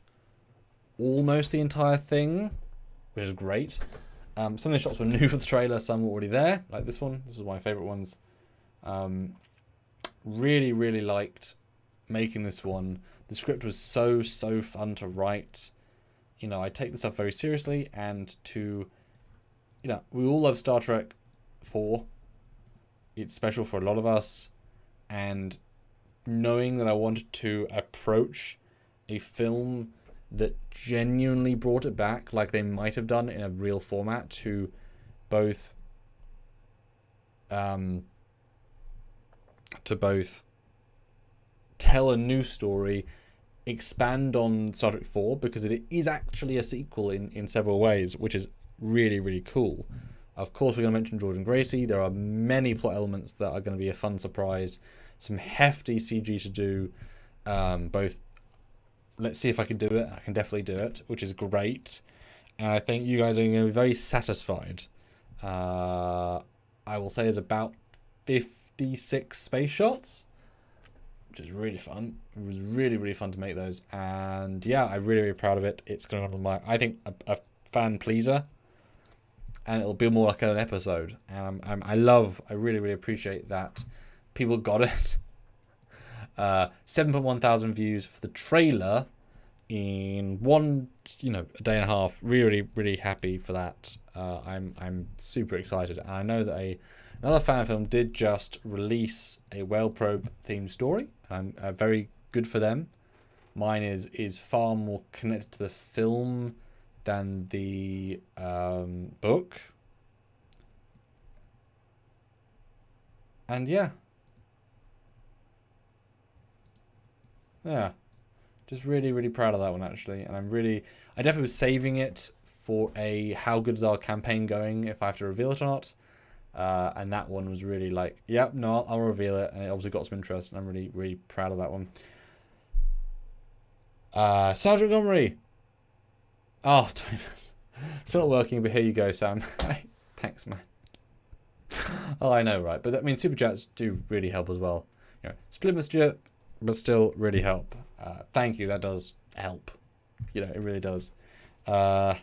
almost the entire thing, which is great. Some of the shots were new for the trailer, some were already there, like this one. This is one of my favourite ones. Really liked making this one. The script was so fun to write. You know, I take this stuff very seriously, and we all love Star Trek 4. It's special for a lot of us, and knowing that I wanted to approach a film that genuinely brought it back, like they might have done in a real format, to both tell a new story, expand on Star Trek 4, because it is actually a sequel in several ways, which is really cool. Of course, we're going to mention Jordan Gracie. There are many plot elements that are going to be a fun surprise. Some hefty CG to do. Both, let's see if I can do it. I can definitely do it, which is great. And I think you guys are going to be very satisfied. I will say there's about 56 space shots, which is really fun. It was really fun to make those. And yeah, I'm really proud of it. It's going to be, I think, a fan pleaser. And it'll be more like an episode. And I really appreciate that people got it. 7.1 thousand views for the trailer in a day and a half. Really happy for that. I'm super excited. And I know that another fan film did just release a whale probe themed story. I'm very good for them. Mine is far more connected to the film than the book. And yeah, just really proud of that one, actually. And I definitely was saving it for a how good is our campaign going, if I have to reveal it or not. And that one was really like, yep, no, I'll reveal it. And it obviously got some interest, and I'm really proud of that one. Sergeant Montgomery. Oh, 20 minutes. It's not working, but here you go, Sam. Thanks, man. Oh, I know, right? But I mean, super chats do really help as well. split budget, but still really help. Thank you. That does help. It really does. Hey,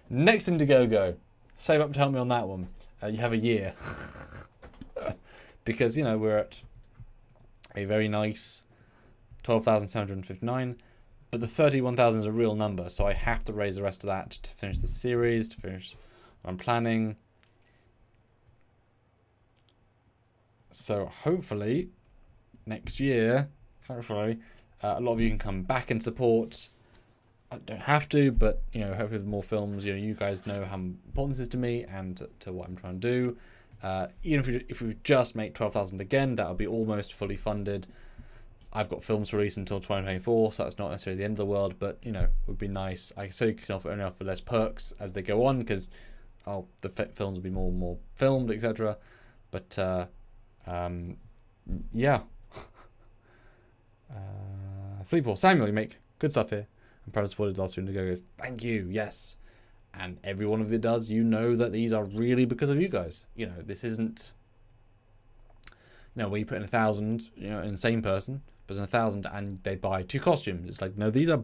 next Indiegogo. Save up to help me on that one. You have a year. Because, we're at a very nice 12,759. But the 31,000 is a real number, so I have to raise the rest of that to finish the series, to finish what I'm planning. So hopefully, next year, a lot of you can come back and support. I don't have to, but, hopefully with more films, you guys know how important this is to me and to what I'm trying to do. Even if we just make 12,000 again, that would be almost fully funded. I've got films to release until 2024, so that's not necessarily the end of the world, but, it would be nice. I certainly can only offer less perks as they go on, because the films will be more and more filmed, etc. But, yeah. Fleetpool, Samuel, you make good stuff here. I'm proud to support the last two Indiegogos. Thank you, yes. And every one of it does, that these are really because of you guys. This isn't, where you put in 1,000, an insane person, but in 1,000 and they buy 2 costumes. It's like, no, these are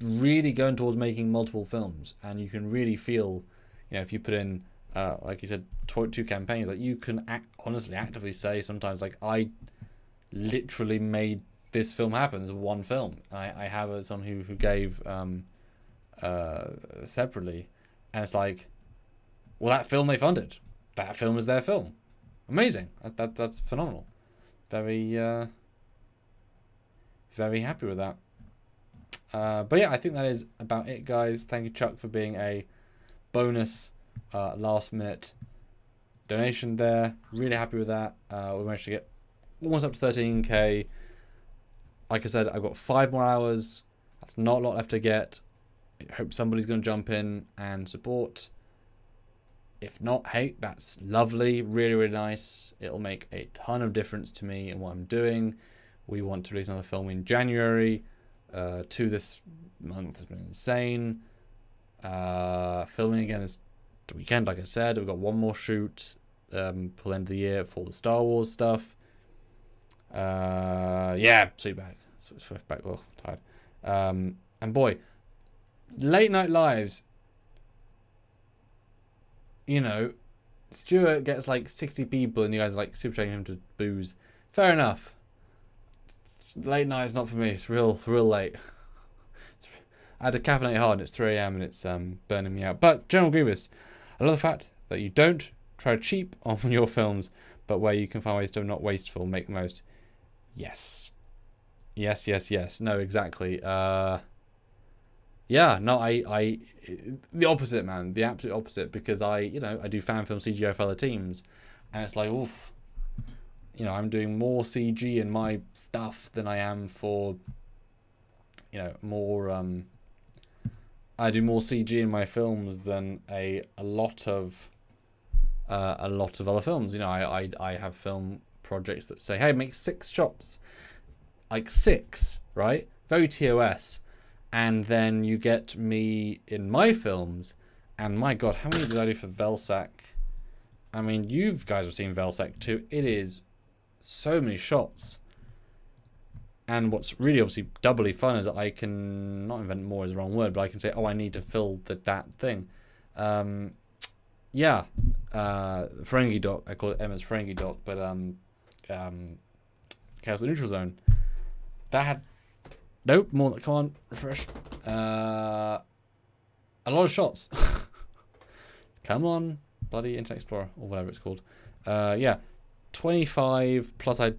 really going towards making multiple films. And you can really feel, if you put in, like you said, 2 campaigns, like you can honestly actively say sometimes, like, I literally made this film happen as one film. I have someone who gave separately, and it's like, well, that film they funded, that film is their film. Amazing. That's phenomenal. Very very happy with that. But yeah, I think that is about it, guys. Thank you, Chuck, for being a bonus last minute donation there. Really happy with that. We managed to get almost up to 13k. Like I said, I've got 5 more hours. That's not a lot left to get. I hope somebody's going to jump in and support. If not, hey, that's lovely. Really, really nice. It'll make a ton of difference to me and what I'm doing. We want to release another film in January. 2 this month has been insane. Filming again this weekend, like I said. We've got one more shoot for the end of the year for the Star Wars stuff. Yeah, Swift back. Oh, tired. And boy, late night lives. Stuart gets like 60 people and you guys are like super training him to booze. Fair enough. Late night is not for me. It's real late. I had to caffeinate hard and it's 3 a.m. and it's burning me out. But General Grievous, I love the fact that you don't try to cheap on your films, but where you can find ways to not wasteful, make the most. Yes. No, exactly. Yeah, no, I the opposite, man. The absolute opposite, because I do fan film CGI for other teams, and it's like, oof. I'm doing more CG in my stuff than I am for, more. I do more CG in my films than a lot of other films. I have film projects that say, hey, make 6 shots, like 6, right? Very TOS. And then you get me in my films, and my God, how many did I do for Velsac? I mean, you guys have seen Velsac too. It is so many shots. And what's really obviously doubly fun is that I can, not invent more is the wrong word, but I can say, oh, I need to fill that thing. Yeah, Ferengi Doc, I call it Emma's Ferengi Doc, but Chaos Neutral Zone. That had, nope, more, come on, refresh. A lot of shots. Come on, bloody Internet Explorer, or whatever it's called. Yeah, 25 plus I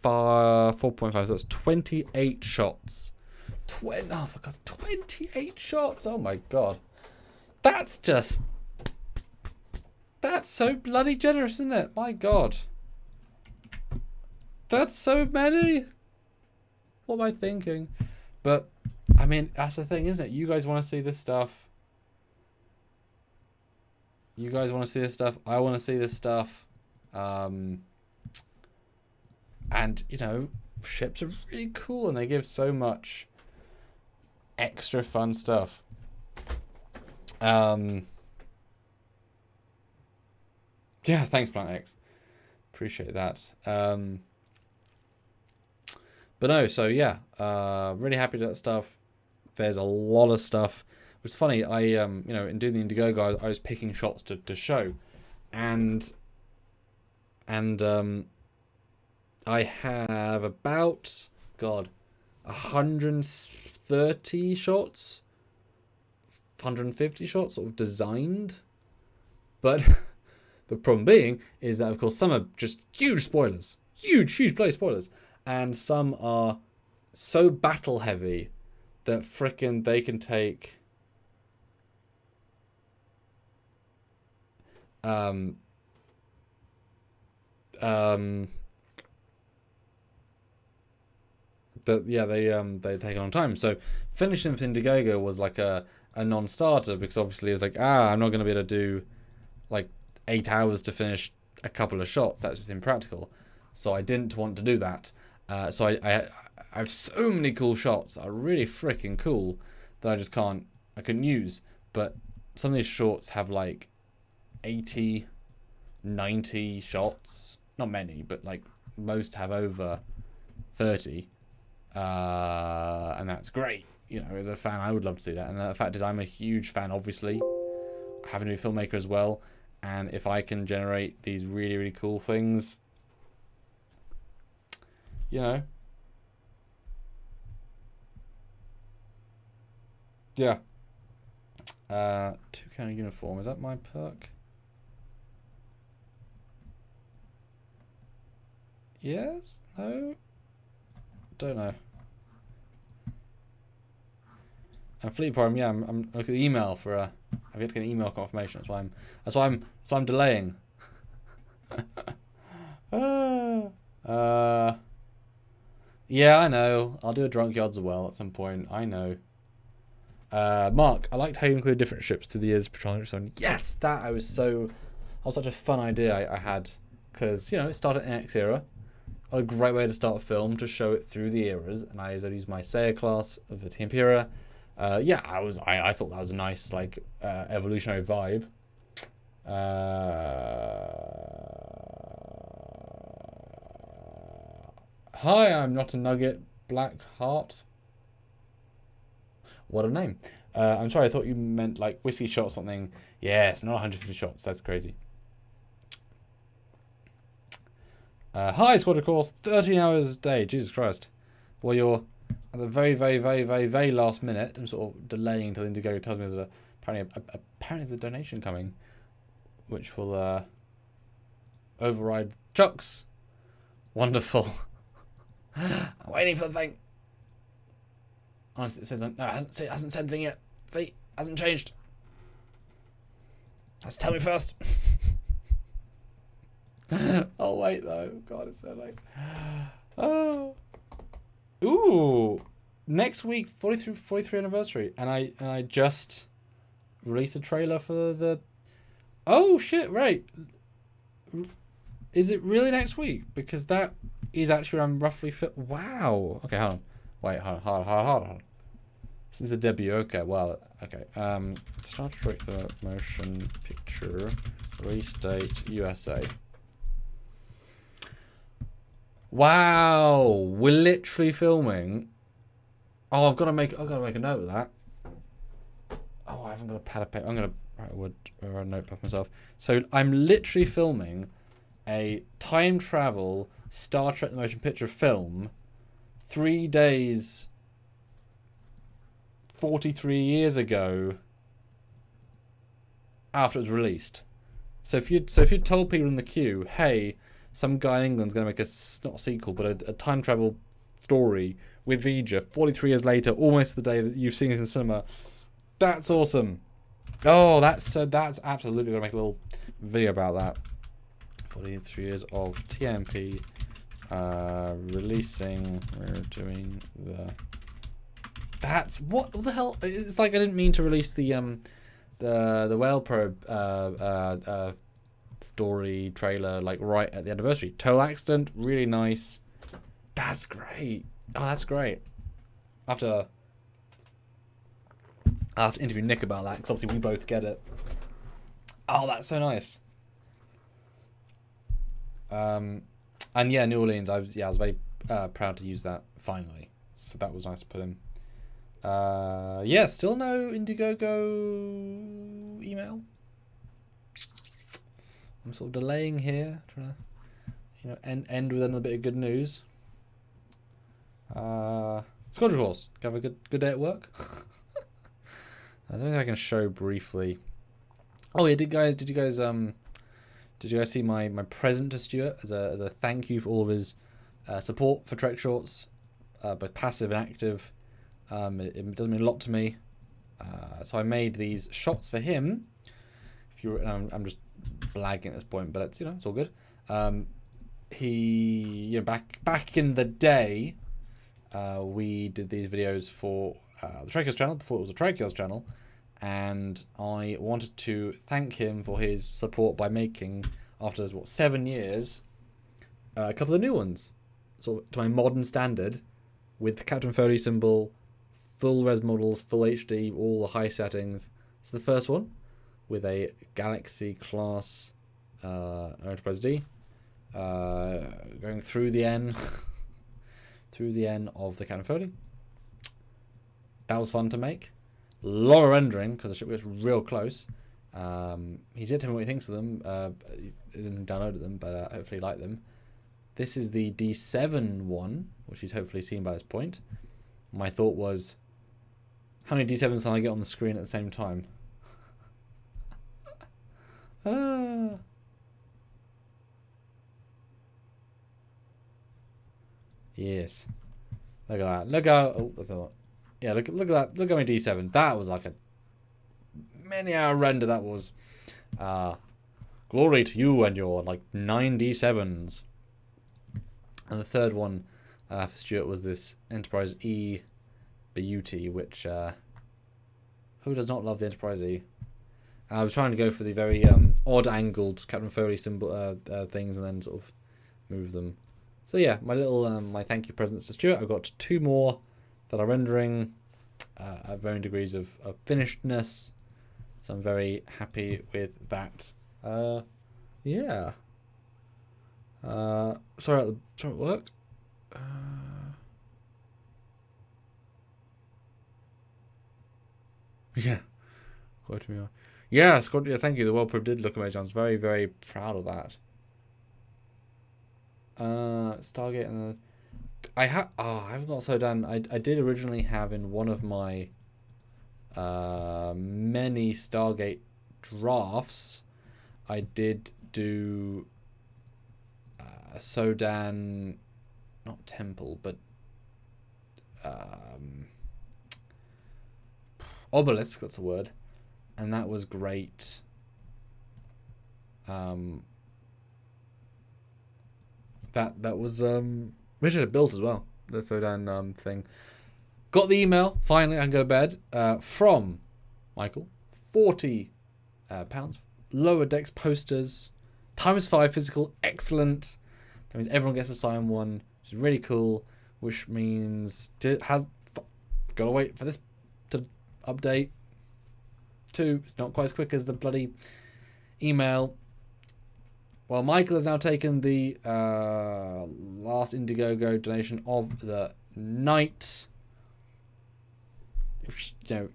4.5, so that's 28 shots. 28 shots, oh my God. That's so bloody generous, isn't it? My God. That's so many. What am I thinking? But, I mean, that's the thing, isn't it? You guys want to see this stuff. You guys want to see this stuff. I want to see this stuff. And, ships are really cool and they give so much extra fun stuff. Yeah, thanks, Planet X. Appreciate that. But no, so yeah, really happy with that stuff. There's a lot of stuff. It's funny, I in doing the Indiegogo, I was picking shots to show, and I have about 130 shots, 150 shots sort of designed, but the problem being is that of course some are just huge spoilers, huge play spoilers, and some are so battle heavy that frickin' they can take they take a long time. So finishing with Indiegogo was like a non-starter, because obviously it was like, I'm not going to be able to do like 8 hours to finish a couple of shots. That's just impractical. So I didn't want to do that. So I have so many cool shots that are really freaking cool that I couldn't use. But some of these shorts have like 80, 90 shots. Not many, but like most have over 30. And that's great. You know, as a fan, I would love to see that. And the fact is, I'm a huge fan, obviously, having to be a filmmaker as well. And if I can generate these really, really cool things, you know, yeah. Toucan uniform, is that my perk? Yes? No? Don't know. And Fleet Prime, yeah, I'm looking at the email for I've yet to get an email confirmation. That's why I'm delaying. Yeah, I know. I'll do a Trekyards as well at some point. I know. Mark, I liked how you included different ships to the years patrolling. Yes, that was such a fun idea I had, because it started in X era. A great way to start a film, to show it through the eras, and I used my Sayer class of the TMP era. I thought that was a nice evolutionary vibe. Hi, I'm not a nugget. Black Heart. What a name. I'm sorry, I thought you meant like whiskey shot or something. Yes, not 150 shots. That's crazy. Hi, Squad of Course. 13 hours a day. Jesus Christ. Well, you're at the very, very, very, very, very last minute. I'm sort of delaying until Indiegogo tells me there's apparently there's a donation coming, which will override Chuck's. Wonderful. I'm waiting for the thing. Honestly, it says no. It hasn't said anything yet. See, hasn't changed. Just tell me first. Oh wait though. God, it's so late. Oh. Ooh. Next week, 43 anniversary, and I just released a trailer for the. Oh shit! Right. Is it really next week? Because that is actually around roughly. Wow. Okay, hold on. Wait, hold on. This is a debut. Okay, well, okay. Star Trek the Motion Picture release date USA. Wow, we're literally filming. Oh, I've got to make a note of that. Oh, I haven't got a pad of paper. I'm gonna write a word or a notepad myself. So I'm literally filming a time travel Star Trek the Motion Picture film 3 days 43 years ago after it was released. So if you'd told people in the queue, hey, some guy in England's going to make not a sequel, but a time travel story with Vija 43 years later, almost the day that you've seen it in the cinema, that's awesome. Oh, that's absolutely going to make a little video about that. 43 years of TMP releasing. We're doing the. That's what the hell? It's like I didn't mean to release the Whale Probe story trailer like right at the anniversary. Total accident, really nice. That's great. Oh, that's great. I have to interview Nick about that, because obviously we both get it. Oh, that's so nice. And yeah, New Orleans. I was very proud to use that finally. So that was nice to put in. Yeah, still no Indiegogo email. I'm sort of delaying here, trying to, end with another bit of good news. Squadron Course. Have a good day at work. I don't think I can show briefly. Oh yeah, did you guys see my present to Stuart as a thank you for all of his support for Trek Shorts, both passive and active. It does mean a lot to me. So I made these shots for him. If you, I'm just blagging at this point, but it's it's all good. He back in the day, we did these videos for the Trekyards channel before it was the Trekyards channel, and I wanted to thank him for his support by making, after 7 years, a couple of new ones, sort of to my modern standard, with the Captain Foley symbol, full res models, full HD, all the high settings. It's the first one with a Galaxy class Enterprise D, going through the N, through the N of the Captain Foley. That was fun to make. A lot of rendering because the ship gets real close. He's yet to tell me what he thinks of them. He didn't download them, but hopefully he liked them. This is the D7 one, which he's hopefully seen by this point. My thought was, how many D7s can I get on the screen at the same time? Yes. Look at that. Look how... Oh, that's a lot. Yeah, look at that. Look how many D7s. That was like a many-hour render that was. Glory to you and your 9 D7s. And the third one for Stuart was this Enterprise E beauty, which who does not love the Enterprise E? I was trying to go for the very odd-angled Captain Foley symbol things, and then sort of move them. So yeah, my little my thank you presents to Stuart. I've got 2 more that are rendering at varying degrees of finishedness. So I'm very happy with that. Yeah. Sorry about the work. Yeah. Quote me on. Yeah, Scott, yeah, thank you. The World Proof did look amazing. I was very, very proud of that. Stargate and the... I haven't got so done. I did originally have in one of my many Stargate drafts, I did do Sodan, not temple, but obelisk, that's the word, and that was great. That was Richard had built as well, the Sodan thing. Got the email, finally I can go to bed, from Michael. £40, lower decks posters, ×5 physical, excellent. That means everyone gets to sign one, which is really cool, which means gotta wait for this to update. 2, it's not quite as quick as the bloody email. Well, Michael has now taken the last Indiegogo donation of the night.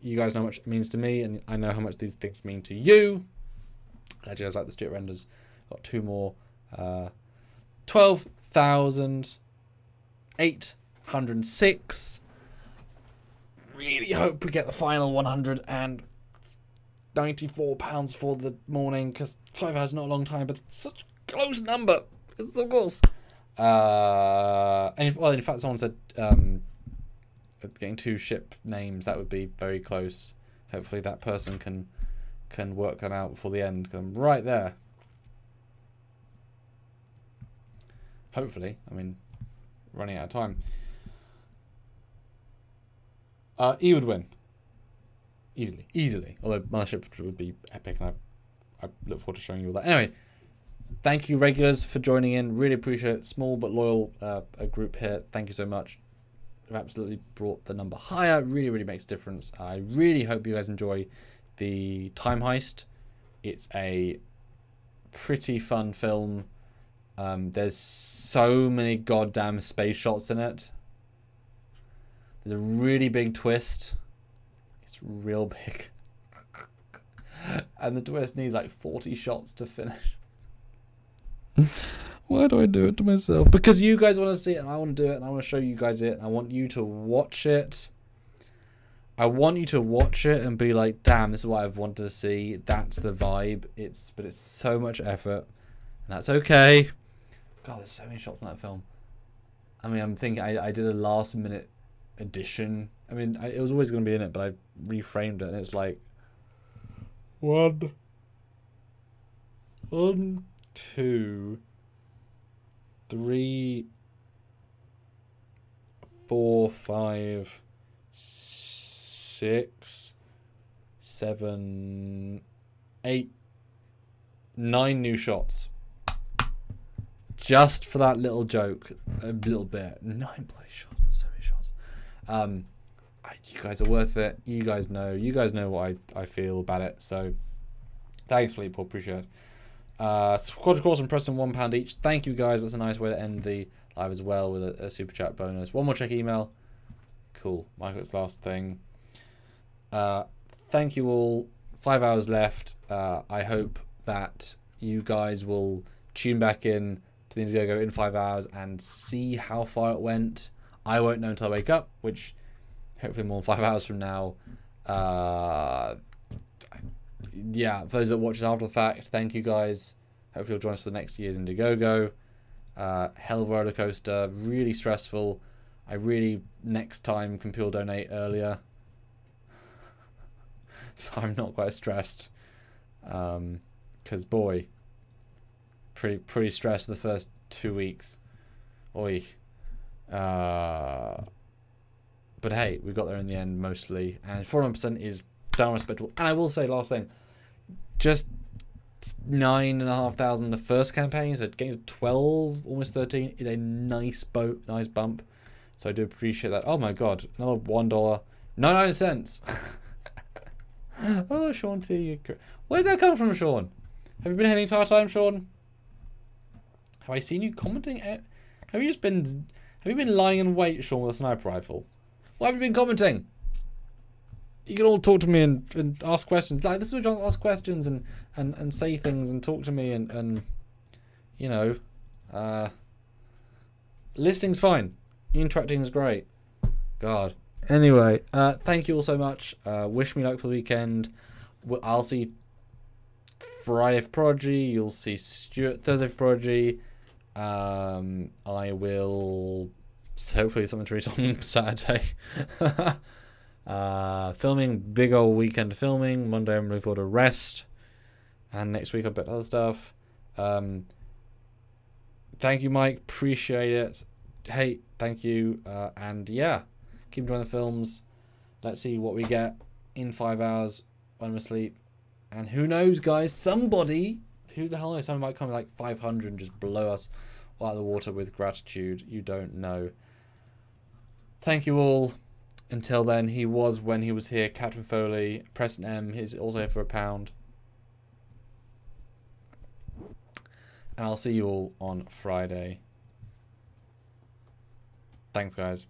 You guys know how much it means to me, and I know how much these things mean to you. Glad you guys like the Stuart renders. Got 2 more. 12,806. Really hope we get the final £194 for the morning, because 5 hours is not a long time, but it's such a close number. It's so close. In fact, someone said getting 2 ship names, that would be very close. Hopefully that person can work that out before the end, because I'm right there. Hopefully. I mean, running out of time. E would win. Easily. Although Mothership would be epic, and I look forward to showing you all that. Anyway, thank you, regulars, for joining in. Really appreciate it. Small but loyal a group here. Thank you so much. You've absolutely brought the number higher. Really, really makes a difference. I really hope you guys enjoy the Time Heist. It's a pretty fun film. There's so many goddamn space shots in it. There's a really big twist. It's real big. And the twist needs like 40 shots to finish. Why do I do it to myself? Because you guys want to see it and I want to do it and I want to show you guys it and I want you to watch it. I want you to watch it and be like, damn, this is what I've wanted to see. That's the vibe. But it's so much effort. And that's okay. God, there's so many shots in that film. I mean, I'm thinking I did a last minute edition. I mean, it was always going to be in it, but I reframed it and it's like 1, 2, 3, 4, 5, 6, 7, 8, 9 new shots. Just for that little joke, a little bit. 9 bloody shots, so many shots. You guys are worth it. You guys know what I feel about it. So, thanks, Fleetpool, appreciate it. Squad course and pressing £1 each. Thank you guys. That's a nice way to end the live as well with a super chat bonus. One more check email. Cool. Michael's last thing. Thank you all. 5 hours left. I hope that you guys will tune back in to the Indiegogo in 5 hours and see how far it went. I won't know until I wake up, which hopefully more than 5 hours from now. Yeah, for those that watch it after the fact, thank you guys. Hopefully you'll join us for the next year's Indiegogo. Hell of a roller coaster, really stressful. I really, next time, can people donate earlier. So I'm not quite stressed. Because, boy, pretty stressed the first 2 weeks. Oi. But hey, we got there in the end mostly. And 41% is damn respectable. And I will say, last thing, just 9,500 the first campaign, so getting to 12, almost 13 is a nice bump. So I do appreciate that. Oh my god, another $1.99. Oh, Sean T. Where did that come from, Sean? Have you been here the entire time, Sean? Have I seen you commenting? Have you been lying in wait, Sean, with a sniper rifle? Why have you been commenting? You can all talk to me and ask questions. Like, this is where John asks questions and say things and talk to me and you know, listening's fine. Interacting is great. God. Anyway, thank you all so much. Wish me luck for the weekend. I'll see Friday for Prodigy. You'll see Stuart Thursday for Prodigy. I will hopefully something to read on Saturday. Filming, big old weekend of filming. Monday I'm looking forward to rest. And next week I've got other stuff. Thank you, Mike. Appreciate it. Hey, thank you. And yeah, keep enjoying the films. Let's see what we get in 5 hours when I'm asleep. And who knows, guys, somebody, who the hell knows, someone might come with like 500 and just blow us all out of the water with gratitude. You don't know. Thank you all. Until then, he was, when he was here, Captain Foley. Preston M is also here for £1. And I'll see you all on Friday. Thanks, guys.